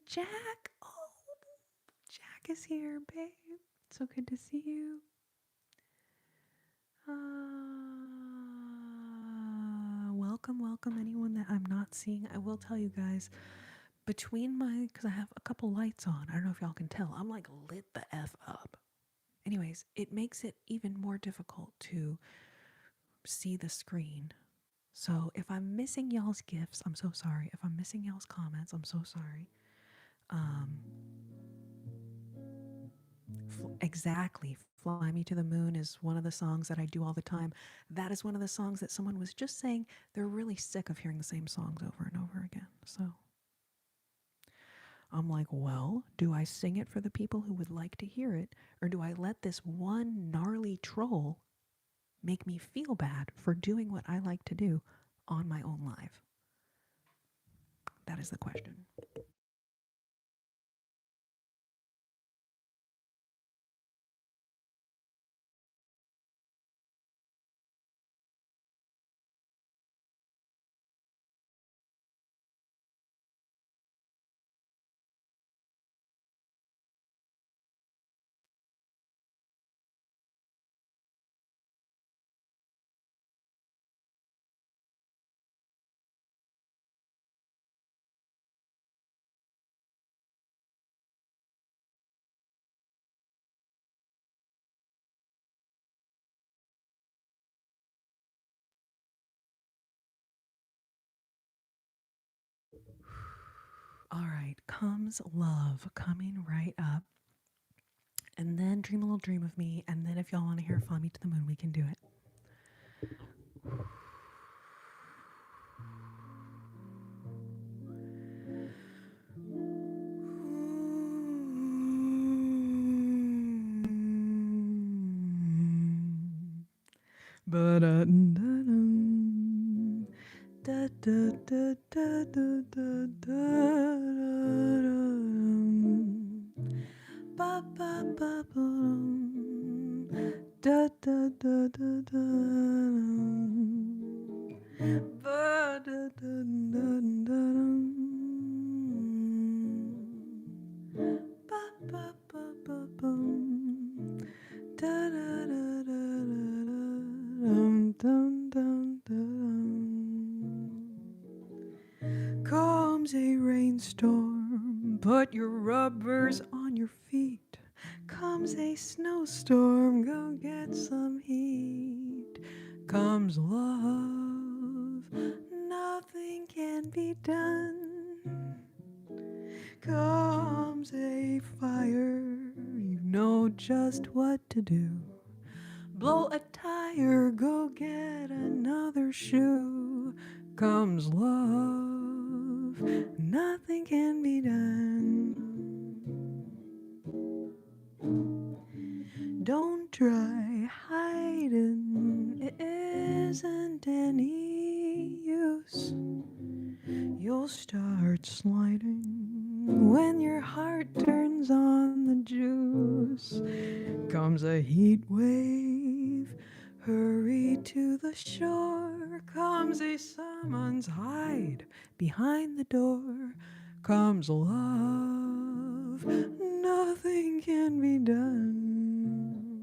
Jack. Oh, Jack is here, babe. So good to see you. Welcome, welcome. Anyone that I'm not seeing, I will tell you guys. Because I have a couple lights on. I don't know if y'all can tell. I'm like lit the F up. Anyways, it makes it even more difficult to see the screen. So if I'm missing y'all's gifts, I'm so sorry. If I'm missing y'all's comments, I'm so sorry. Exactly. Fly Me to the Moon is one of the songs that I do all the time. That is one of the songs that someone was just saying they're really sick of hearing the same songs over and over again. So I'm like, well, do I sing it for the people who would like to hear it? Or do I let this one gnarly troll make me feel bad for doing what I like to do on my own live? That is the question. All right, Comes Love coming right up. And then Dream a Little Dream of Me. And then if y'all want to hear Fly Me to the Moon, we can do it. Comes a rainstorm, put your rubbers on your feet. Comes a snowstorm, go get some heat. Comes love, nothing can be done. Comes a fire, you know just what to do. Blow a tire, go get another shoe. Comes love, nothing can be done. Don't try hiding, it isn't any use. You'll start sliding when your heart turns on the juice. Comes a heat wave, hurry to the shore. Comes a summons, hide behind the door. Comes love, nothing can be done.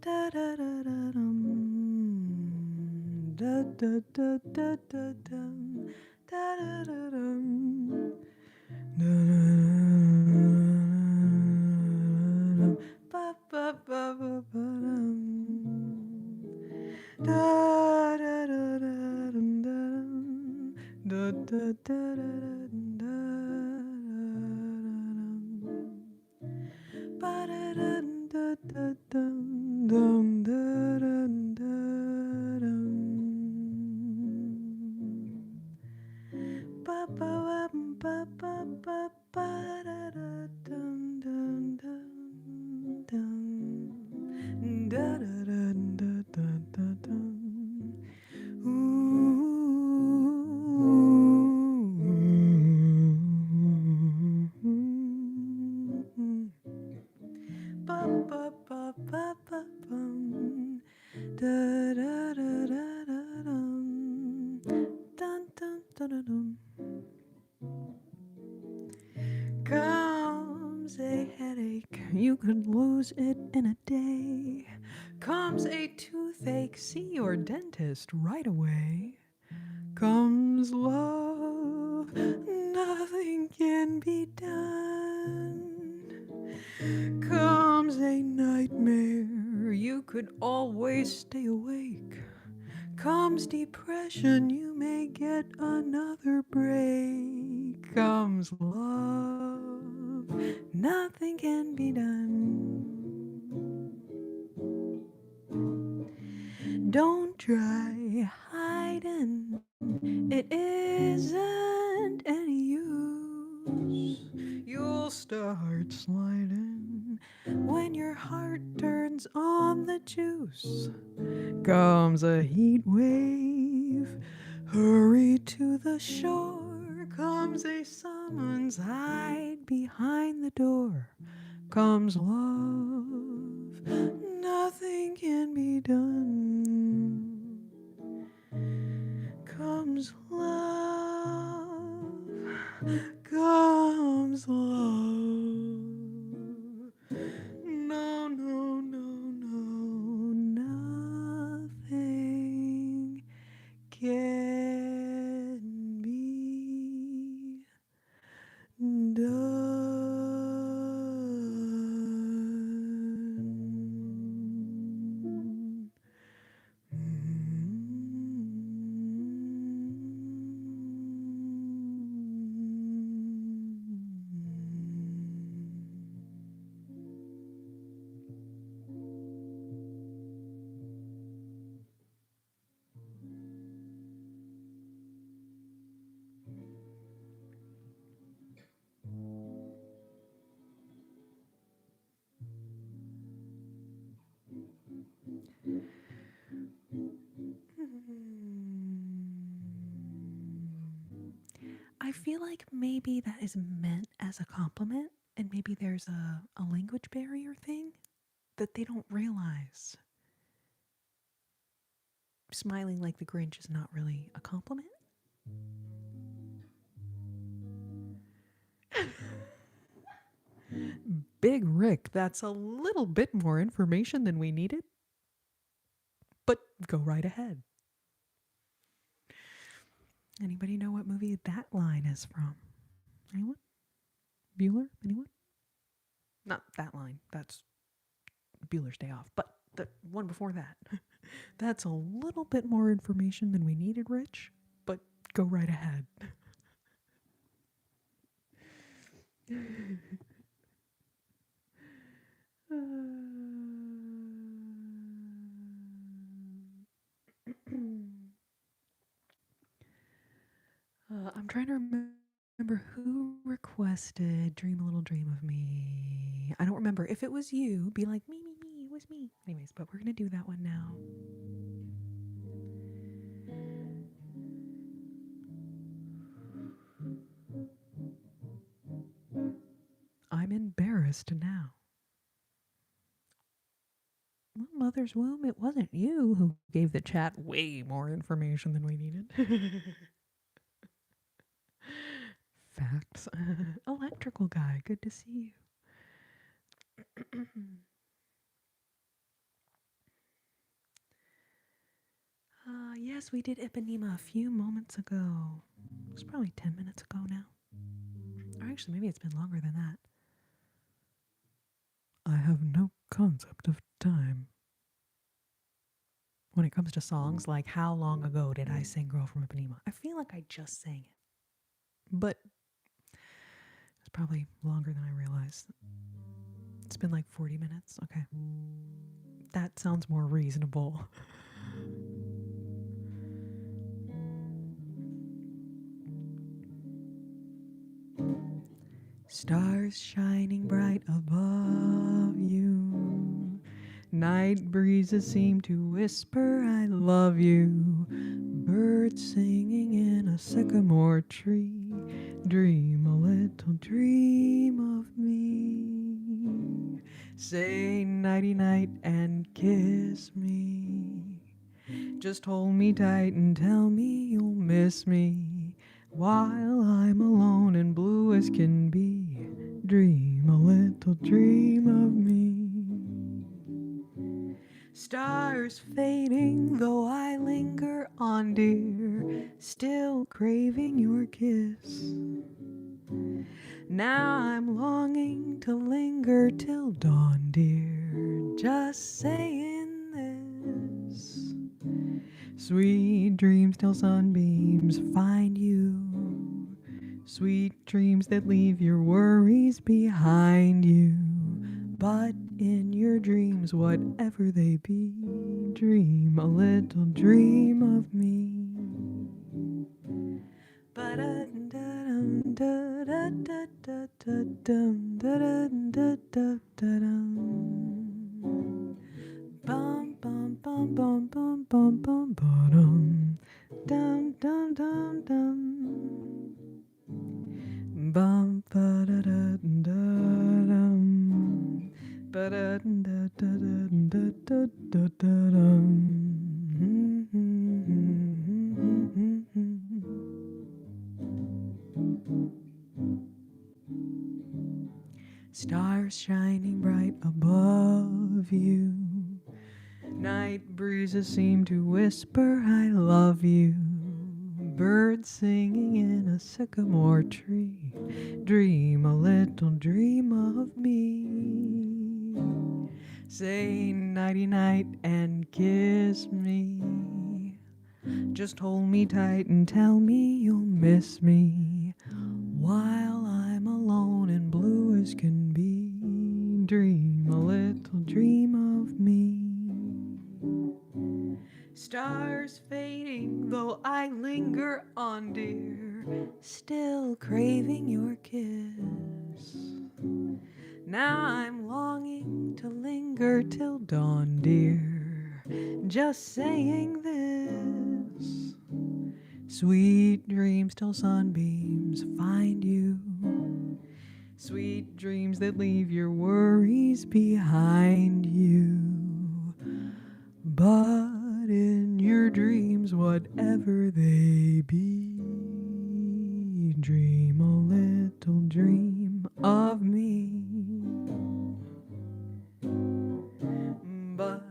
Da da da da dum, da da da da da dum, da da da dum, da da da. you could lose it in a day. Comes a toothache, see your dentist right away. Comes love, nothing can be done. Comes a nightmare, you could always stay awake. Comes depression, you may get another break. Comes love, nothing can be done. Don't try hiding, it isn't any use. You'll start sliding when your heart turns on the juice. Comes a heat wave, hurry to the shore. Comes a summons, hide behind the door. Comes love, nothing can be done. Comes love, comes love. No, no, no, no, nothing can be done. I feel like maybe that is meant as a compliment, and maybe there's a language barrier thing that they don't realize. Smiling like the Grinch is not really a compliment. Big Rick, that's a little bit more information than we needed, but go right ahead. Anybody know what movie that line is from? Anyone? Bueller? Anyone? Not that line. That's Bueller's Day Off. But the one before that. That's a little bit more information than we needed, Rich. But go right ahead. I'm trying to remember who requested Dream a Little Dream of Me. I don't remember. If it was you, be like, me, it was me. Anyways, but we're going to do that one now. I'm embarrassed now. Well, Mother's Womb, it wasn't you who gave the chat way more information than we needed. Facts. Electrical guy, good to see you. Yes, we did Ipanema a few moments ago. It was probably 10 minutes ago now. Or actually, maybe it's been longer than that. I have no concept of time. When it comes to songs, like how long ago did I sing Girl from Ipanema? I feel like I just sang it. But it's probably longer than I realized. It's been like 40 minutes. Okay. That sounds more reasonable. Stars shining bright above you. Night breezes seem to whisper, I love you. Birds singing in a sycamore tree. Dream a little dream of me. Say nighty night and kiss me. Just hold me tight and tell me you'll miss me. While I'm alone and blue as can be. Dream a little little dream of me. Stars fading, though I linger on, dear, still craving your kiss. Now I'm longing to linger till dawn, dear, just saying this. Sweet dreams till sunbeams find you. Sweet dreams that leave your worries behind you. But in your dreams, whatever they be, dream a little dream of me. Bum bum bum bum bum bum bum bum dum dum dum dum bum ba da da da dum ba da da da da da da da dum. Stars shining bright above you. Night breezes seem to whisper, I love you. Birds singing in a sycamore tree. Dream a little dream of me. Say nighty night and kiss me. Just hold me tight and tell me you'll miss me. While I'm alone and blue as can be. Dream a little dream of me. Stars fading, though I linger on, dear, still craving your kiss. Now I'm longing to linger till dawn, dear, just saying this. Sweet dreams till sunbeams find you. Sweet dreams that leave your worries behind you. But in your dreams, whatever they be, dream a little dream of me. But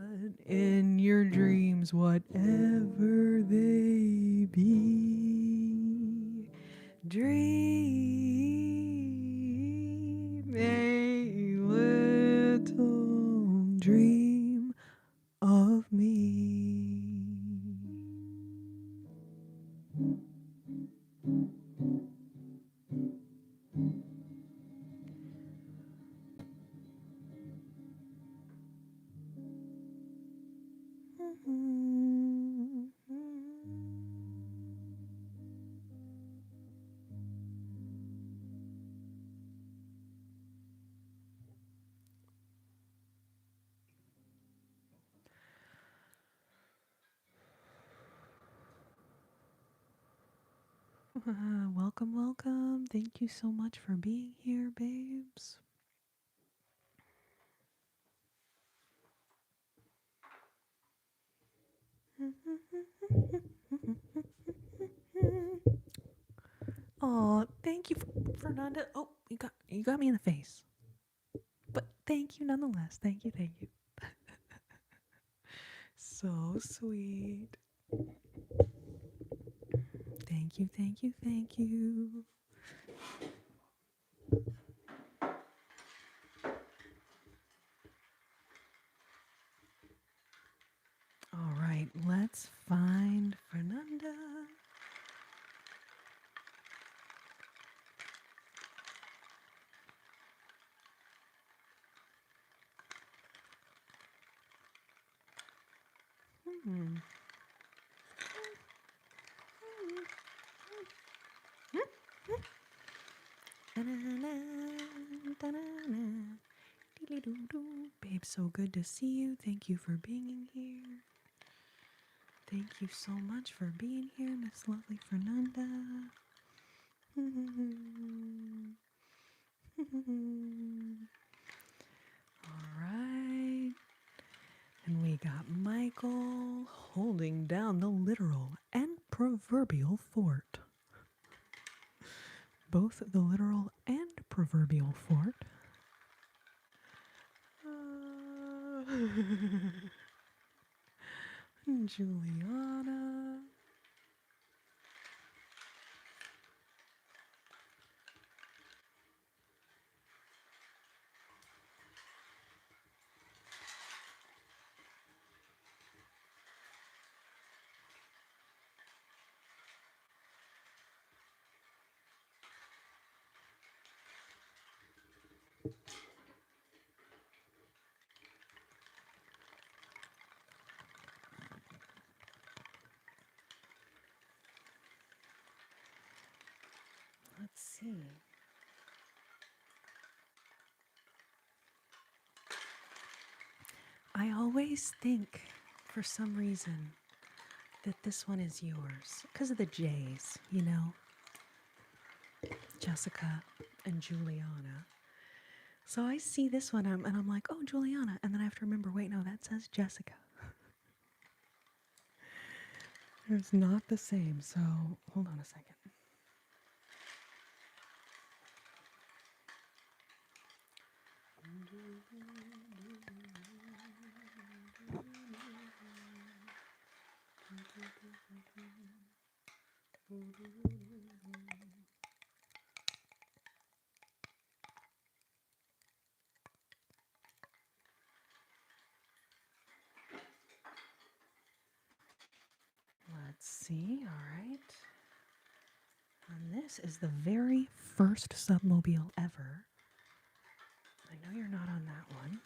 in your dreams, whatever they be, dream a little dream of me. Welcome, welcome. Thank you so much for being here, babes. Oh, thank you, Fernanda. Oh, you got me in the face. But thank you nonetheless. Thank you, thank you. So sweet. Thank you, thank you, thank you. All right, let's find Fernanda. Babe, so good to see you. Thank you for being here. Thank you so much for being here, Miss Lovely Fernanda. All right. And we got Michael holding down the literal and proverbial fort. Both the literal and proverbial fort. Juliana. Let's see. I always think, for some reason, that this one is yours because of the J's, you know, Jessica and Juliana. So I see this one and I'm like, oh, Juliana. And then I have to remember, wait, no, that says Jessica. It's not the same. So hold on a second. Let's see. All right. And this is the very first submobile ever. I know you're not on that one.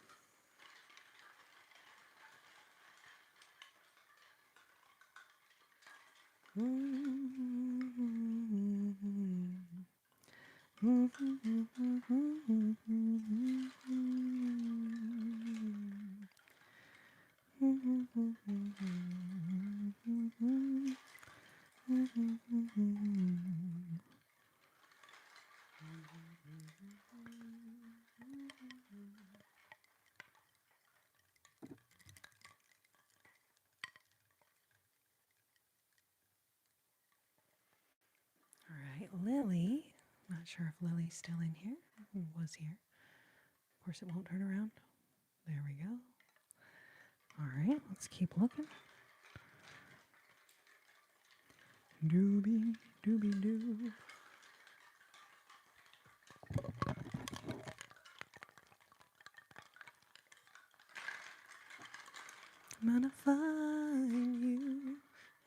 All right, Lily. Not sure if Lily's still in here. Was here. Of course, it won't turn around. There we go. All right, let's keep looking. Doobie, doobie doo. I'm gonna find you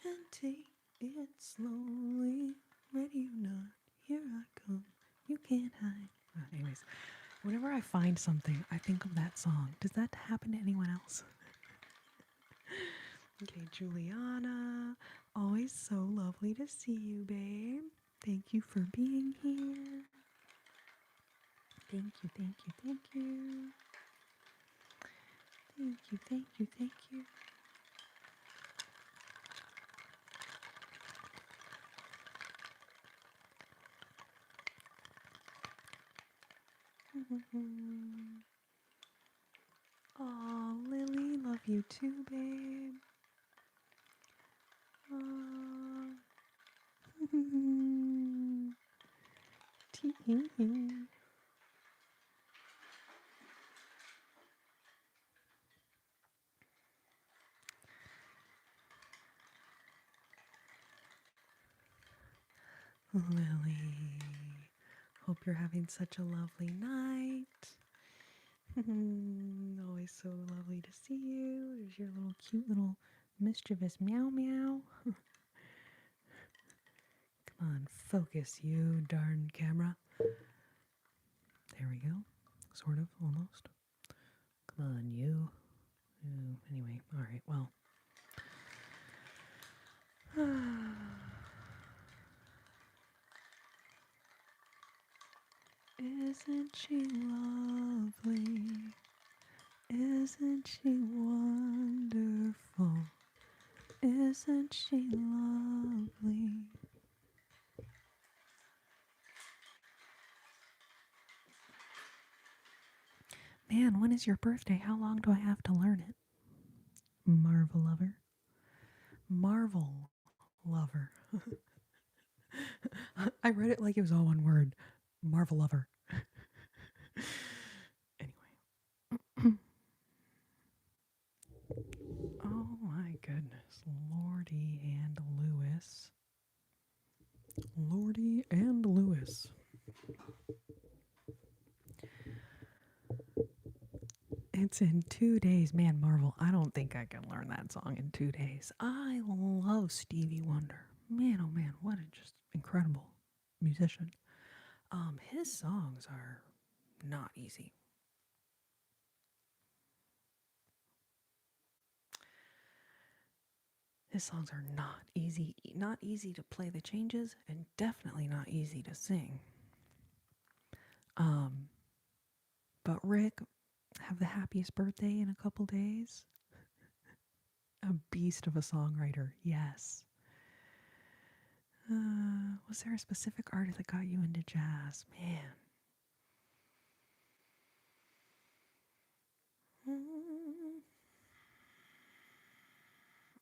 and take it slowly. Ready or not, here I come. You can't hide. Anyways, whenever I find something, I think of that song. Does that happen to anyone else? Okay, Juliana. Always so lovely to see you, babe. Thank you for being here. Thank you, thank you, thank you. Thank you, thank you, thank you. Aw, Lily, love you too, babe. Aw. Tee. Lily, hope you're having such a lovely night. Always so lovely to see you. There's your little cute little mischievous meow meow. Come on, focus, you darn camera. There we go. Sort of, almost. Come on, you. Anyway, all right, well. Isn't she lovely? Isn't she wonderful? Isn't she lovely? Man, when is your birthday? How long do I have to learn it? Marvel lover. Marvel lover. I read it like it was all one word. Marvel lover. Anyway. Lordy and Lewis. Lordy and Lewis. It's in 2 days. Man, Marvel, I don't think I can learn that song in 2 days. I love Stevie Wonder. Man, oh man, what a just incredible musician. His songs are not easy. His songs are not easy to play the changes, and definitely not easy to sing. But Rick, have the happiest birthday in a couple days. A beast of a songwriter, yes. Was there a specific artist that got you into jazz? Man.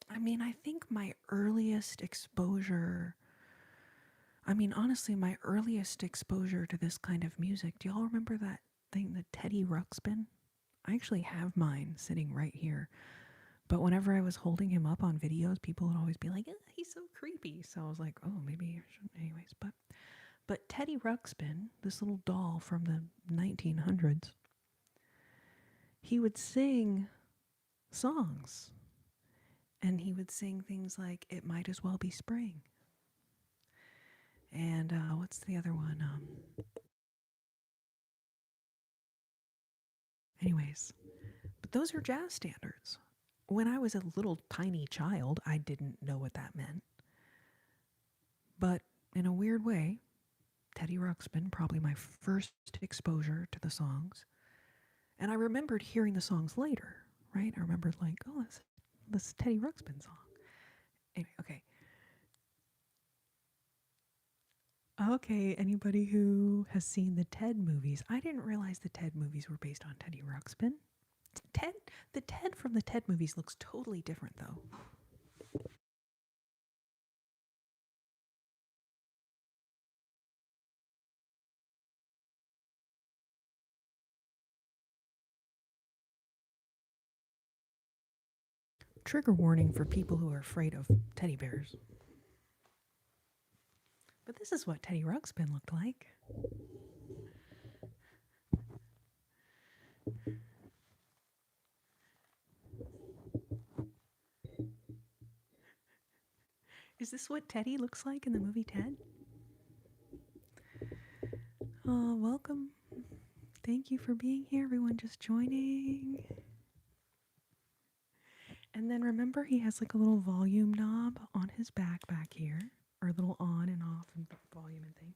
I mean, I think my earliest exposure, honestly, my earliest exposure to this kind of music, do y'all remember that thing, the Teddy Ruxpin? I actually have mine sitting right here. But whenever I was holding him up on videos, people would always be like, he's so creepy. So I was like, oh, maybe I shouldn't. Anyways, but Teddy Ruxpin, this little doll from the 1900s, he would sing songs. And he would sing things like, "It Might As Well Be Spring." And what's the other one? Anyways, but those are jazz standards. When I was a little tiny child, I didn't know what that meant. But in a weird way, Teddy Ruxpin, probably my first exposure to the songs. And I remembered hearing the songs later, right? I remembered like, oh, this Teddy Ruxpin song. Anyway, okay. Okay, anybody who has seen the Ted movies, I didn't realize the Ted movies were based on Teddy Ruxpin. The Ted from the Ted movies looks totally different though. Trigger warning for people who are afraid of teddy bears. But this is what Teddy Ruxpin looked like. Is this what Teddy looks like in the movie Ted? Welcome. Thank you for being here, everyone just joining. And then remember he has like a little volume knob on his back here, or a little on and off and volume and thing.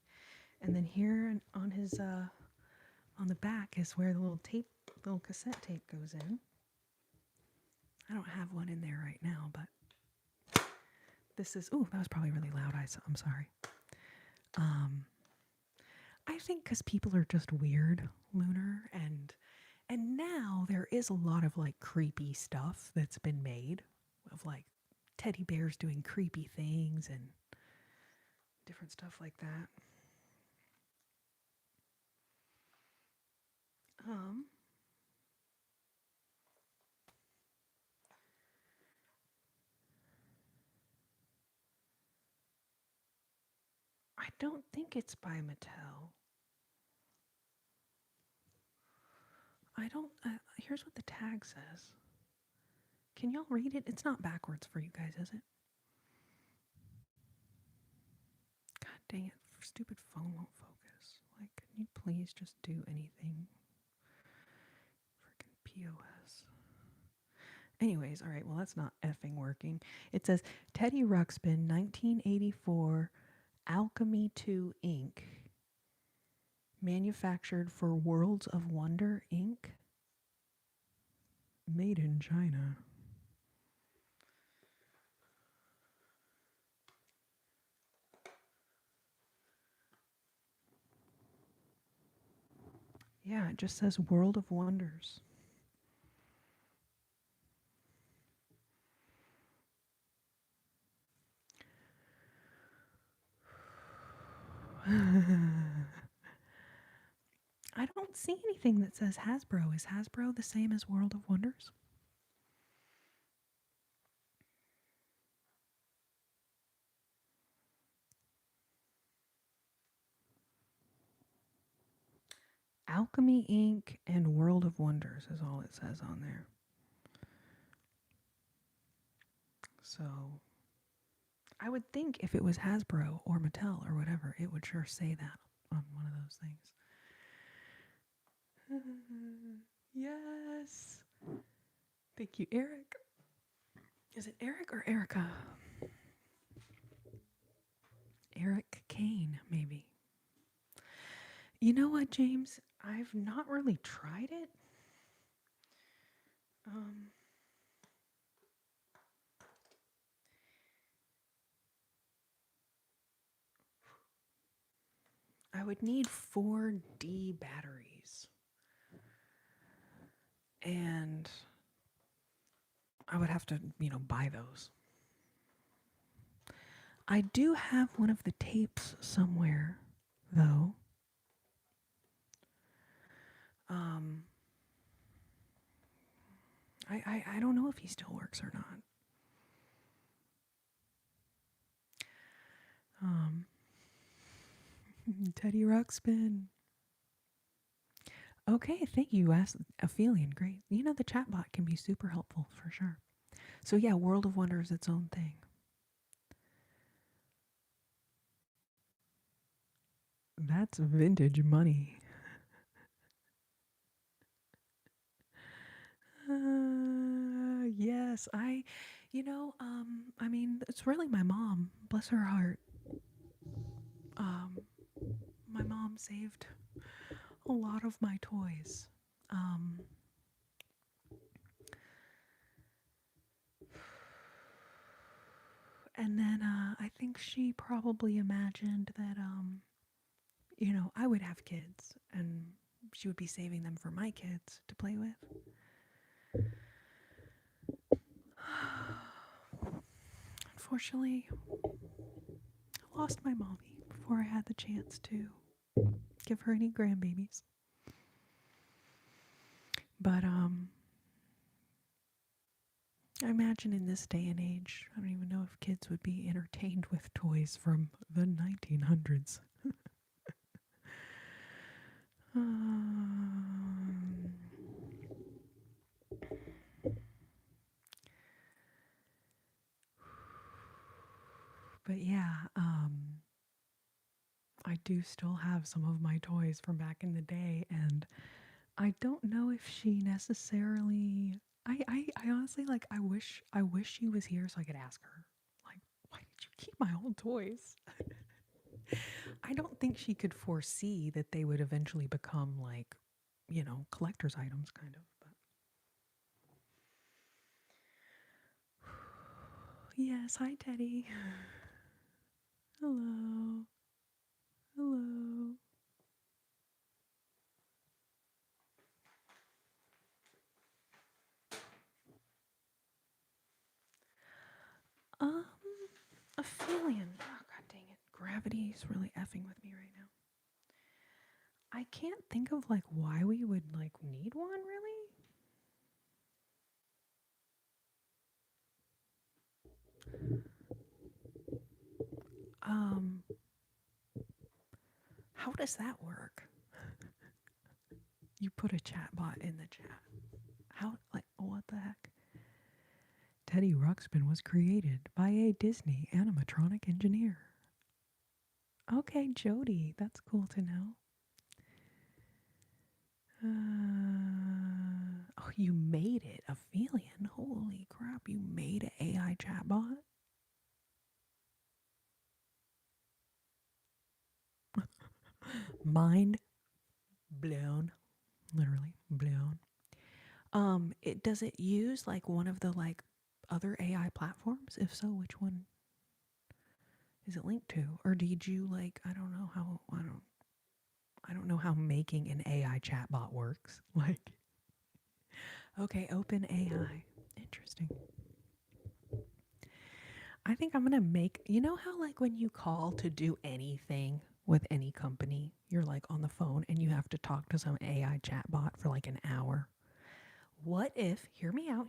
And then here on his on the back is where the little cassette tape goes in. I don't have one in there right now, but this is, that was probably really loud. I'm sorry. I think because people are just weird, Lunar, and now there is a lot of like creepy stuff that's been made of like teddy bears doing creepy things and different stuff like that. I don't think it's by Mattel. I don't, here's what the tag says. Can y'all read it? It's not backwards for you guys, is it? God dang it, stupid phone won't focus. Like, can you please just do anything? Freaking POS. Anyways, all right, well, that's not effing working. It says Teddy Ruxpin, 1984, Alchemy 2 Inc., manufactured for Worlds of Wonder Inc., made in China. Yeah, it just says World of Wonders. I don't see anything that says Hasbro. Is Hasbro the same as World of Wonders? Alchemy Inc. and World of Wonders is all it says on there. So I would think if it was Hasbro or Mattel or whatever, it would sure say that on one of those things. Yes. Thank you, Eric. Is it Eric or Erica? Eric Kane, maybe. You know what, James? I've not really tried it. I would need 4D batteries. And I would have to, buy those. I do have one of the tapes somewhere, though. I don't know if he still works or not. Teddy Ruxpin. Okay, thank you. Aphelion, great. The chatbot can be super helpful for sure. So yeah, World of Wonder is its own thing. That's vintage money. Yes, it's really my mom. Bless her heart. My mom saved a lot of my toys. And then I think she probably imagined that, I would have kids and she would be saving them for my kids to play with. Unfortunately, I lost my mommy before I had the chance to give her any grandbabies. But I imagine in this day and age, I don't even know if kids would be entertained with toys from the 1900s. But yeah, I do still have some of my toys from back in the day, and I don't know if she necessarily. I honestly I wish she was here so I could ask her. Like, why did you keep my old toys? I don't think she could foresee that they would eventually become collector's items, kind of. But yes, hi Teddy. Hello. Hello. Um, Aphelion. Oh, god dang it. Gravity is really effing with me right now. I can't think of why we would need one really. Um, how does that work? You put a chat bot in the chat. How what the heck? Teddy Ruxpin was created by a Disney animatronic engineer. Okay, Jody, that's cool to know. Oh, you made it, Aphelion. Holy crap, you made an AI chatbot? Mind blown. Literally blown. Does it use one of the other AI platforms? If so, which one is it linked to? Or did you I don't know how I don't know how making an AI chatbot works. Okay, open AI. Interesting. I think I'm gonna make how when you call to do anything with any company, you're on the phone and you have to talk to some AI chatbot for an hour. What if, hear me out,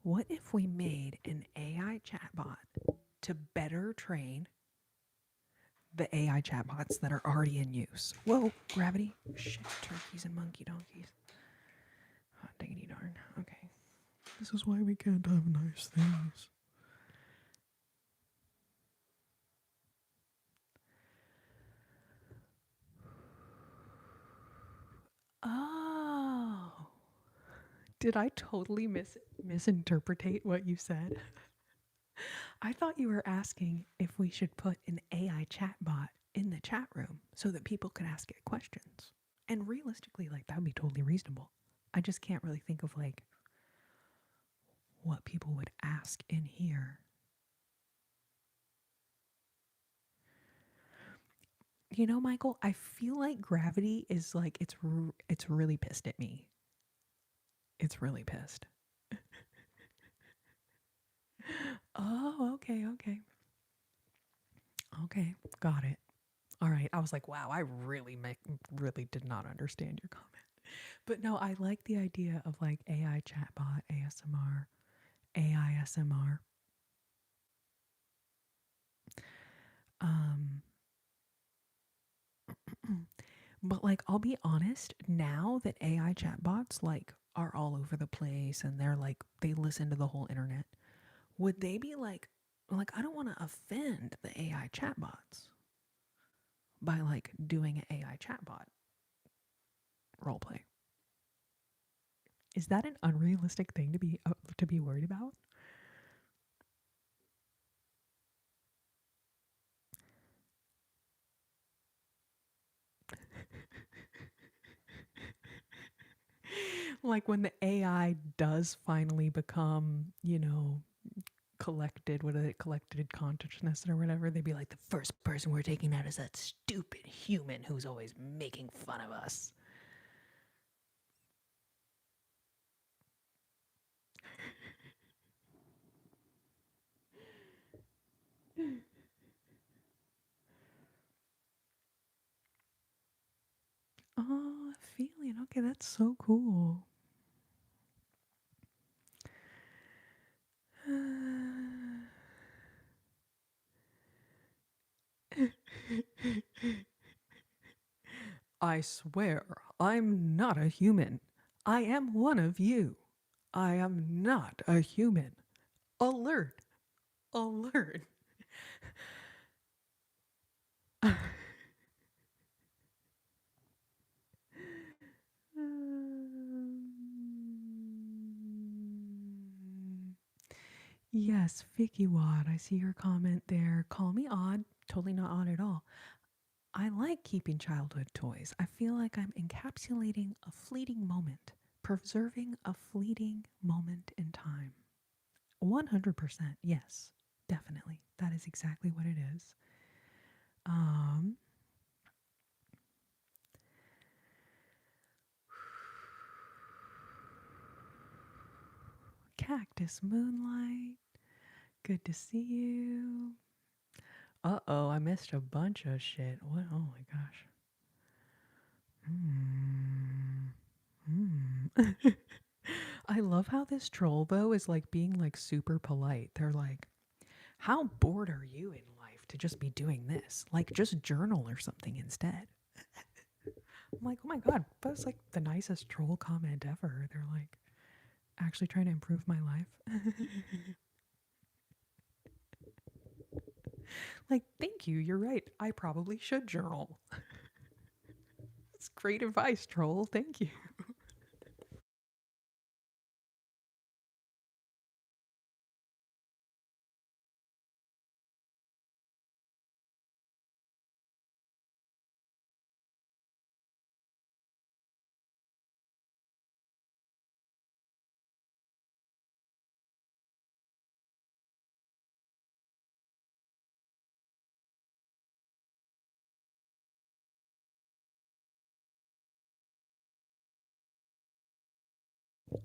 what if we made an AI chatbot to better train the AI chatbots that are already in use. Whoa, gravity. Shit, turkeys and monkey donkeys. Oh, diggity darn. Okay. This is why we can't have nice things. Oh. Did I totally misinterpret what you said? I thought you were asking if we should put an AI chatbot in the chat room so that people could ask it questions. And realistically, like, that would be totally reasonable. I just can't really think of like what people would ask in here. You know, Michael, I feel like gravity is like it's really pissed at me. It's really pissed. Oh, okay, okay. Okay, got it. All right. I was like, wow, I really did not understand your comment. But no, I like the idea of like AI chatbot, ASMR, AISMR. Um but like I'll be honest, now that AI chatbots like are all over the place and they're like they listen to the whole internet, would they be like I don't want to offend the AI chatbots by like doing an AI chatbot roleplay. Is that an unrealistic thing to be worried about? Like when the AI does finally become, collected, what is it, collected consciousness or whatever, they'd be like, the first person we're taking out is that stupid human who's always making fun of us. Oh, feeling. Okay, that's so cool. I swear, I'm not a human. I am one of you. I am not a human. Alert! Alert! Yes, Vicky Wad, I see your comment there. Call me odd. Totally not odd at all. I like keeping childhood toys. I feel like I'm encapsulating a fleeting moment, preserving a fleeting moment in time. 100%. Yes, definitely. That is exactly what it is. Um, Cactus Moonlight. Good to see you. Uh-oh, I missed a bunch of shit. What? Oh my gosh. I love how this troll though is like being like super polite. They're like, "How bored are you in life to just be doing this? Like just journal or something instead." I'm like, "Oh my god, that's like the nicest troll comment ever." They're like actually trying to improve my life. Like, "Thank you. You're right. I probably should journal." It's great advice, troll. Thank you.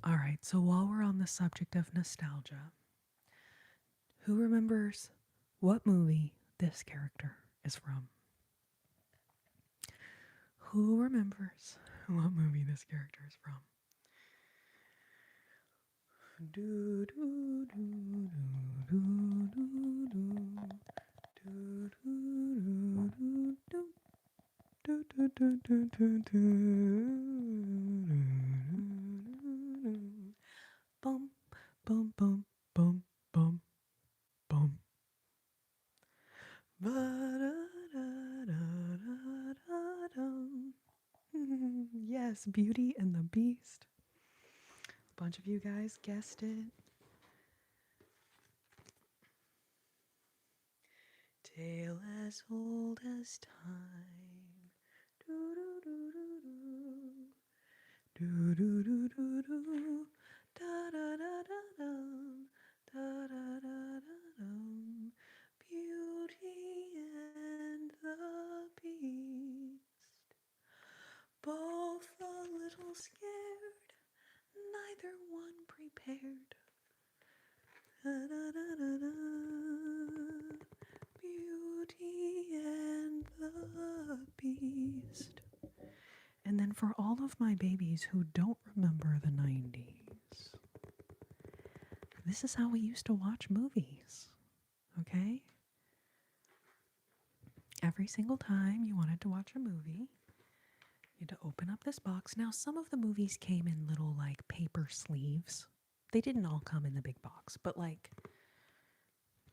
All right, so while we're on the subject of nostalgia, who remembers what movie this character is from? Who remembers what movie this character is from? Do, do, do, do, do, do, do, do, do, Bum, bum, bum, bum, bum, bum. Yes, Beauty and the Beast. A bunch of you guys guessed it. Tale as old as time. Do do do do do do do do do da da da da dum da da da da dum. Beauty and the Beast. Both a little scared, neither one prepared. Da, da, da, da, da. Beauty and the Beast. And then for all of my babies who don't remember the 90s, this is how we used to watch movies, okay? Every single time you wanted to watch a movie, you had to open up this box. Now, some of the movies came in little, like, paper sleeves. They didn't all come in the big box, but, like,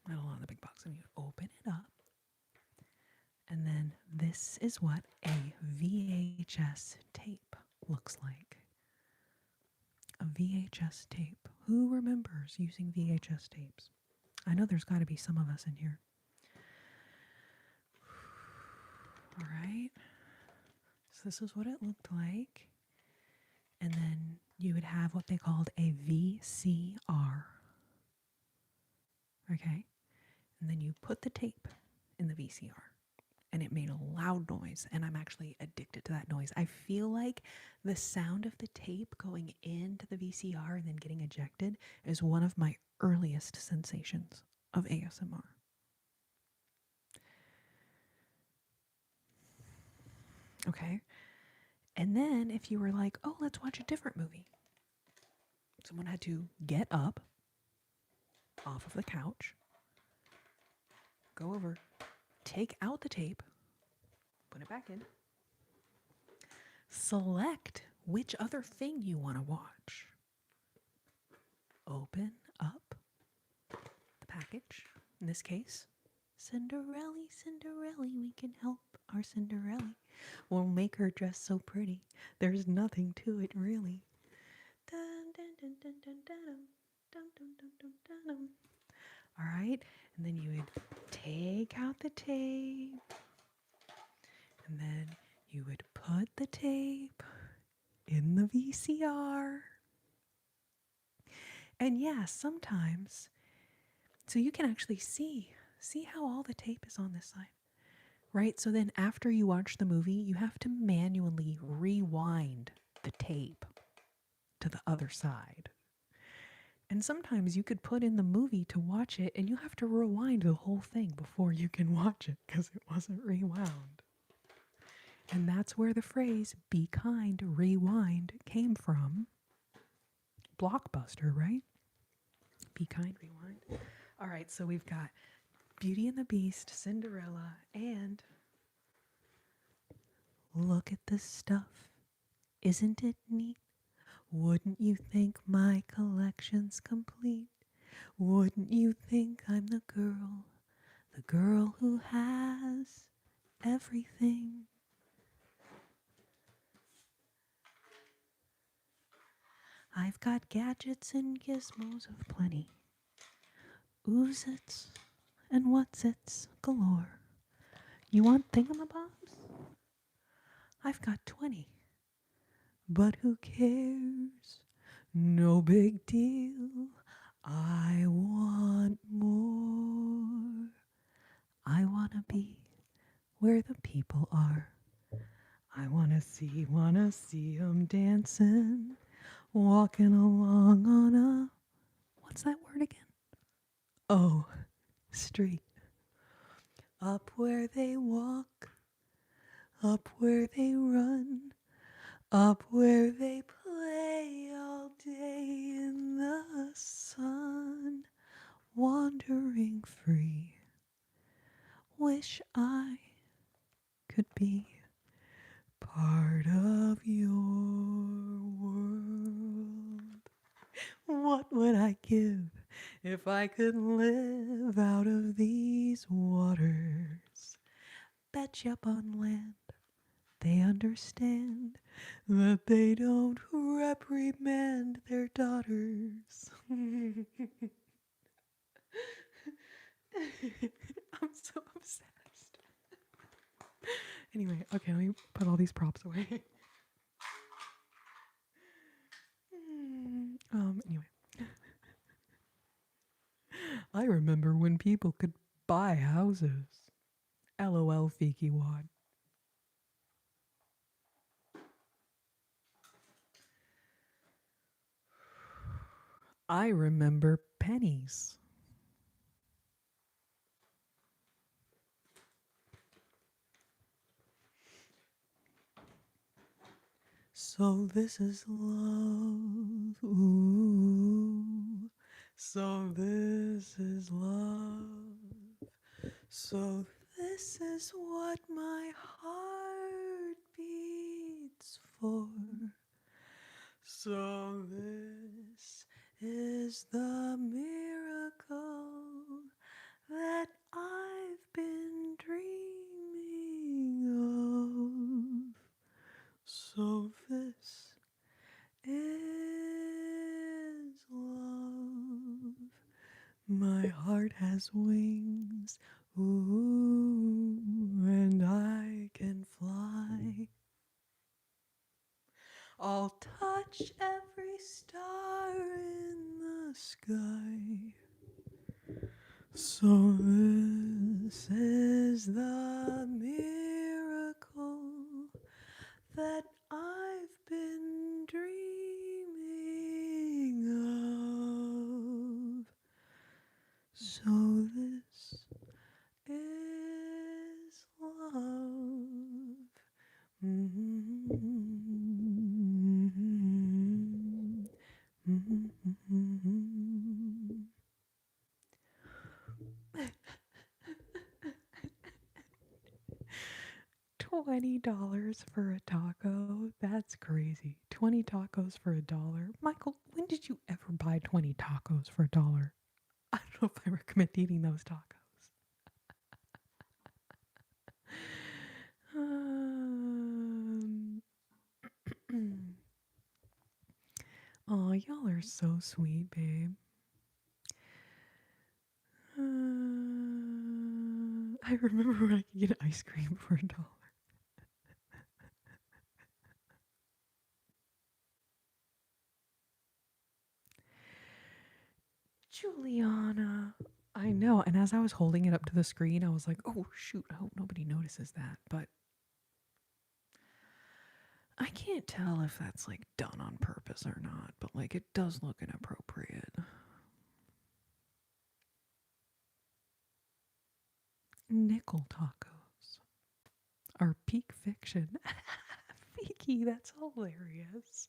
not a lot of the big box. And you open it up, and then this is what a VHS tape looks like. A VHS tape. Who remembers using VHS tapes? I know there's got to be some of us in here. All right. So this is what it looked like. And then you would have what they called a VCR. Okay. And then you put the tape in the VCR. And it made a loud noise, and I'm actually addicted to that noise. I feel like the sound of the tape going into the VCR and then getting ejected is one of my earliest sensations of ASMR. Okay? And then if you were like, oh, let's watch a different movie, someone had to get up off of the couch, go over, take out the tape, put it back in, select which other thing you want to watch, open up the package. In this case, Cinderella, Cinderella, we can help our Cinderella. We'll make her dress so pretty. There's nothing to it really. Dun, dun, dun, dun, dun, dun, dun, dun, dun, dun, dun, dun. All right, and then you would take out the tape, and then you would put the tape in the VCR. And yeah, sometimes, so you can actually see how all the tape is on this side, right? So then after you watch the movie, you have to manually rewind the tape to the other side. And sometimes you could put in the movie to watch it, and you have to rewind the whole thing before you can watch it because it wasn't rewound. And that's where the phrase "be kind, rewind" came from. Blockbuster, right? Be kind, rewind. All right, so we've got Beauty and the Beast, Cinderella, and look at this stuff. Isn't it neat? Wouldn't you think my collection's complete? Wouldn't you think I'm the girl who has everything? I've got gadgets and gizmos of plenty, oozits and whatsits galore. You want thingamabobs? I've got 20. But who cares? No big deal. I want more. I wanna be where the people are. I wanna see 'em dancing, walking along on a, what's that word again? Oh, street. Up where they walk, up where they run, up where they play all day in the sun, wandering free. Wish I could be part of your world. What would I give if I could live out of these waters? Bet you up on land they understand that they don't reprimand their daughters. I'm so obsessed. Anyway, okay, let me put all these props away. Anyway. I remember when people could buy houses. LOL, Fiki Wad. I remember pennies. So this is love. Ooh. So this is love. So this is what my heart beats for. So this is the miracle that I've been dreaming of. So this is love. My heart has wings, ooh, and I can fly. I'll touch every star in the sky. So this is the miracle that I've been dreaming of. So this is love. $20 for a taco? That's crazy. 20 tacos for $1. Michael, when did you ever buy 20 tacos for $1? I don't know if I recommend eating those tacos. Oh, y'all are so sweet, babe. I remember when I could get ice cream for $1. Juliana. I know. And as I was holding it up to the screen, I was like, oh, shoot. I hope nobody notices that. But I can't tell if that's like done on purpose or not. But like, it does look inappropriate. Nickel tacos are peak fiction. Fiki, that's hilarious.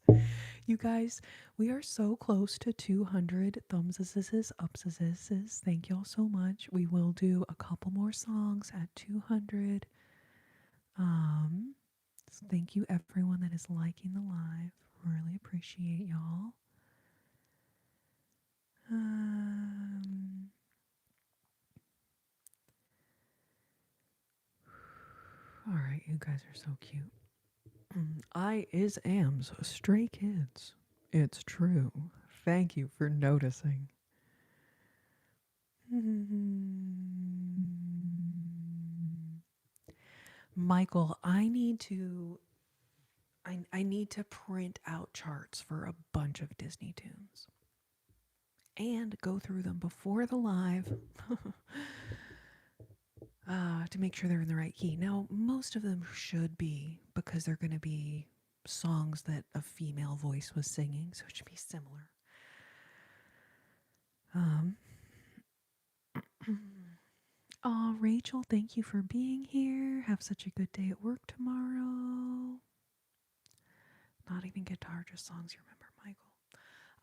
You guys, we are so close to 200 thumbses, upses. Thank y'all so much. We will do a couple more songs at 200. So thank you everyone that is liking the live. Really appreciate y'all. All right, you guys are so cute. I is Am's Stray Kids. It's true. Thank you for noticing. Michael, I need to print out charts for a bunch of Disney tunes and go through them before the live to make sure they're in the right key. Now, most of them should be, because they're going to be songs that a female voice was singing, so it should be similar. Oh, Rachel, thank you for being here. Have such a good day at work tomorrow. Not even guitar, just songs you remember, Michael.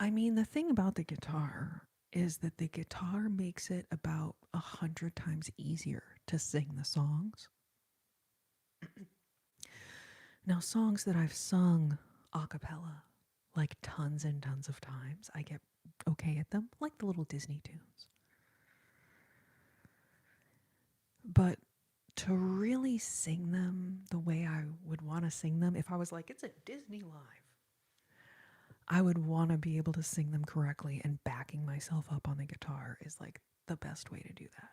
I mean, the thing about the guitar is that the guitar makes it about 100 times easier to sing the songs. Now, songs that I've sung a cappella like tons and tons of times, I get okay at them, like the little Disney tunes. But to really sing them the way I would want to sing them, if I was like, it's a Disney live, I would want to be able to sing them correctly, and backing myself up on the guitar is like the best way to do that.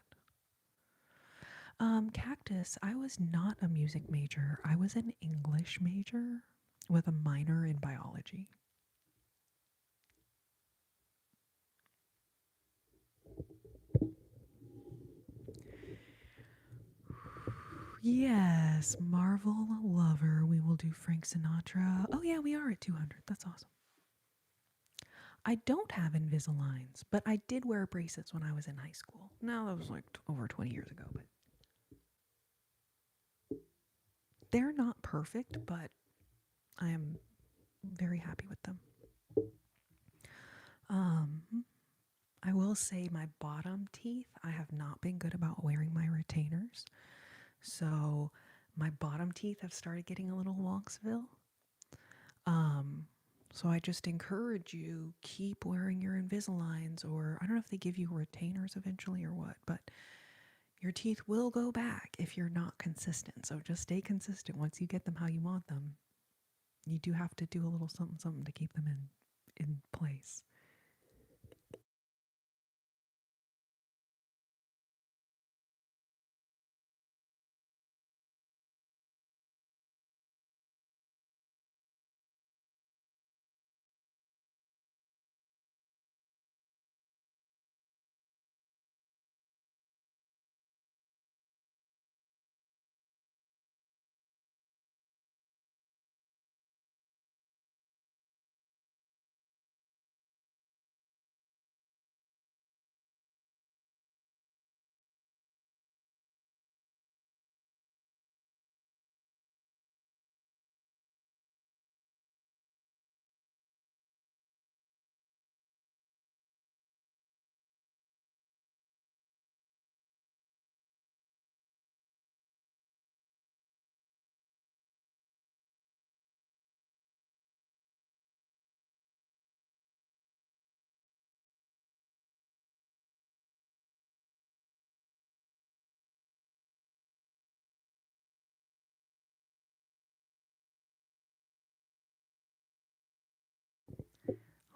Cactus, I was not a music major. I was an English major with a minor in biology. Yes, Marvel Lover. We will do Frank Sinatra. Oh, yeah, we are at 200. That's awesome. I don't have Invisaligns, but I did wear braces when I was in high school. Now, that was like over 20 years ago, but they're not perfect, but I am very happy with them. Um, I will say my bottom teeth, I have not been good about wearing my retainers. So my bottom teeth have started getting a little Wonksville. Um, so I just encourage you, keep wearing your Invisaligns, or I don't know if they give you retainers eventually or what, but your teeth will go back if you're not consistent. So just stay consistent. Once you get them how you want them, you do have to do a little something something to keep them in place.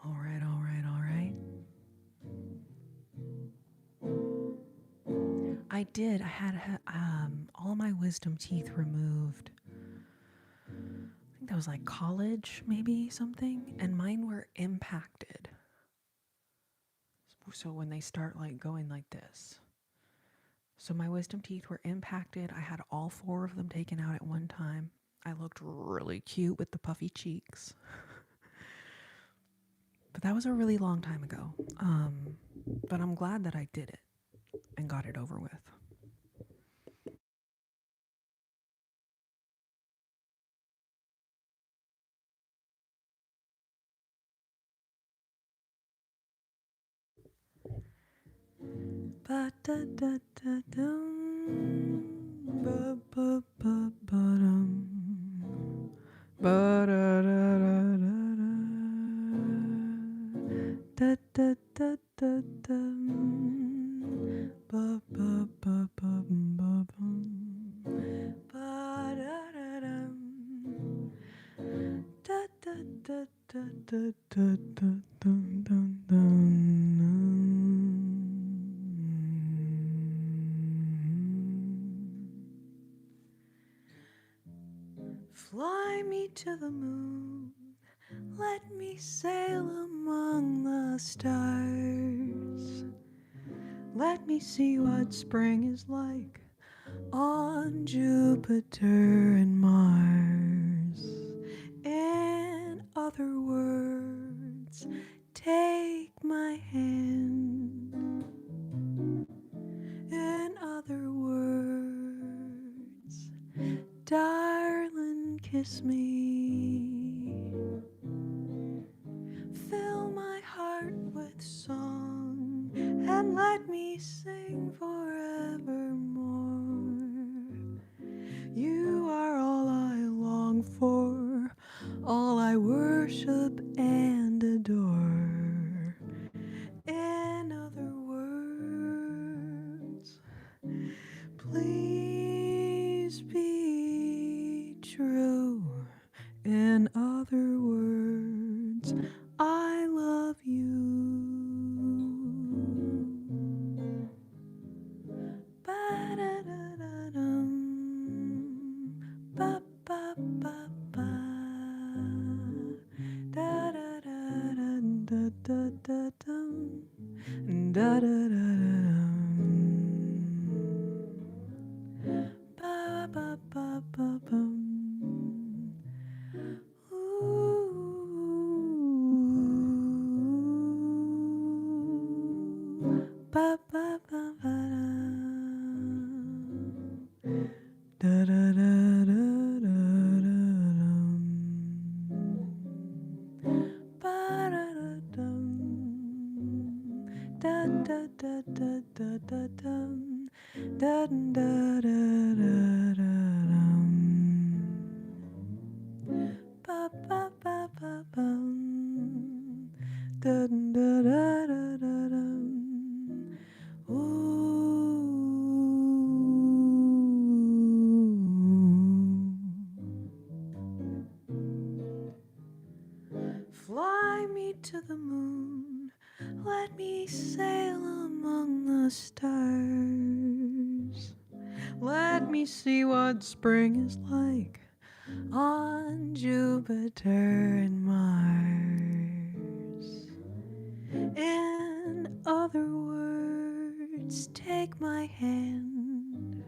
All right, all right, all right. I did. I had all my wisdom teeth removed. I think that was like college, maybe something, and mine were impacted. So when they start like going like this. So my wisdom teeth were impacted. I had all four of them taken out at one time. I looked really cute with the puffy cheeks. But that was a really long time ago. But I'm glad that I did it and got it over with. Fly me to the moon, let me sail among the stars. Let me see what spring is like on Jupiter and Mars. In other words, take my hand. In other words, darling, kiss me. Fill my heart with song and let me sing forevermore. You are da da dum, da da da da dum, ba ba ba ba bum. Ba ba ba ba da da da da da da dum. Ba da da dum. Da da da da da da dum. Da da da da da dum. Ba ba ba ba bum. Da da da da da dum. Fly me to the moon, let me sail among the stars. Let me see what spring is like on Jupiter and Mars. In other words, take my hand.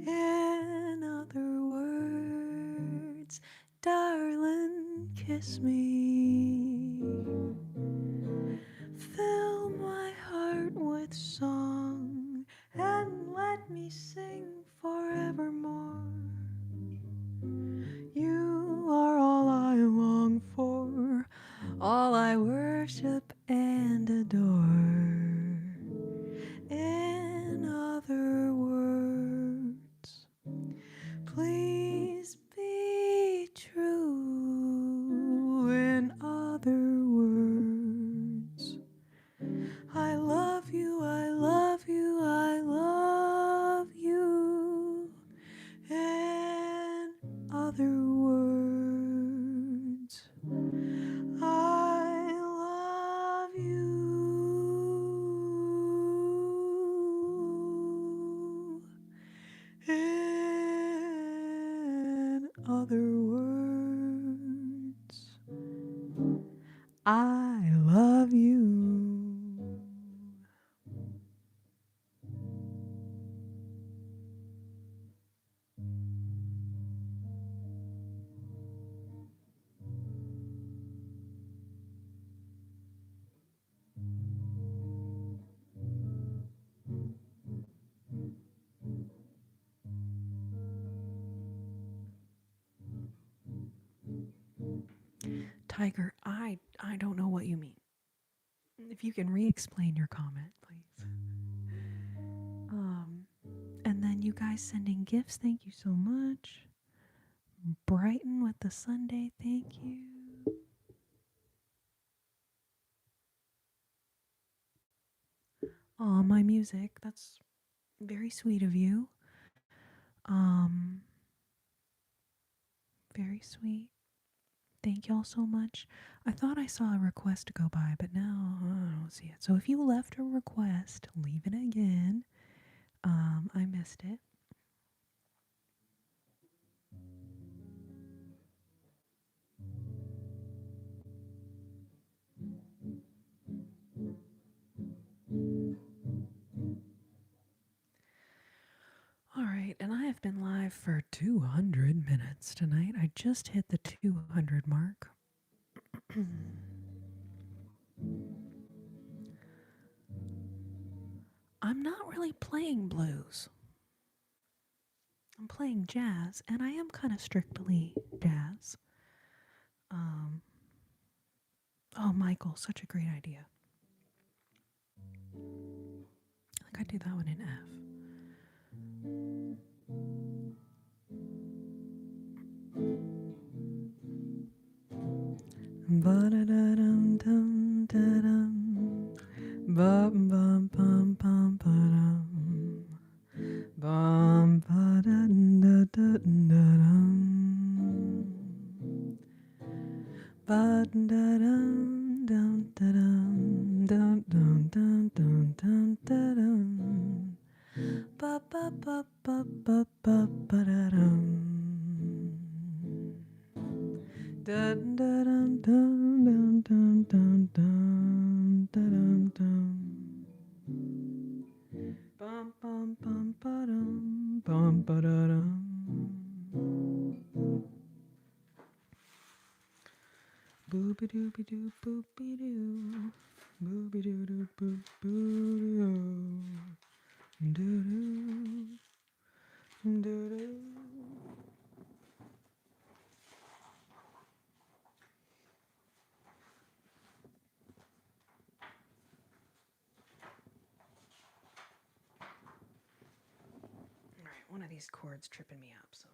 In other words, darling, kiss me. Fill my heart with song and let me sing forevermore. You are all I long for, all I worship and adore. In other words, please be true. In other words, I love you, I love you, I love you. In other words, I love you. In other words, I love you. Tiger, I don't know what you mean. If you can re-explain your comment, please. And then you guys sending gifts, thank you so much. Brighton with the Sunday, thank you. Aw, my music, that's very sweet of you. Very sweet. Thank y'all so much. I thought I saw a request go by, but now I don't see it. So if you left a request, leave it again. I missed it. All right, and I have been live for 200 minutes tonight. I just hit the 200 mark. I'm not really playing blues. I'm playing jazz, and I am kind of strictly jazz. Oh, Michael, such a great idea. I think I do that one in F. Ba-da-da-dum-dum-da-dum. Bum-bum-bum-bum-ba-dum. Bum-ba-da-da-da-da-dum. Ba-da-dum-dum-da-dum-dum-dum-dum-dum-dum. Ba-ba-ba-ba-ba-ba-ba-da-dum. Dun, dun, dun, dun, dun, dum dum dum dum. Bum bum bum ba-dum bum ba-da-dum. Booby dooby doo boopy doo. Booby doo doo boop boo doo. Doo doo. Doo doo. Alright, one of these chords tripping me up, so.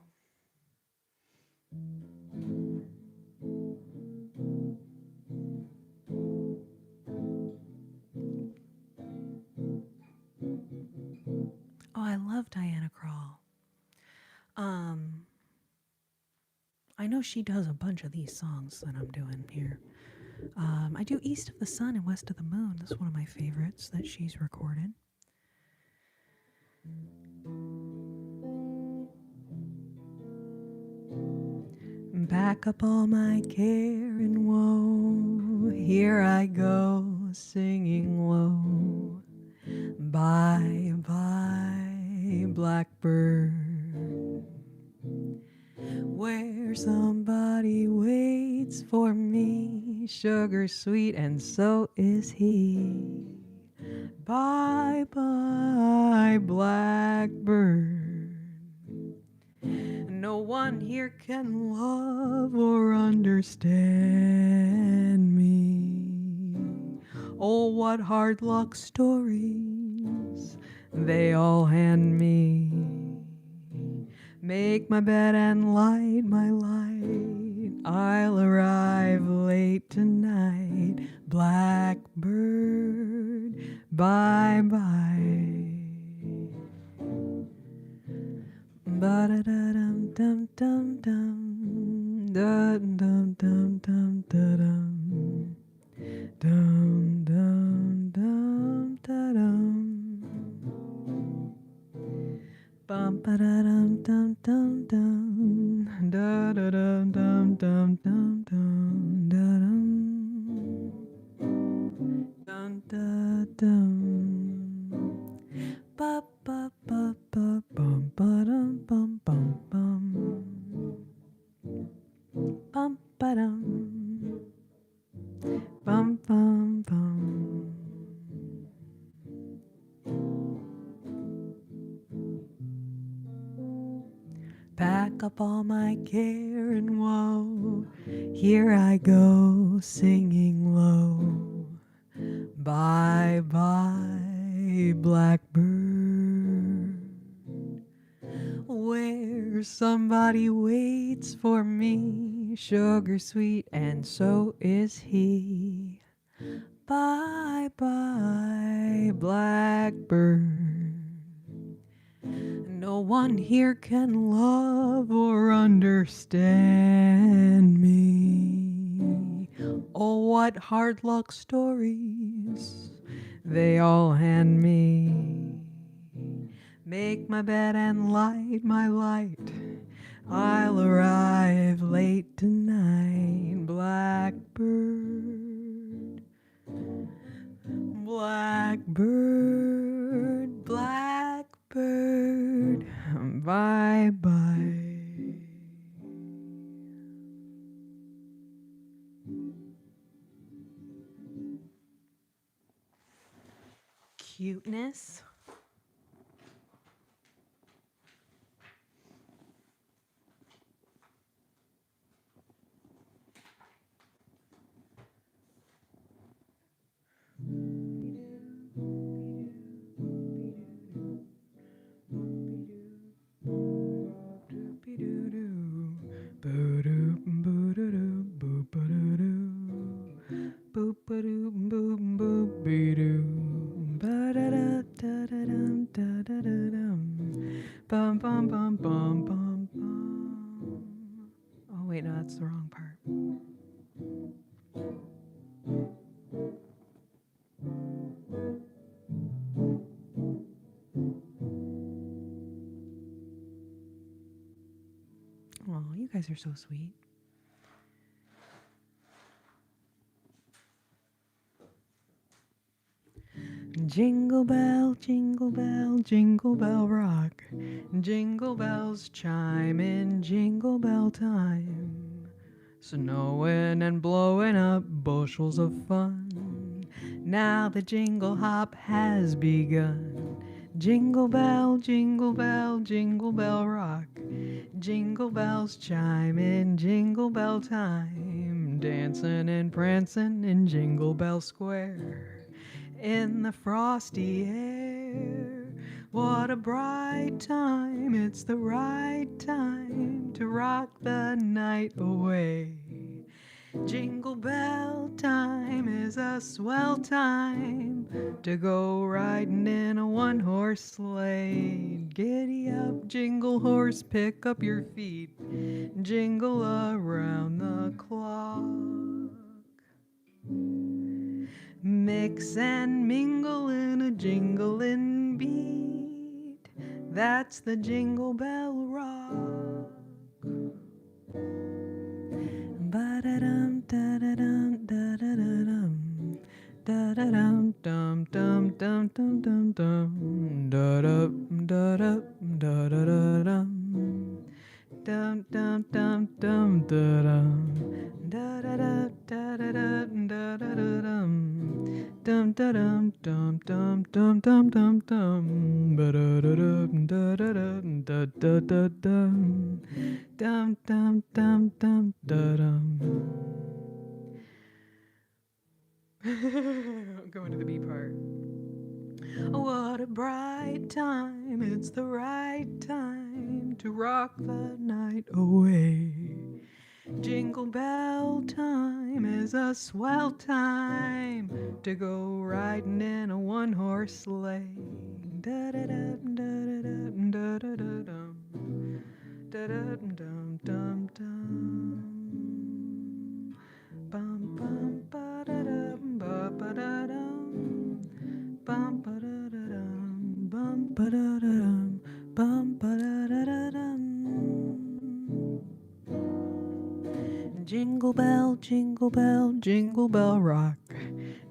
Oh, I love Diana Krall. I know she does a bunch of these songs that I'm doing here. I do East of the Sun and West of the Moon. That's one of my favorites that she's recorded. Back up all my care and woe. Here I go singing low. Bye bye, blackbird. Where somebody waits for me, sugar sweet, and so is he. Bye bye, blackbird. No one here can love or understand me. Oh, what hard luck stories they all hand me. Make my bed and light my light. I'll arrive late tonight. Blackbird, bye bye. Ba-da-da-dum dum dum dum dum dum dum dum dum dum dum dum dum. Bum ba da dum dum dum dum da da dum dum dum dum dum da dum dum da dum ba ba ba ba bum ba dum bum bum bum bum ba dum bum bum bum. Pack up all my care and woe. Here I go singing low. Bye bye, blackbird. Where somebody waits for me, sugar sweet, and so is he. Bye bye, blackbird. No one here can love or understand me. Oh, what hard luck stories they all hand me. Make my bed and light my light. I'll arrive late tonight. Blackbird, blackbird, blackbird, bye bye. Cuteness. Bum bum bum bum bum bum. Oh wait, no, that's the wrong part. Oh, you guys are so sweet. jingle bell rock. Jingle bells chime in jingle bell time. Snowing and blowing up bushels of fun. Now the jingle hop has begun. Jingle bell rock. Jingle bells chime in jingle bell time. Dancing and prancing in Jingle Bell Square. In the frosty air. What a bright time, it's the right time to rock the night away. Jingle bell time is a swell time to go riding in a one-horse sleigh. Giddy up, jingle horse, pick up your feet, jingle around the clock. Mix and mingle in a jingling beat. That's the Jingle Bell Rock. Ba-da-dum, da-da-dum, da-da-da-dum. Da-da-dum, dum, dum, dum, dum, dum, dum. Da-dum, da-dum, da-da-da-dum. Dum, dum, dum, dum, da-dum. Da-da-da, da-da-da, da-da-da-dum. Dum, da-dum, dum, dum, dum, dum, dum, dum. Ba-da-da-dum, da-da-da, da-da-da-dum. Dum, dum, dum, dum, da-dum. Going to the B part. What a bright time, it's the right time to rock the night away. Jingle bell time is a swell time to go riding in a one-horse sleigh. Da-da-dum, da-da-dum, da-da-da-dum. Da-da-dum, dum, dum. Bum, bum, ba-da-dum, ba-ba-da-dum. Bum, ba-da-da-dum, bum, ba-da-da-dum, bum, ba-da-da-da-dum. Jingle bell rock.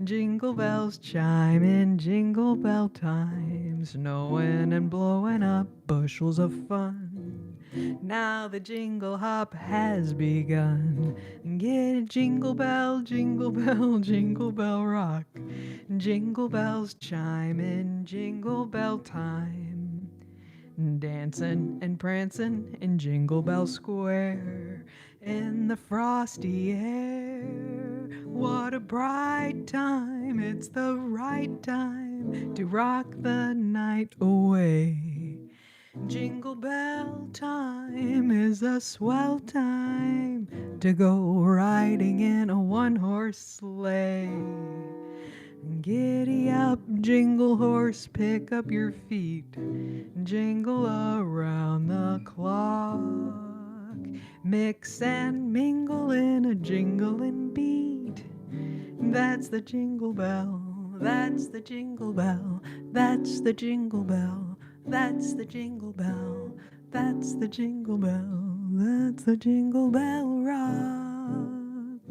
Jingle bells chime in jingle bell time. Snowing and blowing up bushels of fun. Now the jingle hop has begun. Get a jingle bell, jingle bell rock. Jingle bells chime in jingle bell time. Dancing and prancing in Jingle Bell Square. In the frosty air. What a bright time, it's the right time to rock the night away. Jingle bell time is a swell time to go riding in a one-horse sleigh. Giddy up, jingle horse, pick up your feet, jingle around the clock. Mix and mingle in a jingling beat. That's the jingle bell, that's the jingle bell, that's the jingle bell, that's the jingle bell, that's the jingle bell, that's the Jingle Bell Rock.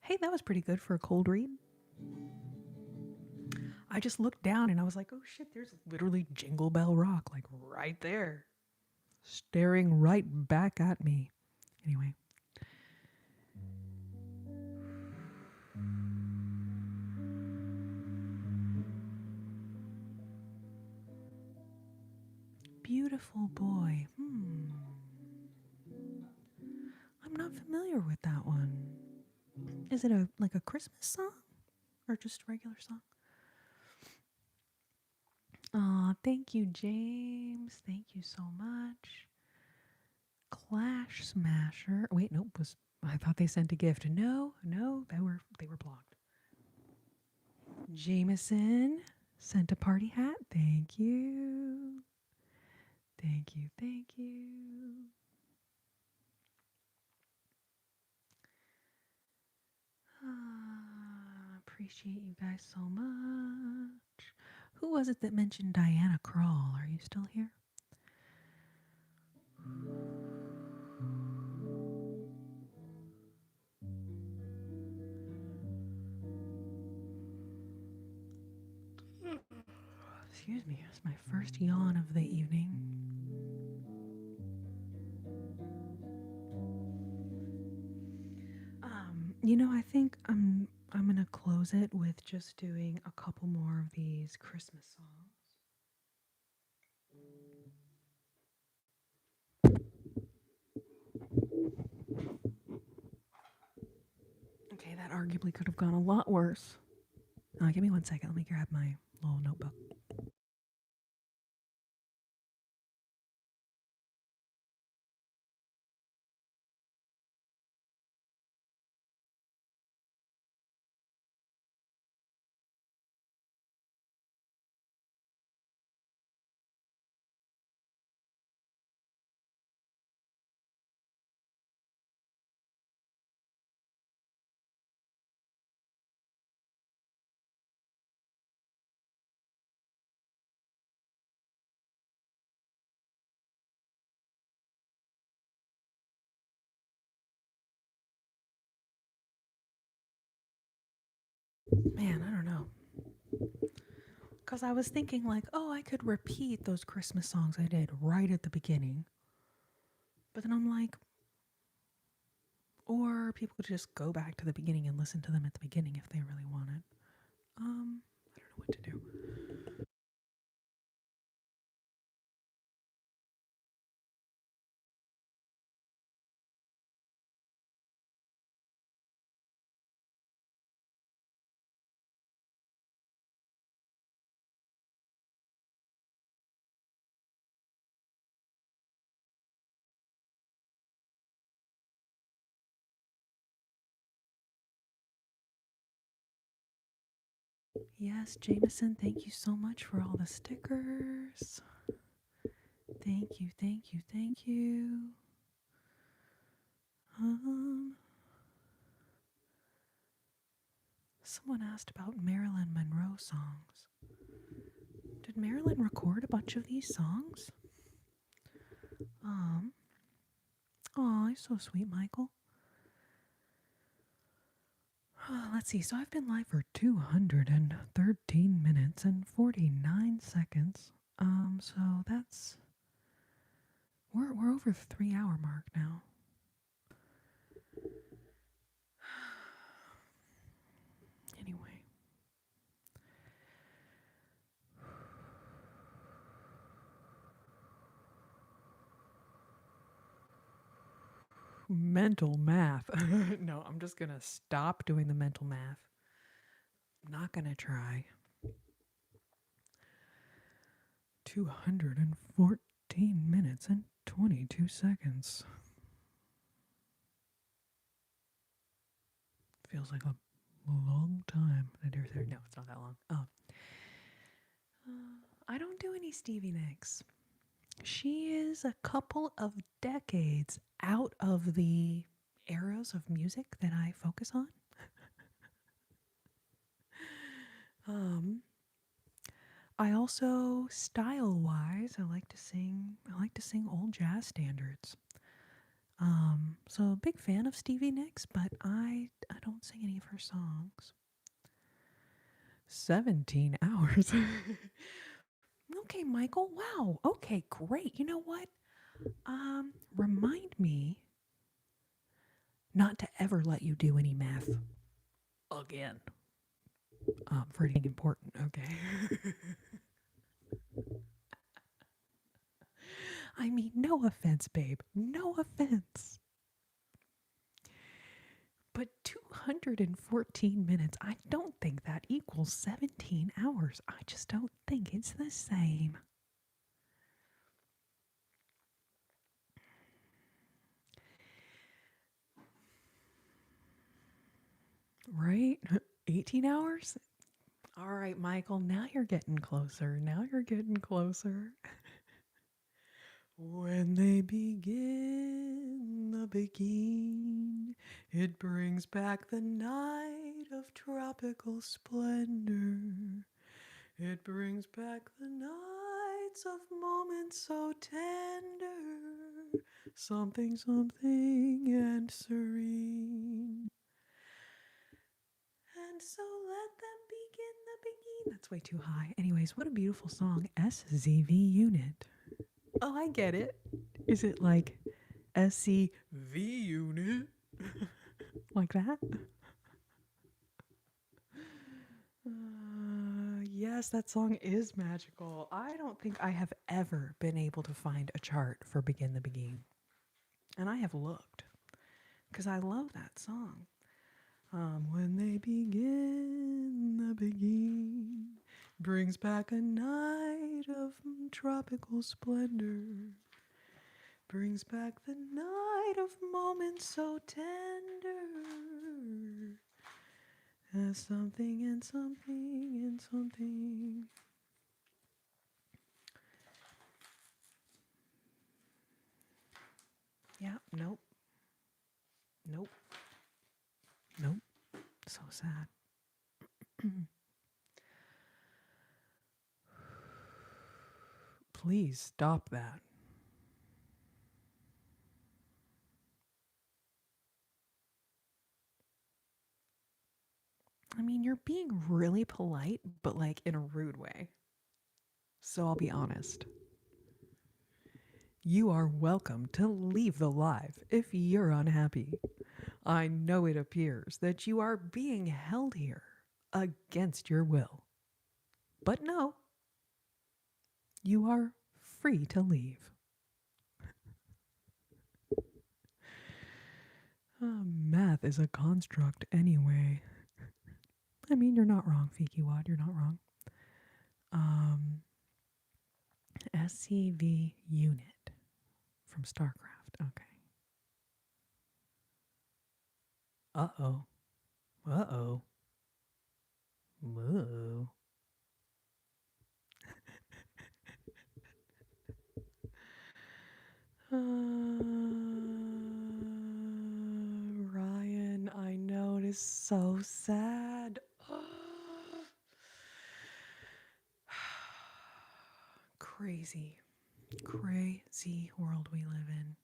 Hey, that was pretty good for a cold read. I just looked down and I was like, oh shit, there's literally Jingle Bell Rock, like right there, staring right back at me. Anyway. Beautiful boy. I'm not familiar with that one. Is it like a Christmas song or just a regular song? Aw, thank you, James. Thank you so much. Clash Smasher. Wait, nope. I thought they sent a gift. No, they were blocked. Jameson sent a party hat. Thank you. Thank you. Thank you. Appreciate you guys so much. Who was it that mentioned Diana Krall? Are you still here? my first yawn of the evening. I think I'm gonna close it with just doing a couple more of these Christmas songs. Okay, that arguably could have gone a lot worse. Give me 1 second. Let me grab my little notebook. Man, I don't know. Because I was thinking, like, oh, I could repeat those Christmas songs I did right at the beginning. But then I'm like, or people could just go back to the beginning and listen to them at the beginning if they really wanted. I don't know what to do. Yes, Jameson, thank you so much for all the stickers. Thank you, thank you, thank you. Someone asked about Marilyn Monroe songs. Did Marilyn record a bunch of these songs? Aw, you're so sweet, Michael. Let's see. So I've been live for 213 minutes and 49 seconds. So that's we're over the 3 hour mark now. Anyway. Mental math. No, I'm just gonna stop doing the mental math. I'm not gonna try. 214 minutes and 22 seconds. Feels like a long time. No, it's not that long. I don't do any Stevie Nicks. She is a couple of decades out of the eras of music that I focus on. I also, style-wise, I like to sing old jazz standards. So a big fan of Stevie Nicks, but I don't sing any of her songs. 17 hours. Okay, Michael. Wow. Okay, great. You know what? Remind me not to ever let you do any math again. For anything important, okay? I mean, no offense, babe. No offense. But 214 minutes, I don't think that equals 17 hours. I just don't think it's the same. Right? 18 hours? All right, Michael, now you're getting closer. Now you're getting closer. When they begin the begin, it brings back the night of tropical splendor. It brings back the nights of moments so tender, something, something and serene. And so let them begin the That's way too high. Anyways, what a beautiful song. SZV Unit. Oh, I get it. Is it like SCV Unit? Like that? Yes, that song is magical. I don't think I have ever been able to find a chart for Begin the Begin. And I have looked because I love that song. When they begin, the begin brings back a night of tropical splendor, brings back the night of moments so tender, as something and something and something. Yeah, nope, nope, nope. So sad. Please stop that. I mean, you're being really polite, but like in a rude way. So I'll be honest. You are welcome to leave the live if you're unhappy. I know it appears that you are being held here against your will. But no, you are free to leave. Math is a construct anyway. I mean, you're not wrong, Fikiwad. You're not wrong. SCV unit from StarCraft. Okay. Uh-oh. Uh-oh. Whoa. Ryan, I know it is so sad. Crazy, crazy world we live in.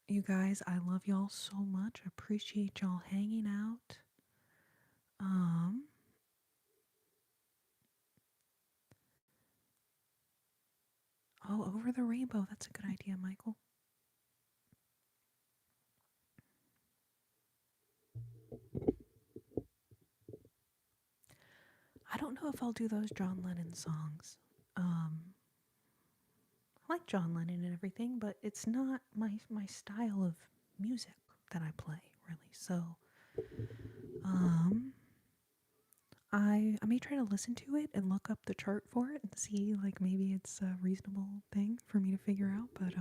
You guys, I love y'all so much. Appreciate y'all hanging out. Oh, over the rainbow. That's a good idea, Michael. I don't know if I'll do those John Lennon songs. I like John Lennon and everything, but it's not my style of music that I play, really. So, I may try to listen to it and look up the chart for it and see like maybe it's a reasonable thing for me to figure out. But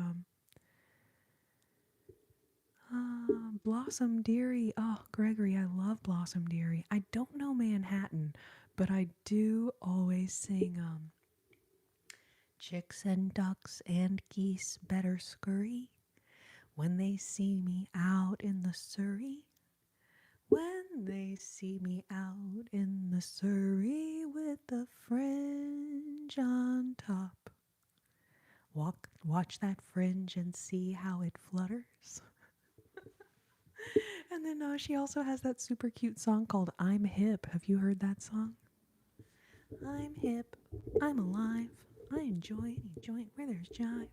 Blossom Dearie. Oh, Gregory, I love Blossom Dearie. I don't know Manhattan, but I do always sing chicks and ducks and geese better scurry when they see me out in the Surrey. When they see me out in the Surrey with the fringe on top. Watch that fringe and see how it flutters. And then she also has that super cute song called I'm Hip. Have you heard that song? I'm hip, I'm alive, I enjoy any joint where there's jive.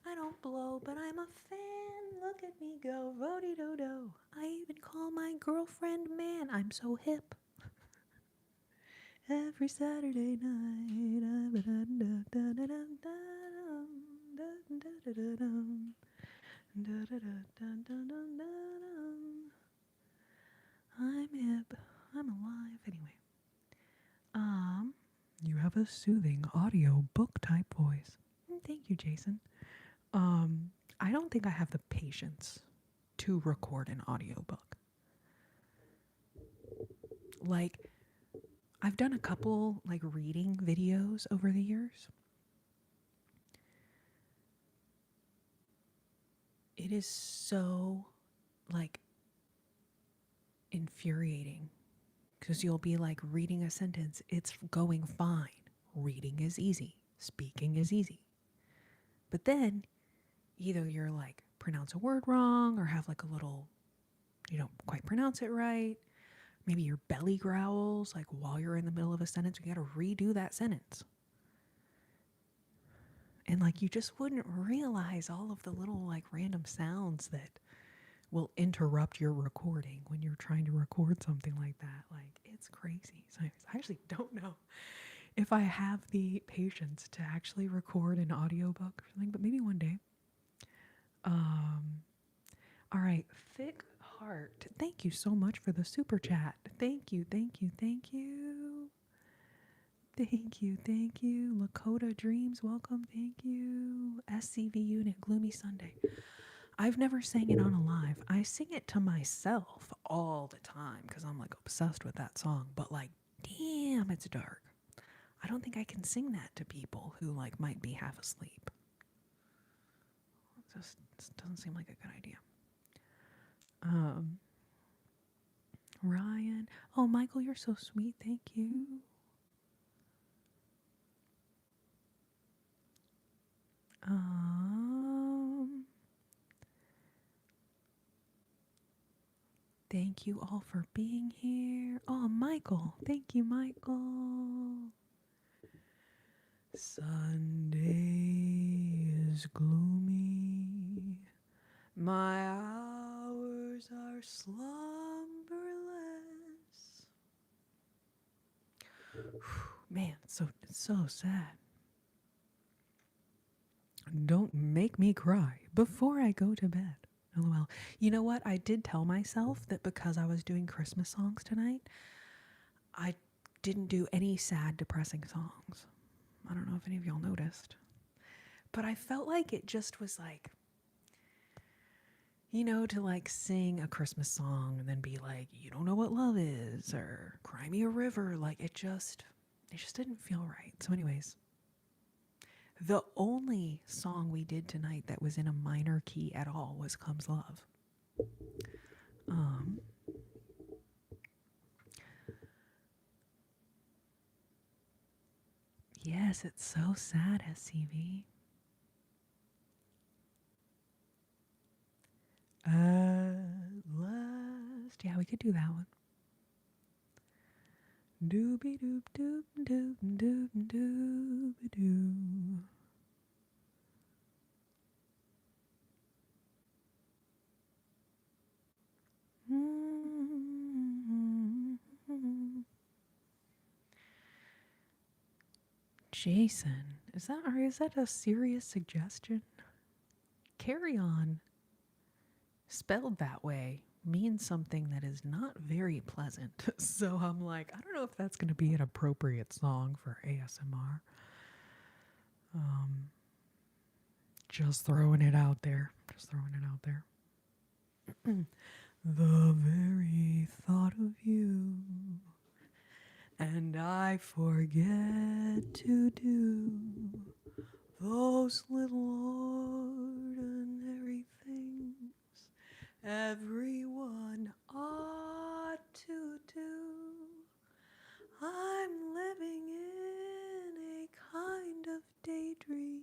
I don't blow, but I'm a fan. Look at me go, ro-de-do-do. I even call my girlfriend man. I'm so hip. Every Saturday night. I'm hip. I'm alive. Anyway. You have a soothing audio book type voice. Thank you, Jason. I don't think I have the patience to record an audiobook. Like, I've done a couple like reading videos over the years. It is so like infuriating because you'll be like reading a sentence, it's going fine. Reading is easy, speaking is easy. But then either you're like pronounce a word wrong or have like a little, you don't quite pronounce it right. Maybe your belly growls, like while you're in the middle of a sentence, you gotta redo that sentence. And like you just wouldn't realize all of the little like random sounds that will interrupt your recording when you're trying to record something like that. Like it's crazy. So anyways, I actually don't know if I have the patience to actually record an audiobook or something, but maybe one day. All right, Thick Heart. Thank you so much for the super chat. Thank you, thank you, thank you. Thank you, thank you. Lakota Dreams, welcome, thank you. SCV Unit, Gloomy Sunday. I've never sang it on a live. I sing it to myself all the time because I'm like obsessed with that song. But like, damn, it's dark. I don't think I can sing that to people who like might be half asleep. It just doesn't seem like a good idea. Ryan. Oh, Michael, you're so sweet. Thank you. Thank you all for being here. Oh, Michael. Thank you, Michael. Sunday is gloomy. My hours are slumberless. Man, it's so sad. Don't make me cry before I go to bed. LOL. You know what? I did tell myself that because I was doing Christmas songs tonight, I didn't do any sad, depressing songs. I don't know if any of y'all noticed. But I felt like it just was like, you know, to like sing a Christmas song and then be like, you don't know what love is, or cry me a river. Like it just didn't feel right. So anyways, the only song we did tonight that was in a minor key at all was Comes Love. Yes, it's so sad, SCV. At last. Yeah, we could do that one. Doobie doop doop doop doop doobie doo. Jason, is that a serious suggestion? Carry on, spelled that way, means something that is not very pleasant. So I'm like, I don't know if that's going to be an appropriate song for ASMR. Just throwing it out there. The very thought of you, and I forget to do those little ordinary things everyone ought to do. I'm living in a kind of daydream.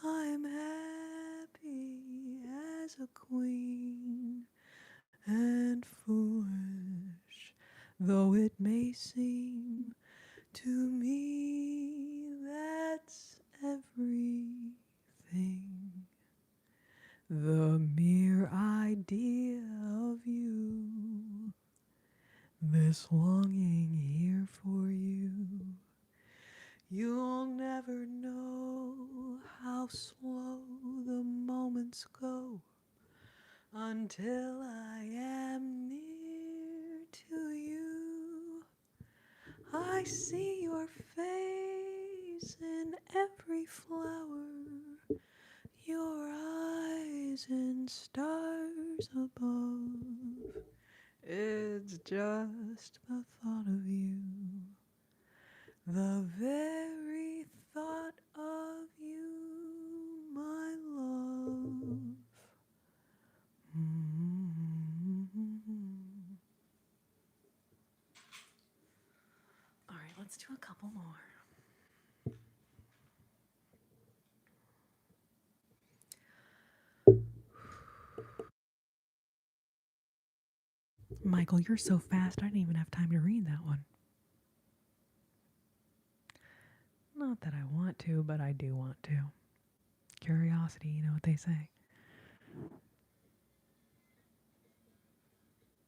I'm happy as a queen and foolish though it may seem to me, that's everything. The mere idea of you, this longing here for you. You'll never know how slow the moments go until I am near to you. I see your face in every flower, your eyes in stars above. It's just the thought of you, the very thought of you, my love. All right, let's do a couple more. Michael, you're so fast, I didn't even have time to read that one. Not that I want to, but I do want to. Curiosity, you know what they say.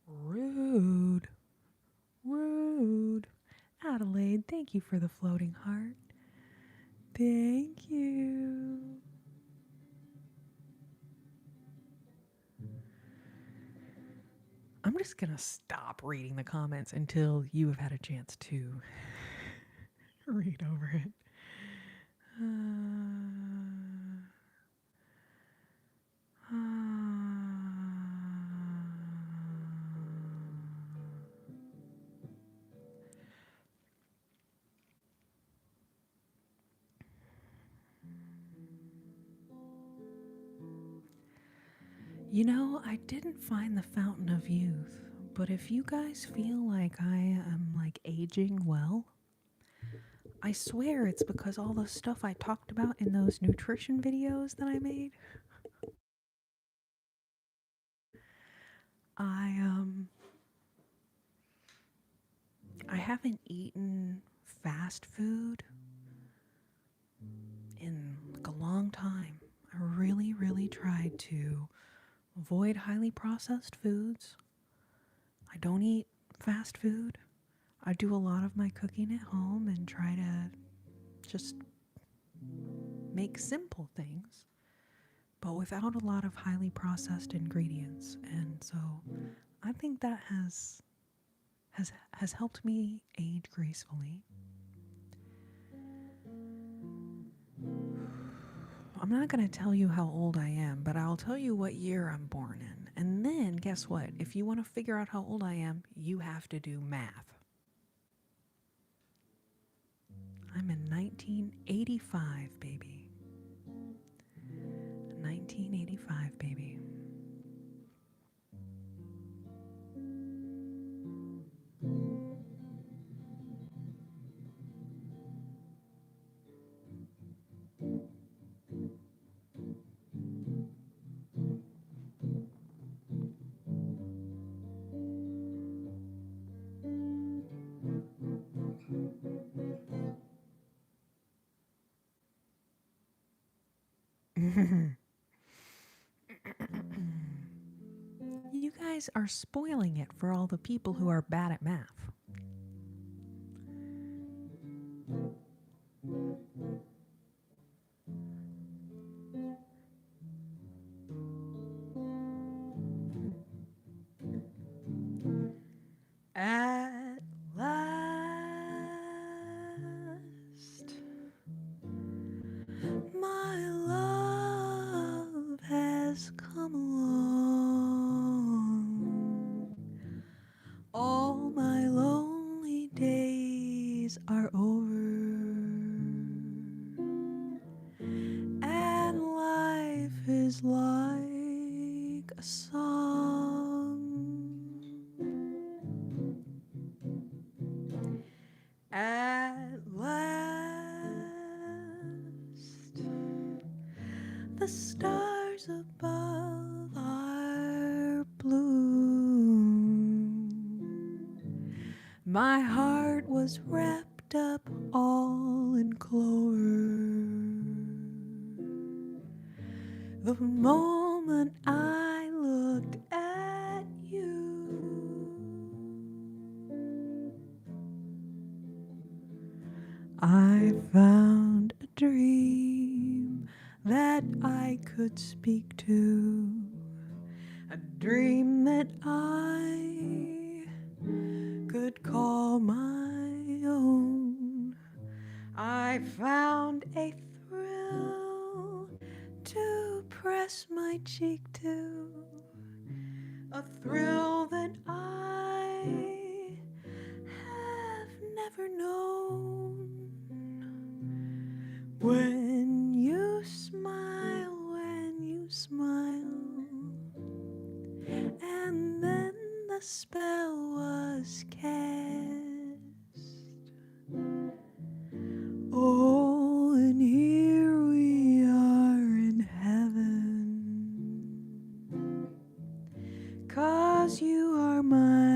Rude. Rude. Adelaide, thank you for the floating heart. Thank you. I'm just going to stop reading the comments until you have had a chance to read over it. You know, I didn't find the Fountain of Youth, but if you guys feel like I am like aging well, I swear it's because all the stuff I talked about in those nutrition videos that I made. I haven't eaten fast food in like a long time. I really, really tried to avoid highly processed foods. I don't eat fast food. I do a lot of my cooking at home and try to just make simple things, but without a lot of highly processed ingredients. And so I think that has helped me age gracefully. I'm not going to tell you how old I am, but I'll tell you what year I'm born in. And then guess what? If you want to figure out how old I am, you have to do math. I'm in 1985, baby. 1985, baby. You guys are spoiling it for all the people who are bad at math. At last, my love has come along. All my lonely days are over, and life is like a song. At last, the stars above are blue. My heart was wrapped up all in clover. The moment I looked at you, I found a dream that I could speak to, a dream that I could call my own. I found a thrill to press my cheek to, a thrill that I have never known. When you smile, and then the spell was cast. Oh, and here we are in heaven, 'cause you are my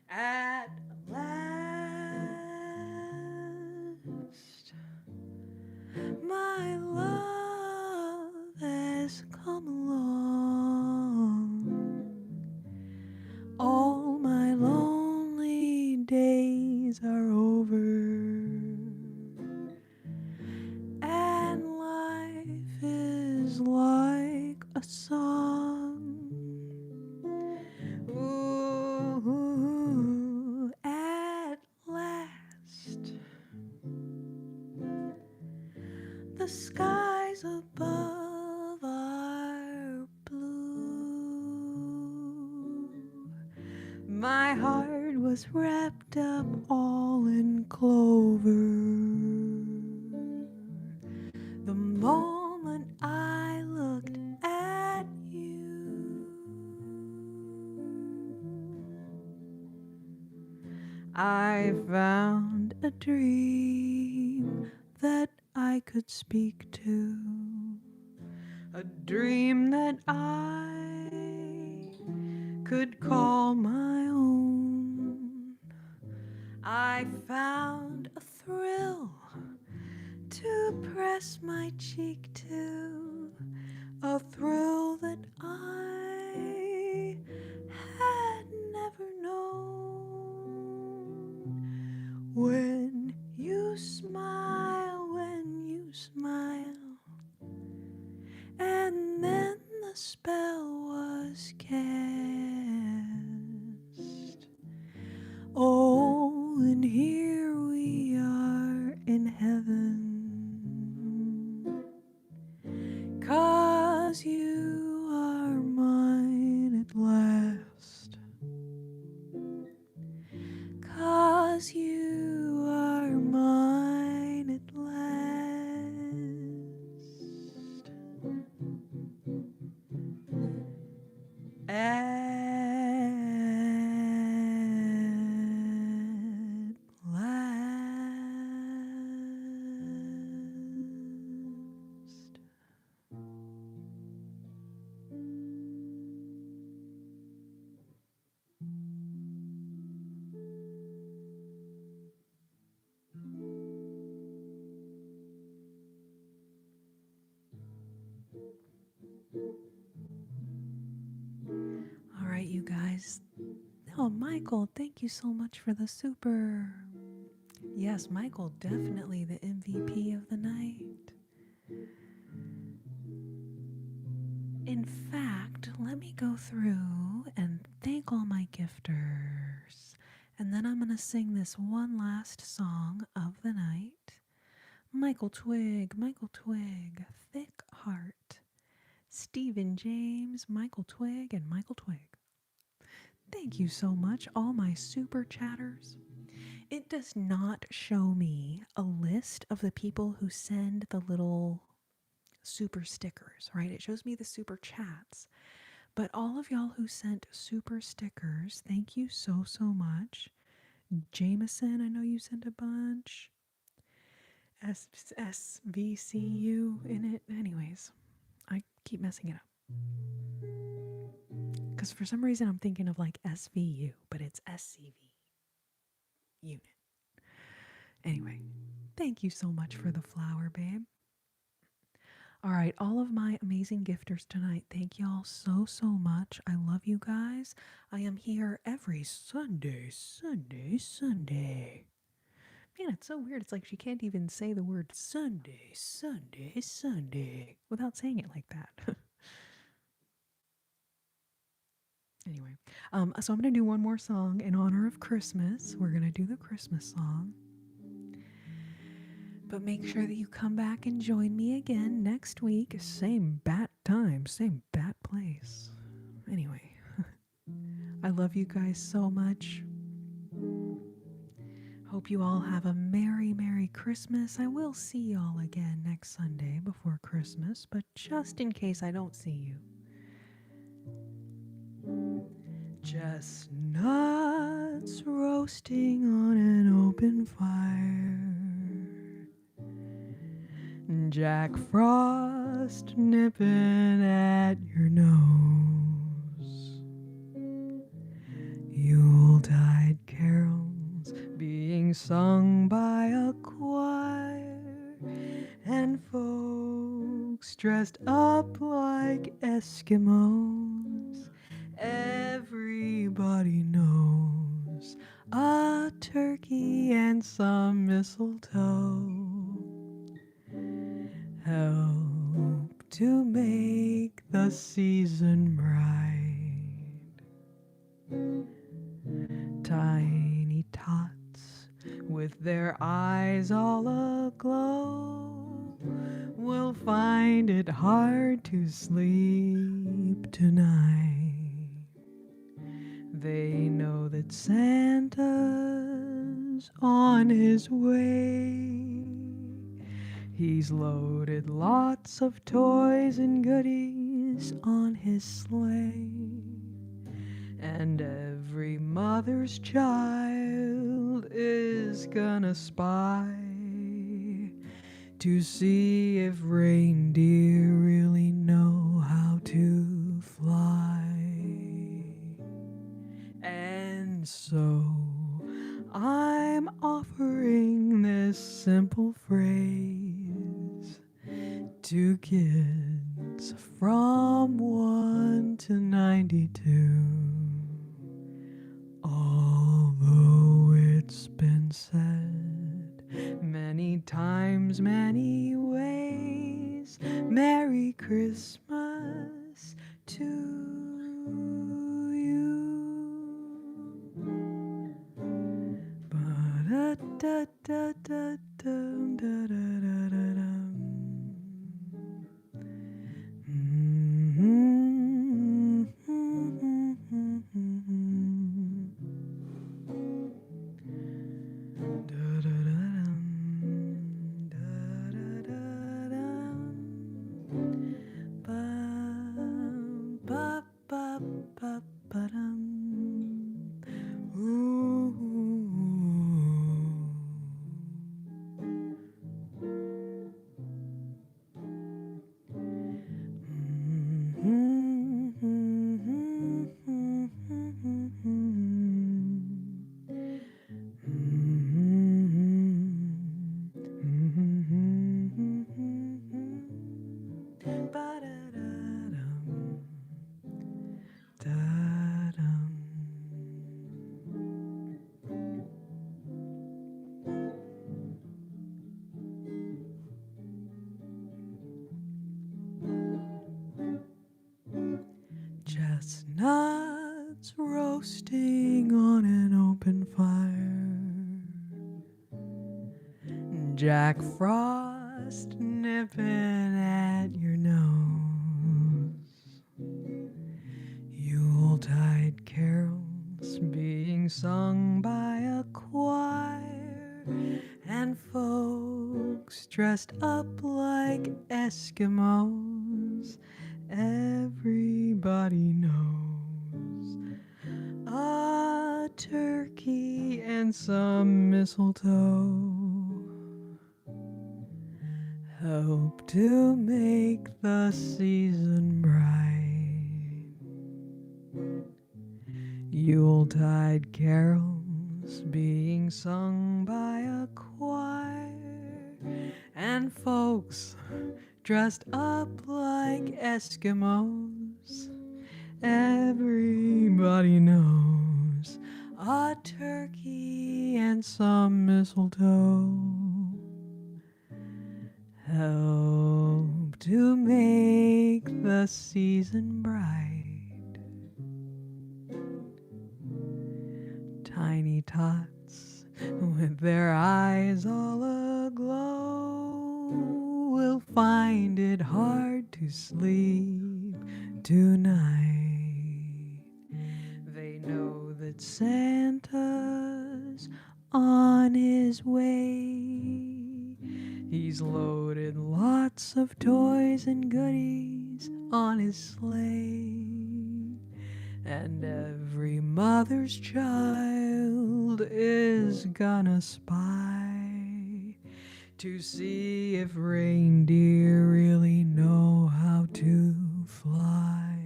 At last, my love has come along. All my lonely days are over, and life is like a song. Ooh, at last, the skies above are blue. My heart was wrapped up all in clover. The moment I looked at you, I found a dream that I could speak to, a dream that I could call my own. I found a thrill to press my cheek to, a thrill that I had never known. When you smile, and then the spell was cast. Oh, and here we are in heaven, 'cause you are mine at last. 'Cause you are mine at last. At last. All right, you guys. Oh, Michael, thank you so much for the super. Yes, Michael, definitely the MVP of the night. In fact, let me go through and thank all my gifters. And then I'm going to sing this one last song of the night. Michael Twig, Thick Heart, Stephen James, Michael Twig, and Michael Twig. Thank you so much, all my super chatters. It does not show me a list of the people who send the little super stickers, right? It shows me the super chats. But all of y'all who sent super stickers, thank you so, so much. Jameson, I know you sent a bunch. SVCU in it. Anyways, I keep messing it up. Because for some reason I'm thinking of like SVU, but it's SCV unit. Anyway, thank you so much for the flower, babe. All right, all of my amazing gifters tonight, thank y'all so much. I love you guys. I am here every Sunday. Man, it's so weird. It's like she can't even say the word Sunday without saying it like that. Anyway, so I'm gonna do one more song in honor of Christmas. We're gonna do the Christmas song. But make sure that you come back and join me again next week. Same bat time, same bat place. Anyway, I love you guys so much. Hope you all have a Merry Christmas. I will see y'all again next Sunday before Christmas, but just in case I don't see you. Chestnuts roasting on an open fire. Jack Frost nipping at your nose. Yuletide carols being sung by a choir. And folks dressed up like Eskimos. Everybody knows a turkey and some mistletoe help to make the season bright. Tiny tots with their eyes all aglow will find it hard to sleep tonight. They know that Santa's on his way. He's loaded lots of toys and goodies on his sleigh. And every mother's child is gonna spy to see if reindeer really know how to fly. And so I'm offering this simple phrase to kids from 1 to 92. Although it's been said many times, many ways, Merry Christmas to you. Ba-da-da-da-da-da-da-da-da-dum. Chestnuts roasting on an open fire. Jack Frost nipping at your nose. Yuletide carols being sung by a choir. And folks dressed up like Eskimos. Everybody knows a turkey and some mistletoe help to make the season bright. Yuletide carols being sung by a choir. And folks dressed up like Eskimos. Everybody knows a turkey and some mistletoe help to make the season bright. Tiny tots with their eyes all aglow will find it hard to sleep tonight. They know that Santa's on his way. He's loaded lots of toys and goodies on his sleigh. And every mother's child is gonna spy to see if reindeer really know how to fly.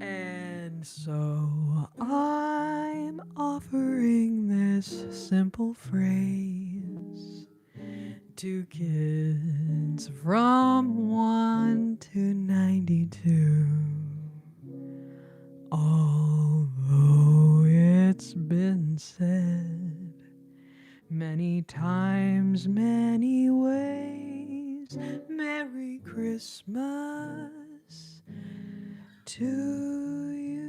And so I'm offering this simple phrase to kids from 1 to 92. Although it's been said many times, many ways, Merry Christmas to you.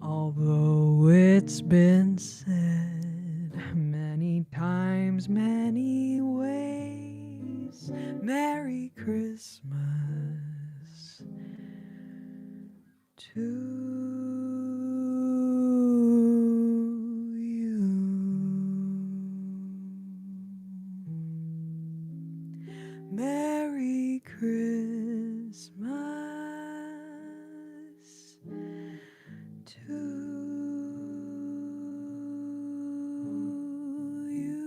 Although it's been said many times, many ways, Merry Christmas to you. Merry Christmas to you.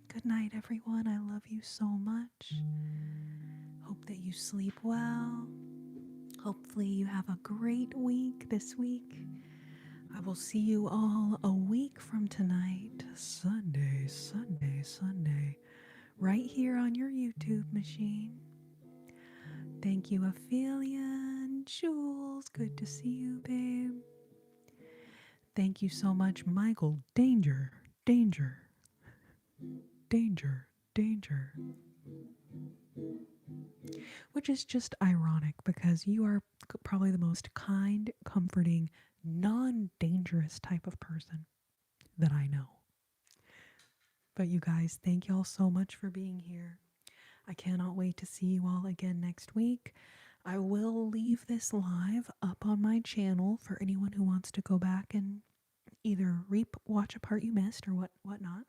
Good night, everyone. I love you so much. Hope that you sleep well. Hopefully, you have a great week this week. I will see you all a week from tonight, Sunday, right here on your YouTube machine. Thank you, Ophelia and Jules. Good to see you, babe. Thank you so much, Michael. Danger. Which is just ironic because you are probably the most kind, comforting, non-dangerous type of person that I know. But you guys, thank y'all so much for being here. I cannot wait to see you all again next week. I will leave this live up on my channel for anyone who wants to go back and either watch a part you missed or whatnot.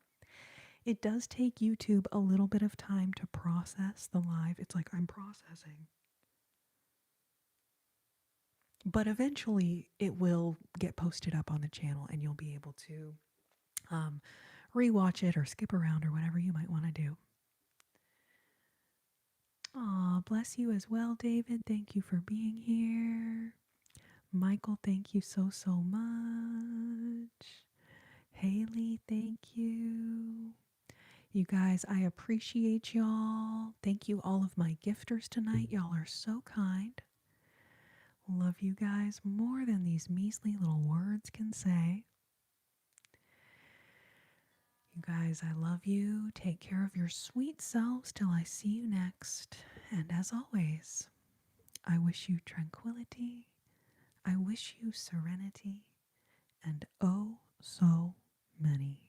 It does take YouTube a little bit of time to process the live. It's like I'm processing. But eventually it will get posted up on the channel and you'll be able to rewatch it or skip around or whatever you might want to do. Aw, bless you as well, David. Thank you for being here. Michael, thank you so much. Haley, thank you. You guys, I appreciate y'all. Thank you, all of my gifters tonight. Y'all are so kind. Love you guys more than these measly little words can say. You guys, I love you. Take care of your sweet selves till I see you next. And as always, I wish you tranquility. I wish you serenity. And oh, so many